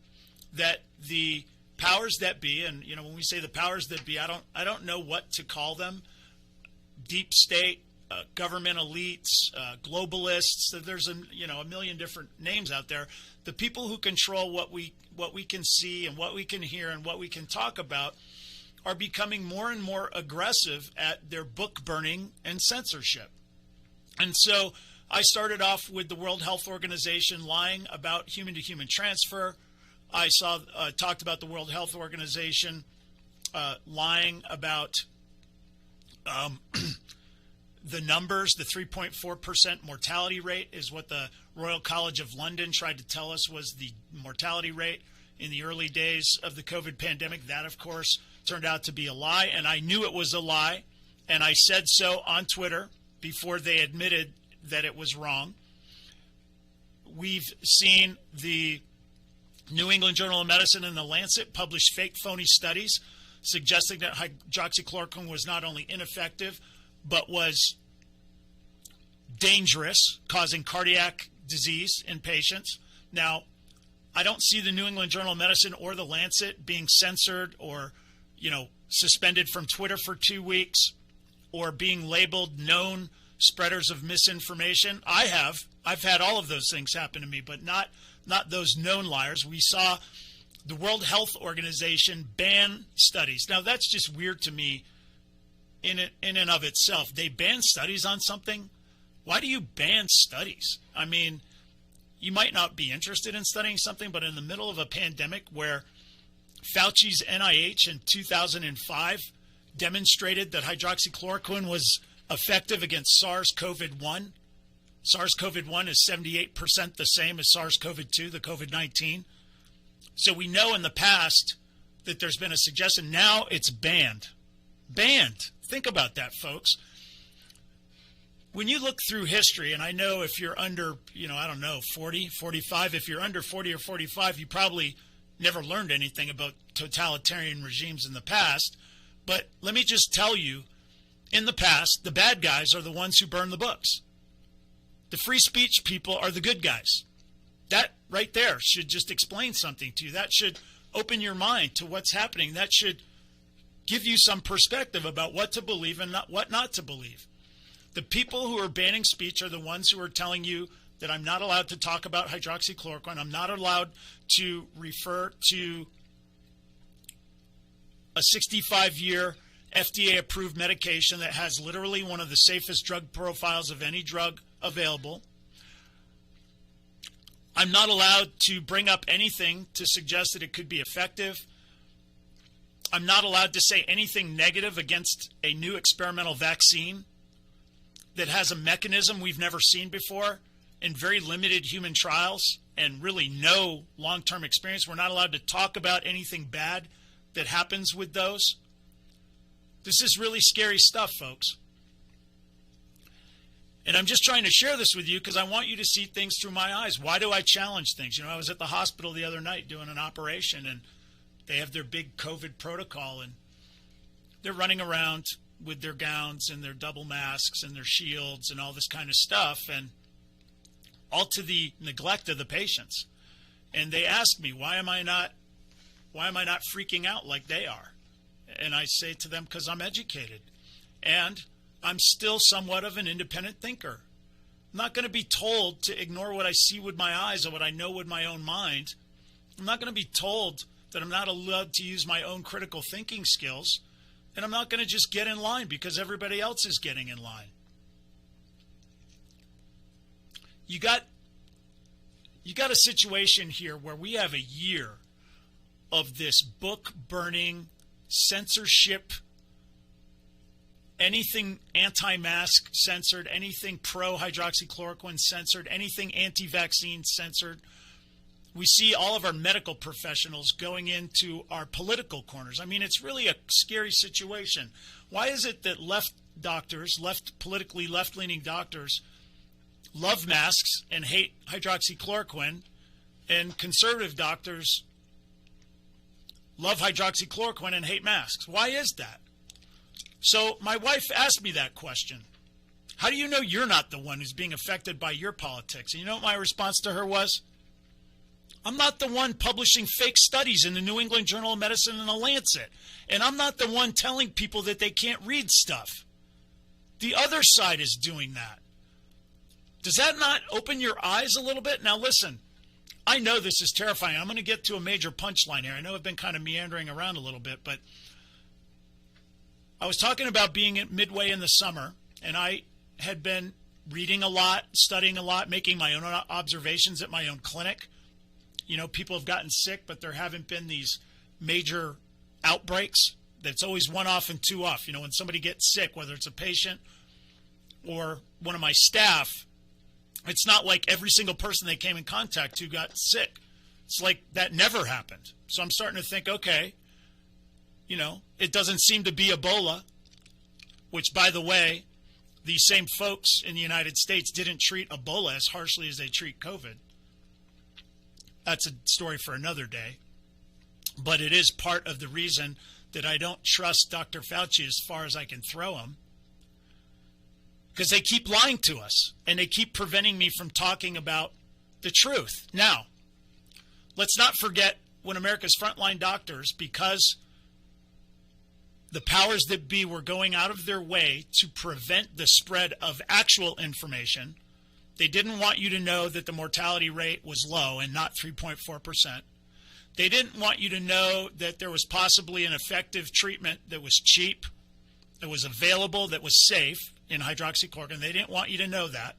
[SPEAKER 14] that the powers that be, and you know, when we say the powers that be, I don't know what to call them, deep state, government elites, globalists, there's a million different names out there. The people who control what we can see and what we can hear and what we can talk about are becoming more and more aggressive at their book burning and censorship. And so I started off with the World Health Organization lying about human-to-human transfer. I talked about the World Health Organization lying about the numbers. The 3.4% mortality rate is what the Royal College of London tried to tell us was the mortality rate in the early days of the COVID pandemic. That, of course, turned out to be a lie, and I knew it was a lie, and I said so on Twitter before they admitted that it was wrong. We've seen the New England Journal of Medicine and the Lancet publish fake, phony studies suggesting that hydroxychloroquine was not only ineffective, but was dangerous, causing cardiac disease in patients. Now, I don't see the New England Journal of Medicine or the Lancet being censored or, suspended from Twitter for 2 weeks or being labeled known spreaders of misinformation. I've had all of those things happen to me, but not not those known liars. We saw the World Health Organization ban studies. Now, that's just weird to me in and of itself. They ban studies on something? Why do you ban studies? I mean, you might not be interested in studying something, but in the middle of a pandemic where Fauci's NIH in 2005 demonstrated that hydroxychloroquine was effective against SARS-CoV-1. SARS-CoV-1 is 78% the same as SARS-CoV-2, the COVID-19. So we know in the past that there's been a suggestion. Now it's banned. Banned. Think about that, folks. When you look through history, and I know if you're under, 40, 45, if you're under 40 or 45, you probably never learned anything about totalitarian regimes in the past. But let me just tell you, in the past, the bad guys are the ones who burn the books. The free speech people are the good guys. That right there should just explain something to you. That should open your mind to what's happening. That should give you some perspective about what to believe and what not to believe. The people who are banning speech are the ones who are telling you that I'm not allowed to talk about hydroxychloroquine. I'm not allowed to refer to a 65-year FDA-approved medication that has literally one of the safest drug profiles of any drug available. I'm not allowed to bring up anything to suggest that it could be effective. I'm not allowed to say anything negative against a new experimental vaccine that has a mechanism we've never seen before in very limited human trials and really no long-term experience. We're not allowed to talk about anything bad that happens with those. This is really scary stuff, folks. And I'm just trying to share this with you because I want you to see things through my eyes. Why do I challenge things? I was at the hospital the other night doing an operation, and they have their big COVID protocol, and they're running around with their gowns and their double masks and their shields and all this kind of stuff, and all to the neglect of the patients. And they asked me, why am I not freaking out like they are? And I say to them, because I'm educated. And I'm still somewhat of an independent thinker. I'm not going to be told to ignore what I see with my eyes or what I know with my own mind. I'm not going to be told that I'm not allowed to use my own critical thinking skills. And I'm not going to just get in line because everybody else is getting in line. You got a situation here where we have a year of this book burning, censorship, anything anti-mask censored, anything pro-hydroxychloroquine censored, anything anti-vaccine censored. We see all of our medical professionals going into our political corners. I mean, it's really a scary situation. Why is it that politically left-leaning doctors love masks and hate hydroxychloroquine, and conservative doctors love hydroxychloroquine and hate masks? Why is that? So my wife asked me that question. How do you know you're not the one who's being affected by your politics? And you know what my response to her was? I'm not the one publishing fake studies in the New England Journal of Medicine and the Lancet. And I'm not the one telling people that they can't read stuff. The other side is doing that. Does that not open your eyes a little bit? Now listen, I know this is terrifying. I'm going to get to a major punchline here. I know I've been kind of meandering around a little bit, but I was talking about being at midway in the summer, and I had been reading a lot, studying a lot, making my own observations at my own clinic. People have gotten sick, but there haven't been these major outbreaks. That's always one off and two off. When somebody gets sick, whether it's a patient or one of my staff, it's not like every single person they came in contact to got sick. It's like that never happened. So I'm starting to think, okay, it doesn't seem to be Ebola, which, by the way, these same folks in the United States didn't treat Ebola as harshly as they treat COVID. That's a story for another day. But it is part of the reason that I don't trust Dr. Fauci as far as I can throw him. Because they keep lying to us, and they keep preventing me from talking about the truth. Now, let's not forget when America's frontline doctors, because the powers that be were going out of their way to prevent the spread of actual information, They didn't want you to know that the mortality rate was low and not 3.4%. They didn't want you to know that there was possibly an effective treatment that was cheap, that was available, that was safe in hydroxychloroquine. They didn't want you to know that.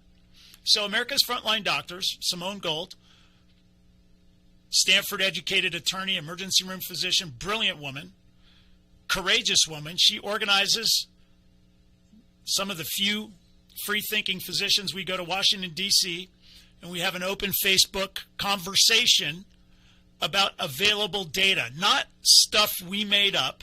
[SPEAKER 14] So America's Frontline Doctors, Simone Gold, Stanford-educated attorney, emergency room physician, brilliant woman, courageous woman. She organizes some of the few free-thinking physicians. We go to Washington, D.C., and we have an open Facebook conversation about available data, not stuff we made up,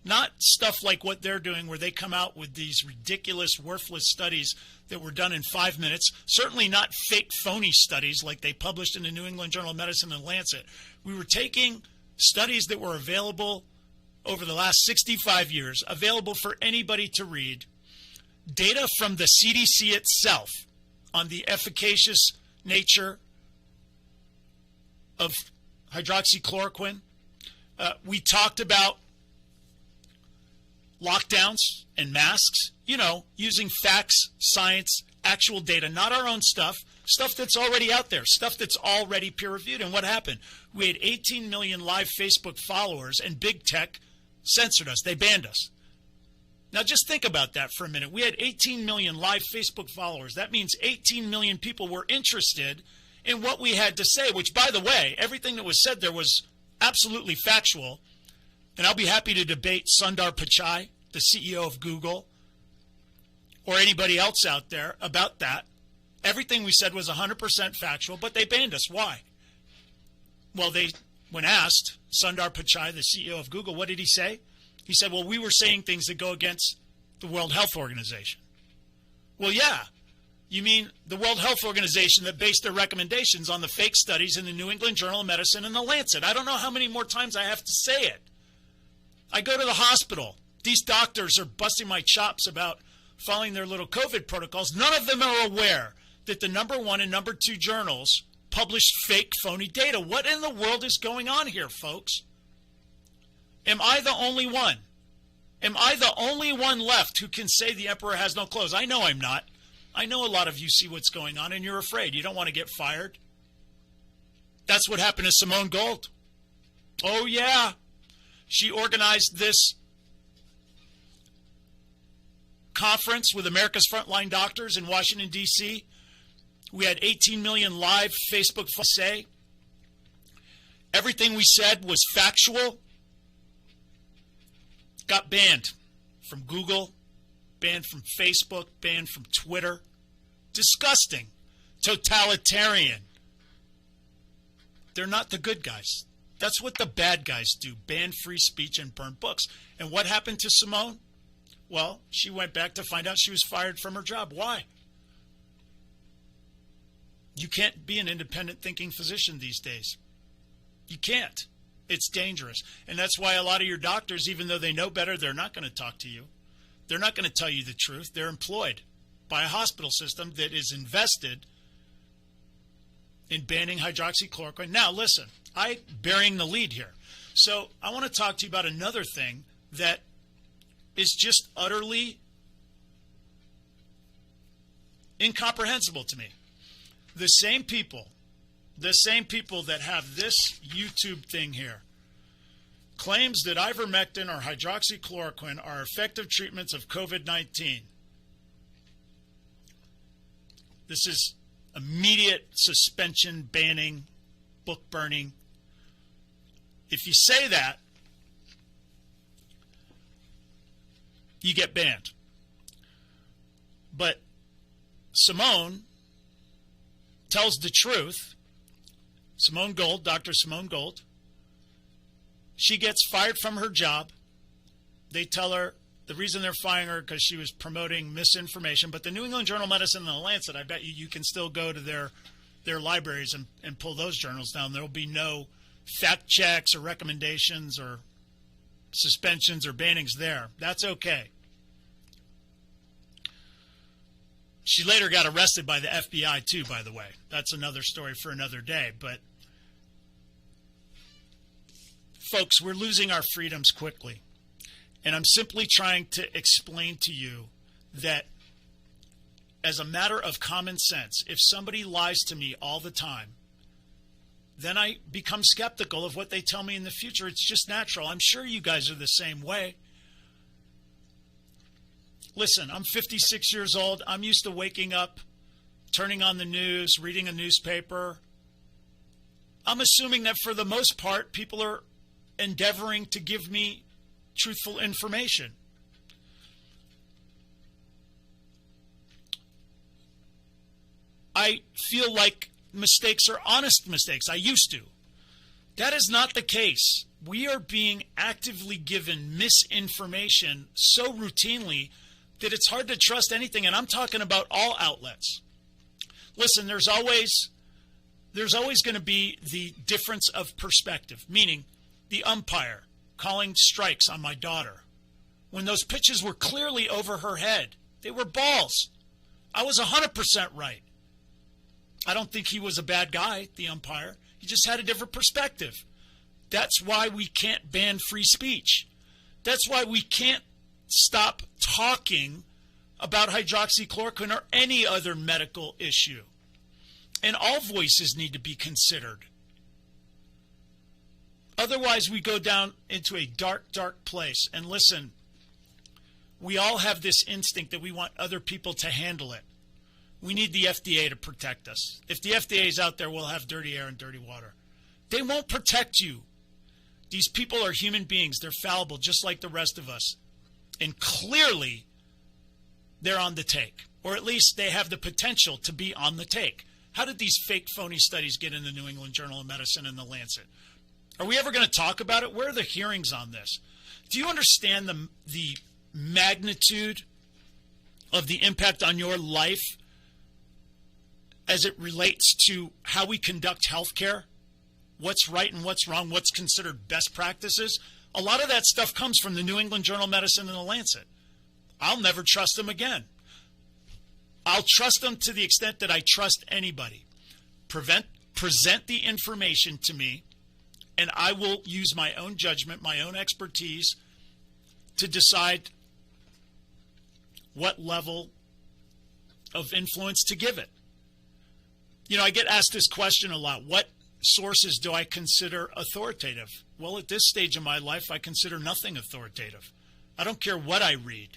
[SPEAKER 14] not stuff like what they're doing where they come out with these ridiculous, worthless studies that were done in 5 minutes, certainly not fake, phony studies like they published in the New England Journal of Medicine and Lancet. We were taking studies that were available over the last 65 years, available for anybody to read, data from the CDC itself on the efficacious nature of hydroxychloroquine. We talked about lockdowns and masks, using facts, science, actual data, not our own stuff that's already out there, stuff that's already peer-reviewed. And what happened? We had 18 million live Facebook followers, and big tech censored us. They banned us. Now just think about that for a minute. We had 18 million live Facebook followers. That means 18 million people were interested in what we had to say, which, by the way, everything that was said there was absolutely factual. And I'll be happy to debate Sundar Pichai, the CEO of Google, or anybody else out there about that. Everything we said was 100% factual, but they banned us. Why? Well, when asked, Sundar Pichai, the CEO of Google, what did he say? He said, well, we were saying things that go against the World Health Organization. Well, yeah. You mean the World Health Organization that based their recommendations on the fake studies in the New England Journal of Medicine and the Lancet. I don't know how many more times I have to say it. I go to the hospital. These doctors are busting my chops about following their little COVID protocols. None of them are aware that the number 1 and number 2 journals published fake, phony data. What in the world is going on here, folks? Am I the only one? Am I the only one left who can say the emperor has no clothes? I know I'm not. I know a lot of you see what's going on and you're afraid. You don't want to get fired. That's what happened to Simone Gold. Oh, yeah. She organized this conference with America's Frontline Doctors in Washington, D.C. We had 18 million live Facebook say. Everything we said was factual. Got banned from Google, banned from Facebook, banned from Twitter. Disgusting. Totalitarian. They're not the good guys. That's what the bad guys do. Ban free speech and burn books. And what happened to Simone? Well, she went back to find out she was fired from her job. Why? You can't be an independent thinking physician these days. You can't. It's dangerous. And that's why a lot of your doctors, even though they know better, they're not going to talk to you. They're not going to tell you the truth. They're employed by a hospital system that is invested in banning hydroxychloroquine. Now, listen, I'm bearing the lead here. So I want to talk to you about another thing that is just utterly incomprehensible to me. The same people that have this YouTube thing here claims that ivermectin or hydroxychloroquine are effective treatments of COVID-19. This is immediate suspension, banning, book burning. If you say that, you get banned. But Simone tells the truth. Simone Gold, Dr. Simone Gold, she gets fired from her job. They tell her the reason they're firing her because she was promoting misinformation. But the New England Journal of Medicine and the Lancet, I bet you can still go to their libraries and pull those journals down. There will be no fact checks or recommendations or suspensions or bannings there. That's okay. She later got arrested by the FBI too, by the way. That's another story for another day. But folks, we're losing our freedoms quickly. And I'm simply trying to explain to you that as a matter of common sense, if somebody lies to me all the time, then I become skeptical of what they tell me in the future. It's just natural. I'm sure you guys are the same way. Listen, I'm 56 years old. I'm used to waking up, turning on the news, reading a newspaper. I'm assuming that for the most part, people are endeavoring to give me truthful information. I feel like mistakes are honest mistakes. I used to. That is not the case. We are being actively given misinformation so routinely that it's hard to trust anything. And I'm talking about all outlets. Listen, there's always going to be the difference of perspective, meaning the umpire calling strikes on my daughter when those pitches were clearly over her head. They were balls. I was 100% right. I don't think he was a bad guy, the umpire. He just had a different perspective. That's why we can't ban free speech. That's why we can't stop talking about hydroxychloroquine or any other medical issue. And all voices need to be considered. Otherwise, we go down into a dark, dark place. And listen, we all have this instinct that we want other people to handle it. We need the FDA to protect us. If the FDA is out there, we'll have dirty air and dirty water. They won't protect you. These people are human beings. They're fallible, just like the rest of us. And clearly, they're on the take. Or at least they have the potential to be on the take. How did these fake, phony studies get in the New England Journal of Medicine and the Lancet? Are we ever going to talk about it? Where are the hearings on this? Do you understand the magnitude of the impact on your life as it relates to how we conduct healthcare? What's right and what's wrong, what's considered best practices? A lot of that stuff comes from the New England Journal of Medicine and the Lancet. I'll never trust them again. I'll trust them to the extent that I trust anybody. Present the information to me, and I will use my own judgment, my own expertise to decide what level of influence to give it. You know, I get asked this question a lot. What sources do I consider authoritative? Well, at this stage of my life, I consider nothing authoritative. I don't care what I read.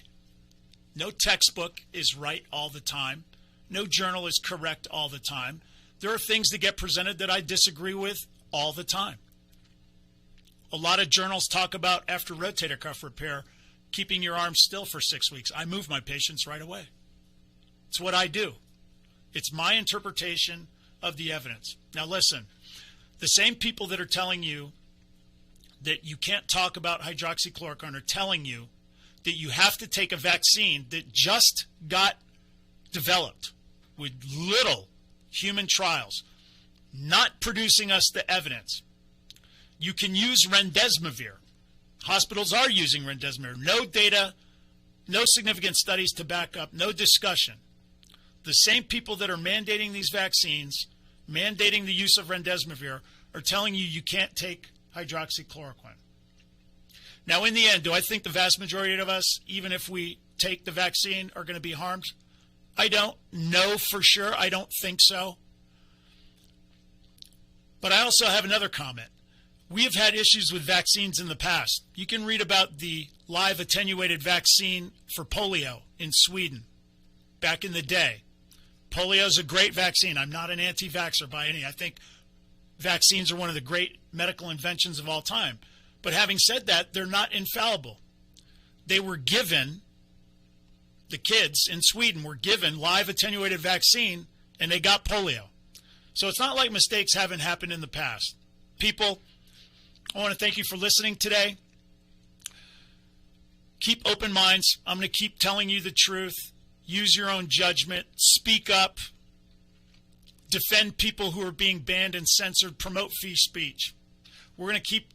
[SPEAKER 14] No textbook is right all the time. No journal is correct all the time. There are things that get presented that I disagree with all the time. A lot of journals talk about, after rotator cuff repair, keeping your arm still for 6 weeks. I move my patients right away. It's what I do. It's my interpretation of the evidence. Now listen, the same people that are telling you that you can't talk about hydroxychloroquine are telling you that you have to take a vaccine that just got developed with little human trials, not producing us the evidence. You can use remdesivir. Hospitals are using remdesivir. No data, no significant studies to back up, no discussion. The same people that are mandating these vaccines, mandating the use of remdesivir, are telling you you can't take hydroxychloroquine. Now, in the end, do I think the vast majority of us, even if we take the vaccine, are going to be harmed? I don't know for sure. I don't think so. But I also have another comment. We have had issues with vaccines in the past. You can read about the live attenuated vaccine for polio in Sweden back in the day. Polio is a great vaccine. I'm not an anti-vaxxer by any. I think vaccines are one of the great medical inventions of all time. But having said that, they're not infallible. They were given, the kids in Sweden were given live attenuated vaccine, and they got polio. So it's not like mistakes haven't happened in the past. People, I want to thank you for listening today. Keep open minds. I'm going to keep telling you the truth. Use your own judgment. Speak up. Defend people who are being banned and censored. Promote free speech. We're going to keep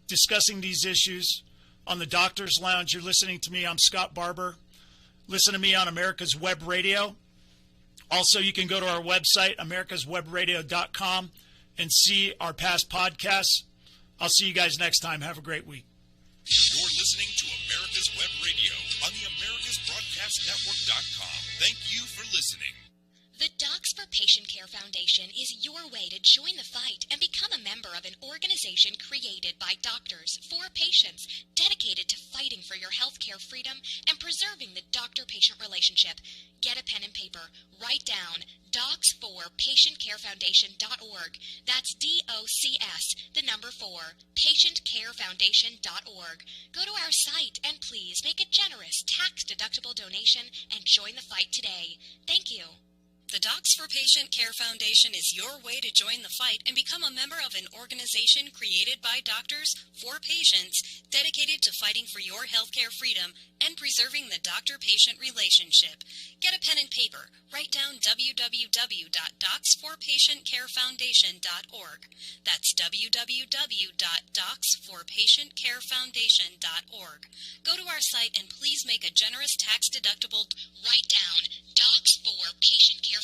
[SPEAKER 14] discussing these issues on the Doctor's Lounge. You're listening to me. I'm Scott Barber. Listen to me on America's Web Radio. Also, you can go to our website, americaswebradio.com, and see our past podcasts. I'll see you guys next time. Have a great week.
[SPEAKER 6] You're listening to America's Web Radio on the AmericasBroadcastNetwork.com. Thank you for listening. listening.
[SPEAKER 13] The Docs for Patient Care Foundation is your way to join the fight and become a member of an organization created by doctors for patients, dedicated to fighting for your healthcare freedom and preserving the doctor-patient relationship. Get a pen and paper. Write down docs4patientcarefoundation.org. That's DOCS, the number 4, patientcarefoundation.org. Go to our site and please make a generous tax-deductible donation and join the fight today. Thank you.
[SPEAKER 15] The Docs for Patient Care Foundation is your way to join the fight and become a member of an organization created by doctors for patients, dedicated to fighting for your healthcare freedom and preserving the doctor-patient relationship. Get a pen and paper. Write down www.docs4patientcarefoundation.org. That's www.docs4patientcarefoundation.org. Go to our site and please make a generous tax-deductible.
[SPEAKER 13] Write down docs4patientcarefoundation.org.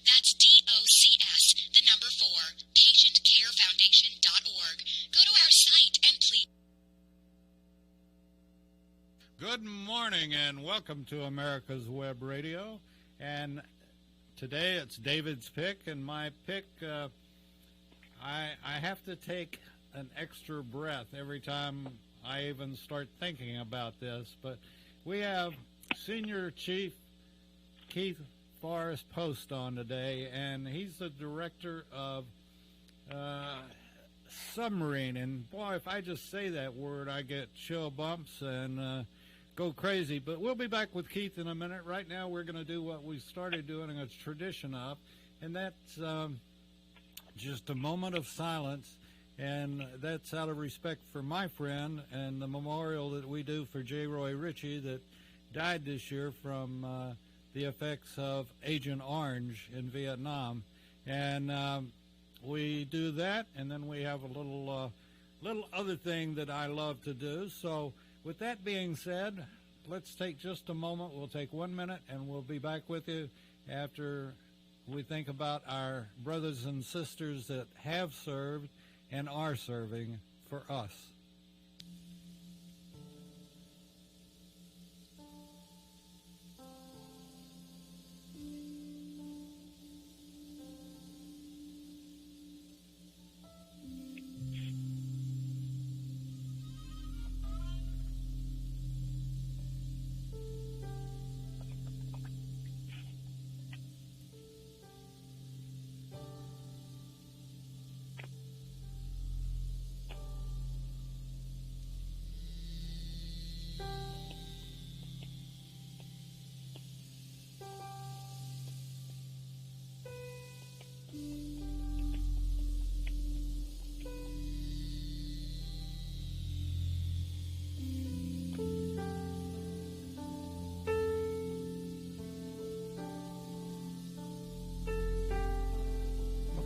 [SPEAKER 13] That's DOCS, the number 4, patientcarefoundation.org. Go to our site and please.
[SPEAKER 8] Good morning and welcome to America's Web Radio. And today it's David's pick, and my pick, I have to take an extra breath every time I even start thinking about this. But we have Senior Chief Keith Forrest Post on today, and he's the director of submarine. And boy, if I just say that word, I get chill bumps and go crazy. But we'll be back with Keith in a minute. Right now, we're going to do what we started doing a tradition of, and that's just a moment of silence. And that's out of respect for my friend and the memorial that we do for J. Roy Ritchie that died this year from the effects of Agent Orange in Vietnam. And we do that, and then we have a little other thing that I love to do. So with that being said, let's take just a moment. We'll take 1 minute, and we'll be back with you after we think about our brothers and sisters that have served and are serving for us.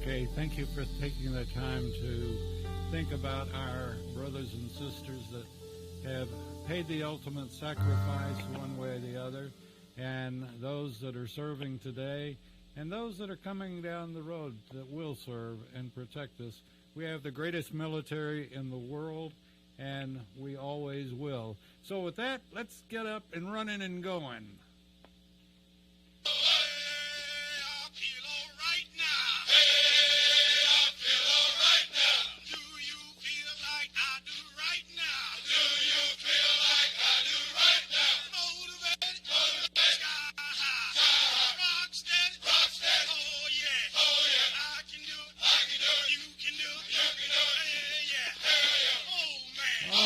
[SPEAKER 8] Okay, thank you for taking the time to think about our brothers and sisters that have paid the ultimate sacrifice one way or the other, and those that are serving today, and those that are coming down the road that will serve and protect us. We have the greatest military in the world, and we always will. So with that, let's get up and running and going.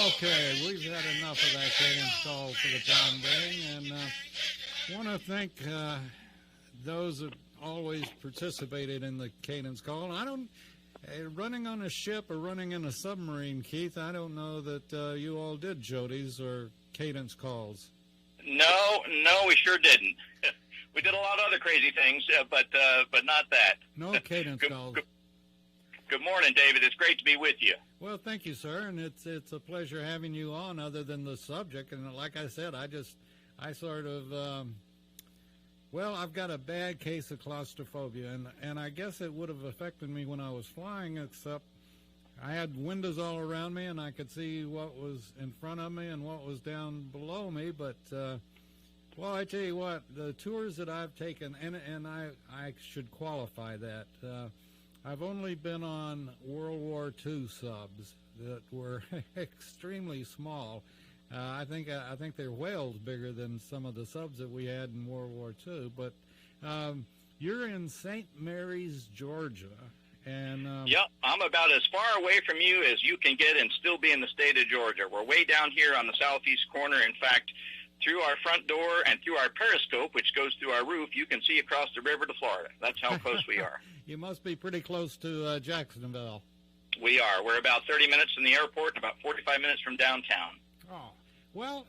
[SPEAKER 8] Okay, we've had enough of that cadence call for the time being, and want to thank those that always participated in the cadence call. And I don't, running on a ship or running in a submarine, Keith, I don't know that you all did Jody's or cadence calls.
[SPEAKER 16] No, we sure didn't. We did a lot of other crazy things, but not that.
[SPEAKER 8] No cadence calls.
[SPEAKER 16] Good morning, David. It's great to be with you.
[SPEAKER 8] Well, thank you, sir, and it's a pleasure having you on. Other than the subject, and like I said, I sort of, I've got a bad case of claustrophobia, and I guess it would have affected me when I was flying, except I had windows all around me, and I could see what was in front of me and what was down below me, but
[SPEAKER 17] Well, I tell you what, the tours that I've taken, and I should qualify that. I've only been on World War II subs that were extremely small. I think they're whales bigger than some of the subs that we had in World War II. But you're in St. Mary's, Georgia, and
[SPEAKER 16] yep, I'm about as far away from you as you can get and still be in the state of Georgia. We're way down here on the southeast corner. In fact, through our front door and through our periscope, which goes through our roof, you can see across the river to Florida. That's how close we are.
[SPEAKER 17] You must be pretty close to Jacksonville.
[SPEAKER 16] We are. We're about 30 minutes from the airport and about 45 minutes from downtown.
[SPEAKER 17] Oh, well,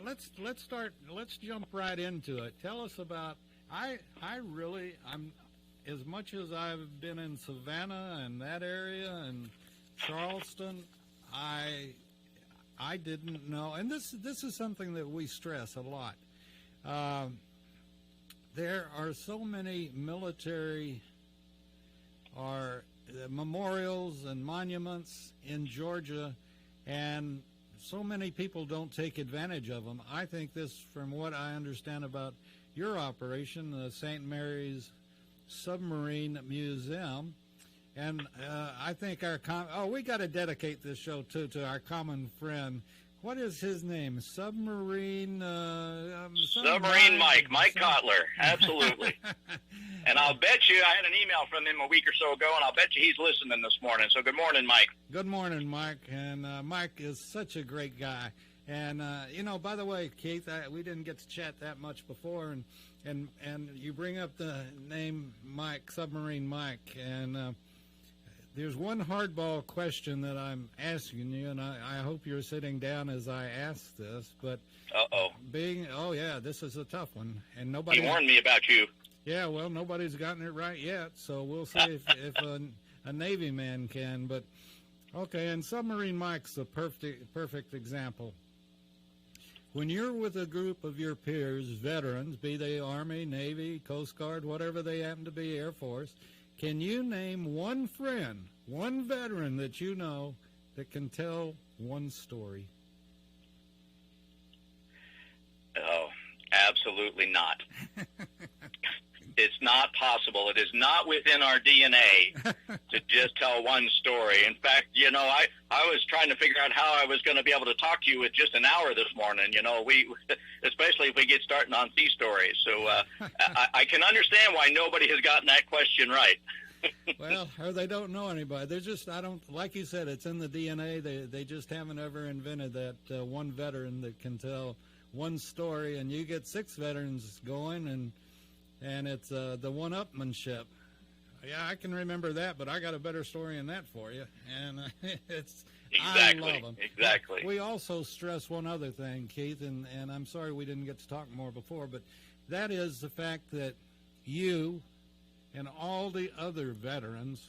[SPEAKER 17] let's jump right into it. Tell us about. I'm as much as I've been in Savannah and that area and Charleston, I didn't know, and this is something that we stress a lot. There are so many military memorials and monuments in Georgia, and so many people don't take advantage of them. I think this, from what I understand about your operation, the St. Mary's Submarine Museum, and I think we got to dedicate this show to our common friend. What is his name? Submarine
[SPEAKER 16] Mike Kotler. Absolutely. And I'll bet you, I had an email from him a week or so ago, and I'll bet you he's listening this morning. So good morning, Mike.
[SPEAKER 17] Good morning, Mike. And Mike is such a great guy. And, by the way, Keith, we didn't get to chat that much before, and you bring up the name Mike, Submarine Mike, and there's one hardball question that I'm asking you, and I hope you're sitting down as I ask this, but this is a tough one, and nobody...
[SPEAKER 16] He warned me about you.
[SPEAKER 17] Yeah, well, nobody's gotten it right yet, so we'll see if a Navy man can, but okay, and Submarine Mike's a perfect example. When you're with a group of your peers, veterans, be they Army, Navy, Coast Guard, whatever they happen to be, Air Force, can you name one friend, one veteran that you know that can tell one story?
[SPEAKER 16] Oh, absolutely not. It's not possible. It is not within our DNA to just tell one story. In fact, I was trying to figure out how I was going to be able to talk to you with just an hour this morning. Especially if we get starting on sea stories. So I can understand why nobody has gotten that question right.
[SPEAKER 17] Well, or they don't know anybody. They're just, like you said, it's in the DNA. They just haven't ever invented that one veteran that can tell one story, and you get 6 veterans going, and it's the one-upmanship. Yeah, I can remember that, but I got a better story than that for you, and I love them.
[SPEAKER 16] Exactly.
[SPEAKER 17] We also stress one other thing, Keith, and I'm sorry we didn't get to talk more before, but that is the fact that you and all the other veterans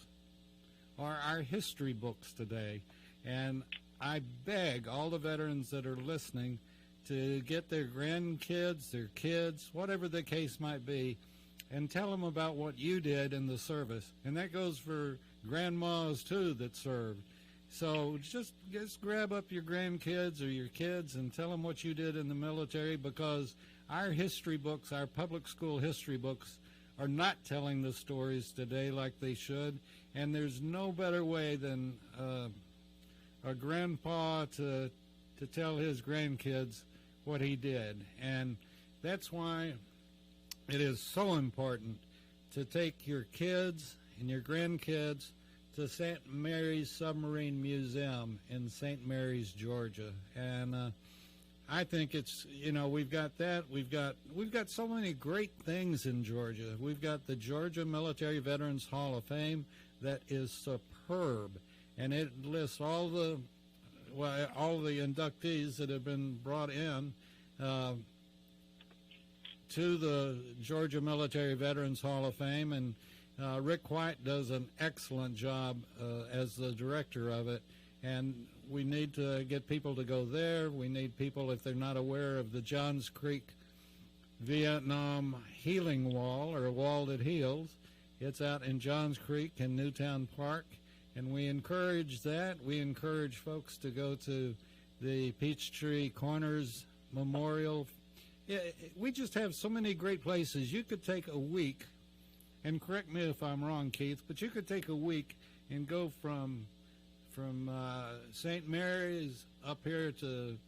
[SPEAKER 17] are our history books today, and I beg all the veterans that are listening to get their grandkids, their kids, whatever the case might be, and tell them about what you did in the service. And that goes for grandmas, too, that served. So just grab up your grandkids or your kids and tell them what you did in the military, because our history books, our public school history books, are not telling the stories today like they should. And there's no better way than a grandpa to tell his grandkids what he did. And that's why it is so important to take your kids and your grandkids to St. Mary's Submarine Museum in St. Mary's, Georgia. And I think it's, we've got that. We've got so many great things in Georgia. We've got the Georgia Military Veterans Hall of Fame that is superb, and it lists all the inductees that have been brought in to the Georgia Military Veterans Hall of Fame, and Rick White does an excellent job as the director of it, and we need to get people to go there. We need people, if they're not aware of the Johns Creek Vietnam Healing Wall, or a wall that heals, it's out in Johns Creek in Newtown Park, and we encourage that. We encourage folks to go to the Peachtree Corners Memorial. we just have so many great places. You could take a week, and correct me if I'm wrong, Keith, but you could take a week and go from St. Mary's up here to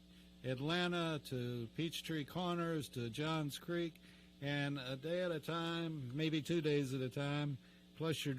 [SPEAKER 17] Atlanta to Peachtree Corners to Johns Creek, and a day at a time, maybe 2 days at a time, plus your